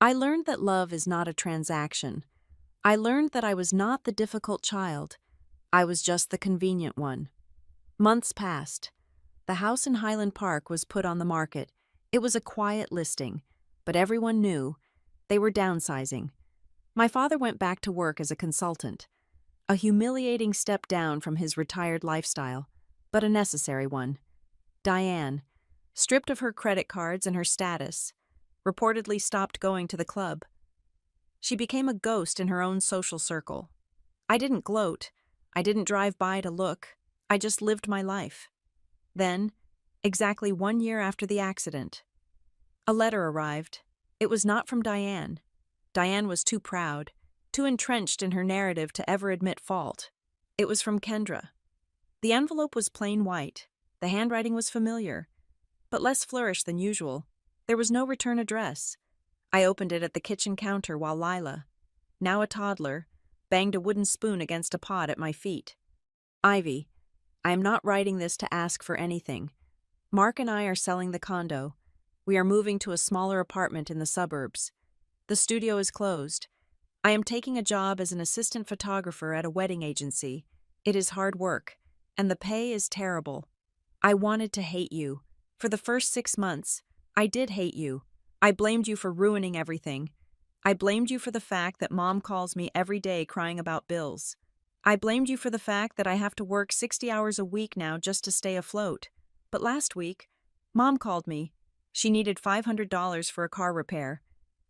I learned that love is not a transaction. I learned that I was not the difficult child. I was just the convenient one. Months passed. The house in Highland Park was put on the market. It was a quiet listing, but everyone knew they were downsizing. My father went back to work as a consultant, a humiliating step down from his retired lifestyle, but a necessary one. Diane, stripped of her credit cards and her status, reportedly stopped going to the club. She became a ghost in her own social circle. I didn't gloat. I didn't drive by to look. I just lived my life. Then, exactly 1 year after the accident, a letter arrived. It was not from Diane. Diane was too proud, too entrenched in her narrative to ever admit fault. It was from Kendra. The envelope was plain white. The handwriting was familiar, but less flourished than usual. There was no return address. I opened it at the kitchen counter while Lila, now a toddler, banged a wooden spoon against a pot at my feet. Ivy, I am not writing this to ask for anything. Mark and I are selling the condo. We are moving to a smaller apartment in the suburbs. The studio is closed. I am taking a job as an assistant photographer at a wedding agency. It is hard work, and the pay is terrible. I wanted to hate you. For the first 6 months, I did hate you. I blamed you for ruining everything. I blamed you for the fact that Mom calls me every day crying about bills. I blamed you for the fact that I have to work 60 hours a week now just to stay afloat. But last week, Mom called me. She needed $500 for a car repair.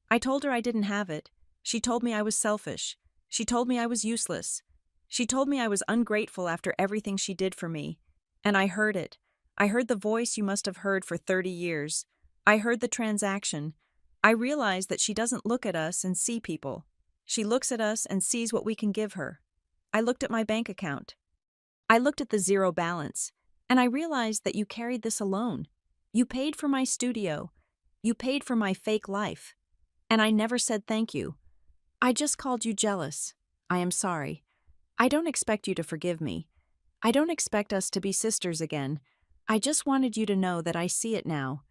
I told her I didn't have it. She told me I was selfish. She told me I was useless. She told me I was ungrateful after everything she did for me. And I heard it. I heard the voice you must have heard for 30 years. I heard the transaction. I realized that she doesn't look at us and see people. She looks at us and sees what we can give her. I looked at my bank account. I looked at the zero balance, and I realized that you carried this alone. You paid for my studio. You paid for my fake life. And I never said thank you. I just called you jealous. I am sorry. I don't expect you to forgive me. I don't expect us to be sisters again. I just wanted you to know that I see it now.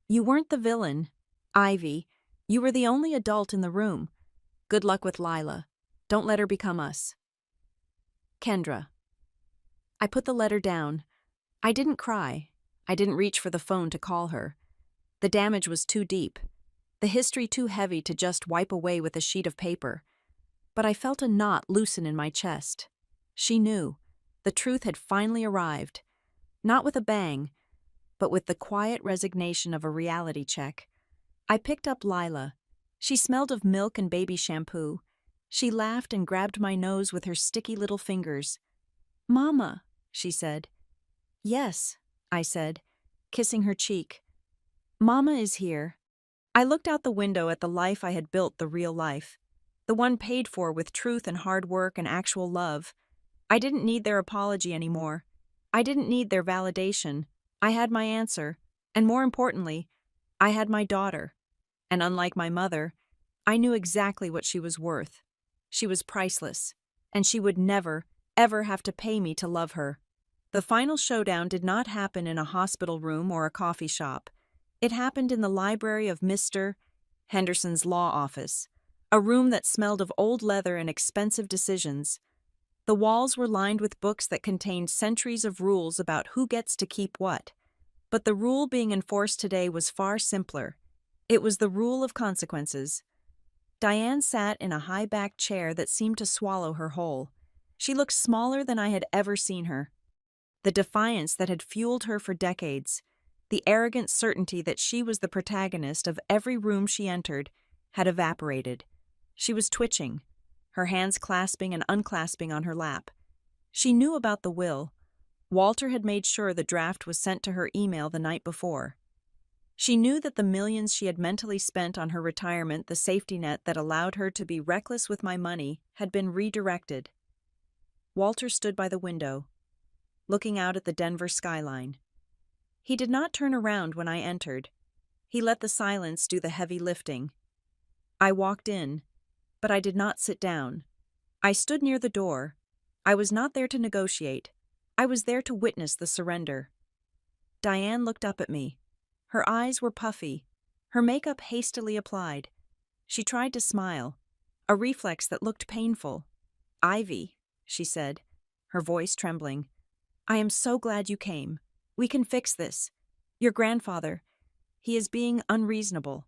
You weren't the villain. Ivy, you were the only adult in the room. Good luck with Lila. Don't let her become us. Kendra. I put the letter down. I didn't cry. I didn't reach for the phone to call her. The damage was too deep. The history too heavy to just wipe away with a sheet of paper. But I felt a knot loosen in my chest. She knew. The truth had finally arrived. Not with a bang, but with the quiet resignation of a reality check. I picked up Lila. She smelled of milk and baby shampoo. She laughed and grabbed my nose with her sticky little fingers. "Mama," she said. "Yes," I said, kissing her cheek. "Mama is here." I looked out the window at the life I had built, the real life. The one paid for with truth and hard work and actual love. I didn't need their apology anymore. I didn't need their validation. I had my answer. And more importantly, I had my daughter. And unlike my mother, I knew exactly what she was worth. She was priceless. And she would never, ever have to pay me to love her. The final showdown did not happen in a hospital room or a coffee shop. It happened in the library of Mr. Henderson's law office, a room that smelled of old leather and expensive decisions. The walls were lined with books that contained centuries of rules about who gets to keep what. But the rule being enforced today was far simpler. It was the rule of consequences. Diane sat in a high-backed chair that seemed to swallow her whole. She looked smaller than I had ever seen her. The defiance that had fueled her for decades, the arrogant certainty that she was the protagonist of every room she entered, had evaporated. She was twitching, her hands clasping and unclasping on her lap. She knew about the will. Walter had made sure the draft was sent to her email the night before. She knew that the millions she had mentally spent on her retirement, the safety net that allowed her to be reckless with my money, had been redirected. Walter stood by the window, looking out at the Denver skyline. He did not turn around when I entered. He let the silence do the heavy lifting. I walked in, but I did not sit down. I stood near the door. I was not there to negotiate. I was there to witness the surrender. Diane looked up at me. Her eyes were puffy, her makeup hastily applied. She tried to smile, a reflex that looked painful. "Ivy," she said, her voice trembling, "I am so glad you came. We can fix this. Your grandfather, he is being unreasonable."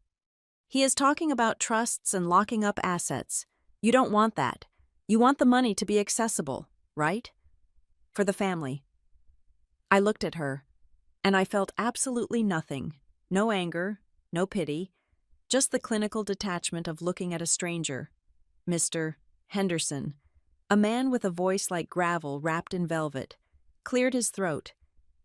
He is talking about trusts and locking up assets. You don't want that. You want the money to be accessible, right? For the family. I looked at her, and I felt absolutely nothing. No anger, no pity, just the clinical detachment of looking at a stranger. Mr. Henderson, a man with a voice like gravel wrapped in velvet, cleared his throat.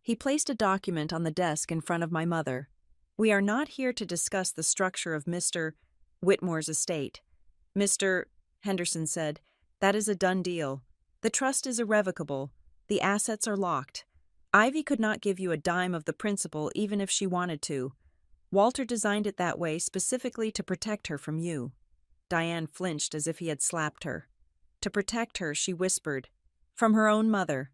He placed a document on the desk in front of my mother. We are not here to discuss the structure of Mr. Whitmore's estate. Mr. Henderson said, that is a done deal. The trust is irrevocable. The assets are locked. Ivy could not give you a dime of the principal even if she wanted to. Walter designed it that way specifically to protect her from you. Diane flinched as if he had slapped her. To protect her, she whispered, from her own mother.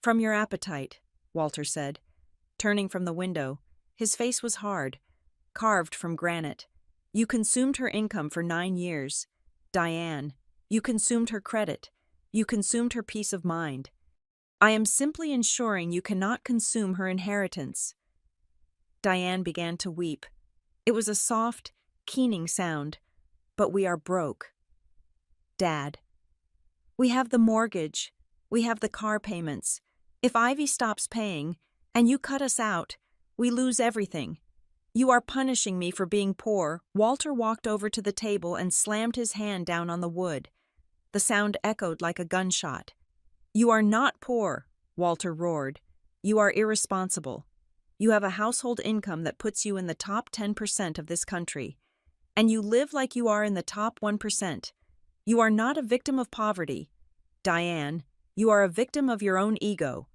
From your appetite, Walter said, turning from the window. His face was hard, carved from granite. You consumed her income for 9 years. Diane, you consumed her credit. You consumed her peace of mind. I am simply ensuring you cannot consume her inheritance. Diane began to weep. It was a soft, keening sound. But we are broke. Dad. We have the mortgage. We have the car payments. If Ivy stops paying, and you cut us out, we lose everything. You are punishing me for being poor. Walter walked over to the table and slammed his hand down on the wood. The sound echoed like a gunshot. You are not poor, Walter roared. You are irresponsible. You have a household income that puts you in the top 10% of this country. And you live like you are in the top 1%. You are not a victim of poverty. Diane, you are a victim of your own ego.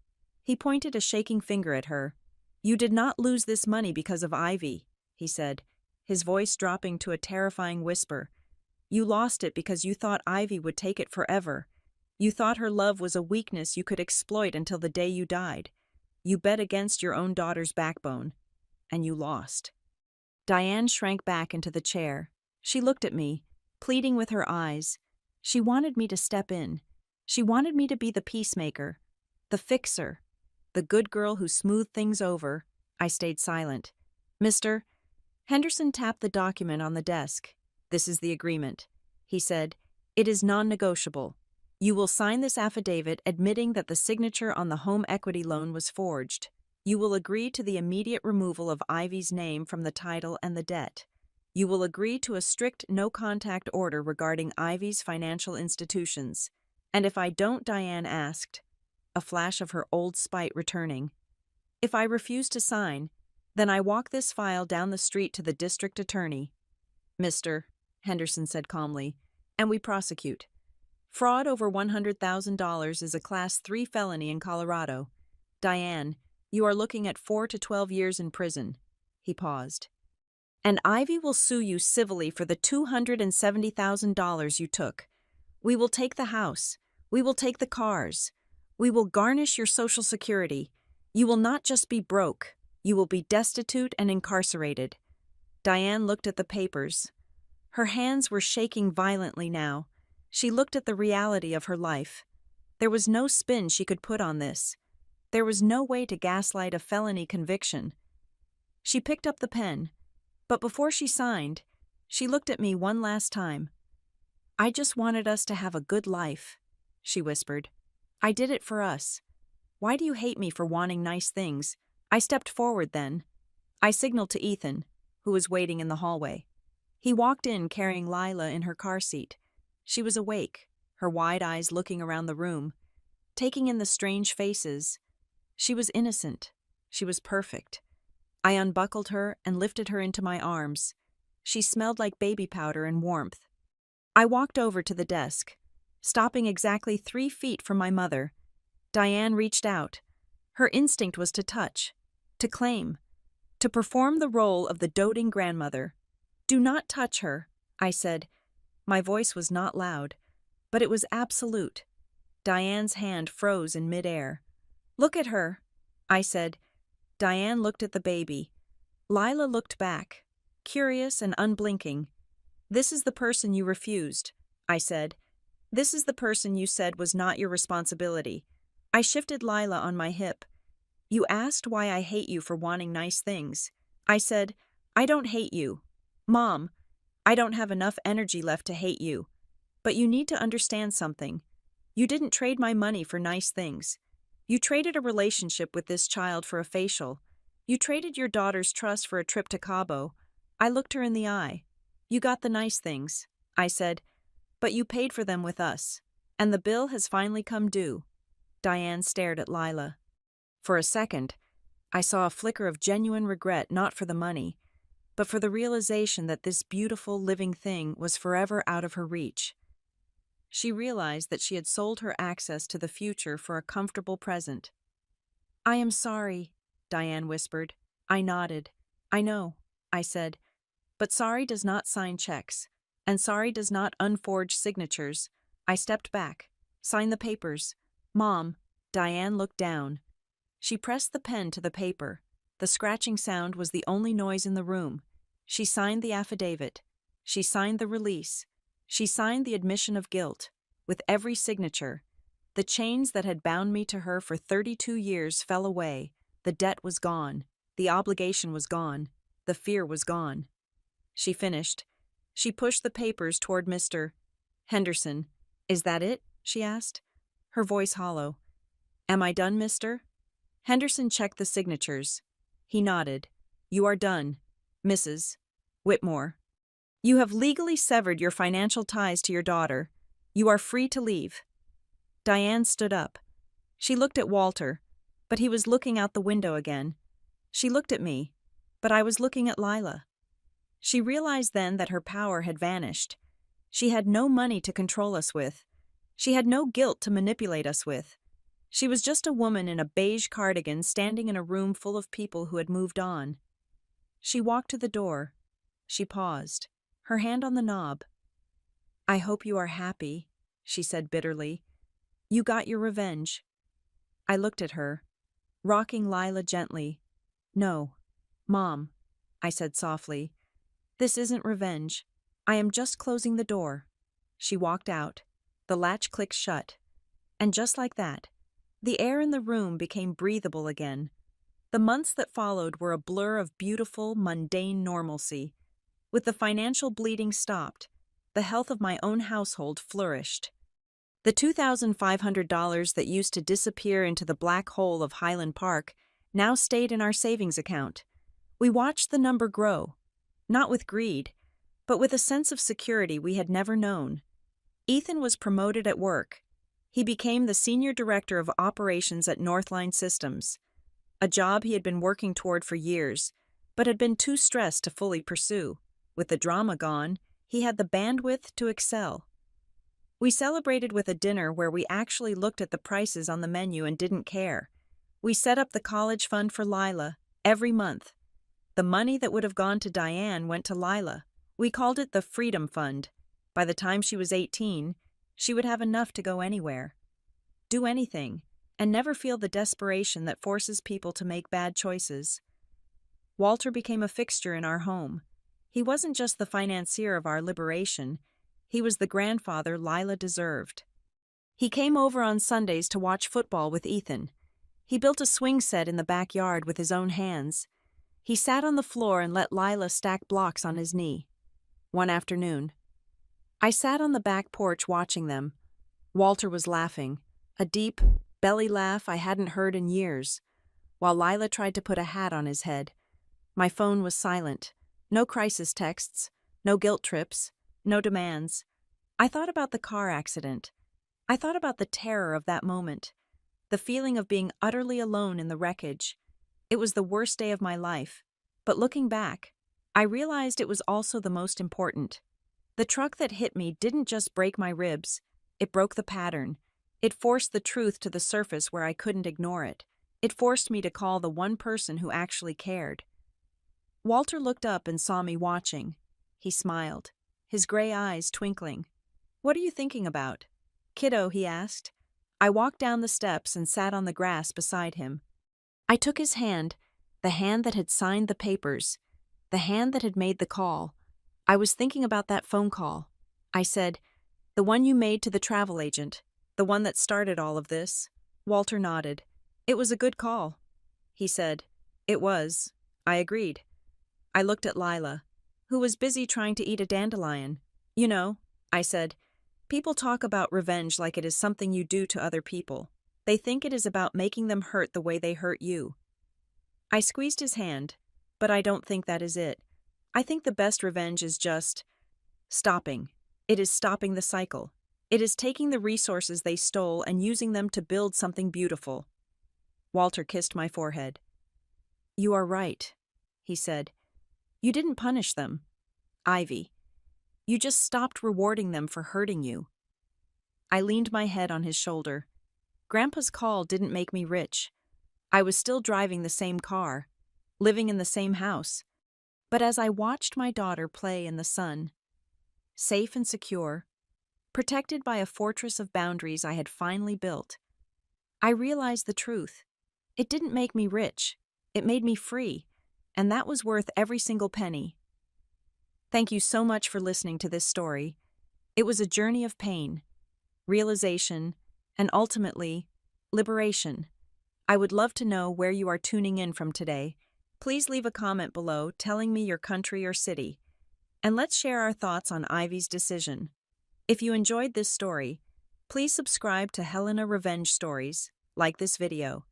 He pointed a shaking finger at her. You did not lose this money because of Ivy, he said, his voice dropping to a terrifying whisper. You lost it because you thought Ivy would take it forever. You thought her love was a weakness you could exploit until the day you died. You bet against your own daughter's backbone. And you lost. Diane shrank back into the chair. She looked at me, pleading with her eyes. She wanted me to step in. She wanted me to be the peacemaker, the fixer, the good girl who smoothed things over. I stayed silent. Mr. Henderson tapped the document on the desk. This is the agreement. He said, it is non-negotiable. You will sign this affidavit admitting that the signature on the home equity loan was forged. You will agree to the immediate removal of Ivy's name from the title and the debt. You will agree to a strict no-contact order regarding Ivy's financial institutions. And if I don't, Diane asked, a flash of her old spite returning. If I refuse to sign, then I walk this file down the street to the district attorney. Mr. Henderson said calmly, and we prosecute. Fraud over $100,000 is a Class 3 felony in Colorado. Diane, you are looking at 4 to 12 years in prison. He paused. And Ivy will sue you civilly for the $270,000 you took. We will take the house. We will take the cars. We will garnish your Social Security. You will not just be broke. You will be destitute and incarcerated. Diane looked at the papers. Her hands were shaking violently now. She looked at the reality of her life. There was no spin she could put on this. There was no way to gaslight a felony conviction. She picked up the pen, but before she signed, she looked at me one last time. I just wanted us to have a good life, she whispered. I did it for us. Why do you hate me for wanting nice things? I stepped forward then. I signaled to Ethan, who was waiting in the hallway. He walked in carrying Lila in her car seat. She was awake, her wide eyes looking around the room, taking in the strange faces. She was innocent. She was perfect. I unbuckled her and lifted her into my arms. She smelled like baby powder and warmth. I walked over to the desk, stopping exactly 3 feet from my mother. Diane reached out. Her instinct was to touch, to claim, to perform the role of the doting grandmother. Do not touch her, I said. My voice was not loud, but it was absolute. Diane's hand froze in midair. Look at her, I said. Diane looked at the baby. Lila looked back, curious and unblinking. This is the person you refused, I said. This is the person you said was not your responsibility. I shifted Lila on my hip. You asked why I hate you for wanting nice things. I said, I don't hate you. Mom, I don't have enough energy left to hate you. But you need to understand something. You didn't trade my money for nice things. You traded a relationship with this child for a facial. You traded your daughter's trust for a trip to Cabo. I looked her in the eye. You got the nice things, I said, but you paid for them with us. And the bill has finally come due. Diane stared at Lila. For a second, I saw a flicker of genuine regret, not for the money, but for the realization that this beautiful living thing was forever out of her reach. She realized that she had sold her access to the future for a comfortable present. I am sorry, Diane whispered. I nodded. I know, I said. But sorry does not sign checks, and sorry does not unforge signatures. I stepped back. Sign the papers. Mom, Diane looked down. She pressed the pen to the paper. The scratching sound was the only noise in the room. She signed the affidavit. She signed the release. She signed the admission of guilt. With every signature, the chains that had bound me to her for 32 years fell away. The debt was gone. The obligation was gone. The fear was gone. She finished. She pushed the papers toward Mr. Henderson. Is that it? She asked, her voice hollow. Am I done, mister? Henderson checked the signatures. He nodded. You are done, Mrs. Whitmore. You have legally severed your financial ties to your daughter. You are free to leave. Diane stood up. She looked at Walter, but he was looking out the window again. She looked at me, but I was looking at Lila. She realized then that her power had vanished. She had no money to control us with. She had no guilt to manipulate us with. She was just a woman in a beige cardigan standing in a room full of people who had moved on. She walked to the door. She paused, her hand on the knob. I hope you are happy, she said bitterly. You got your revenge. I looked at her, rocking Lila gently. No, Mom, I said softly. This isn't revenge. I am just closing the door. She walked out. The latch clicked shut. And just like that, the air in the room became breathable again. The months that followed were a blur of beautiful, mundane normalcy. With the financial bleeding stopped, the health of my own household flourished. The $2,500 that used to disappear into the black hole of Highland Park now stayed in our savings account. We watched the number grow, not with greed, but with a sense of security we had never known. Ethan was promoted at work. He became the senior director of operations at Northline Systems, a job he had been working toward for years, but had been too stressed to fully pursue. With the drama gone, he had the bandwidth to excel. We celebrated with a dinner where we actually looked at the prices on the menu and didn't care. We set up the college fund for Lila every month. The money that would have gone to Diane went to Lila. We called it the Freedom Fund. By the time she was 18, she would have enough to go anywhere, do anything, and never feel the desperation that forces people to make bad choices. Walter became a fixture in our home. He wasn't just the financier of our liberation, he was the grandfather Lila deserved. He came over on Sundays to watch football with Ethan. He built a swing set in the backyard with his own hands. He sat on the floor and let Lila stack blocks on his knee. One afternoon, I sat on the back porch watching them. Walter was laughing, a deep, belly laugh I hadn't heard in years, while Lila tried to put a hat on his head. My phone was silent. No crisis texts, no guilt trips, no demands. I thought about the car accident. I thought about the terror of that moment, the feeling of being utterly alone in the wreckage. It was the worst day of my life, but looking back, I realized it was also the most important. The truck that hit me didn't just break my ribs, it broke the pattern. It forced the truth to the surface where I couldn't ignore it. It forced me to call the one person who actually cared. Walter looked up and saw me watching. He smiled, his gray eyes twinkling. What are you thinking about? Kiddo, he asked. I walked down the steps and sat on the grass beside him. I took his hand, the hand that had signed the papers, the hand that had made the call. I was thinking about that phone call. I said, the one you made to the travel agent, the one that started all of this. Walter nodded. It was a good call. He said, it was. I agreed. I looked at Lila. who was busy trying to eat a dandelion. You know, I said, people talk about revenge like it is something you do to other people. They think it is about making them hurt the way they hurt you. I squeezed his hand, but I don't think that is it. I think the best revenge is just stopping. It is stopping the cycle. It is taking the resources they stole and using them to build something beautiful. Walter kissed my forehead. You are right, he said. You didn't punish them, Ivy. You just stopped rewarding them for hurting you. I leaned my head on his shoulder. Grandpa's call didn't make me rich. I was still driving the same car, living in the same house. But as I watched my daughter play in the sun, safe and secure, protected by a fortress of boundaries I had finally built, I realized the truth. It didn't make me rich. It made me free, and that was worth every single penny. Thank you so much for listening to this story. It was a journey of pain, realization, and ultimately, liberation. I would love to know where you are tuning in from today. Please leave a comment below telling me your country or city, and let's share our thoughts on Ivy's decision. If you enjoyed this story, please subscribe to Helena Revenge Stories, like this video,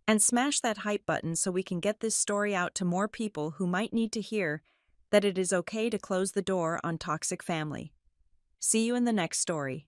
and smash that hype button so we can get this story out to more people who might need to hear that it is okay to close the door on toxic family. See you in the next story.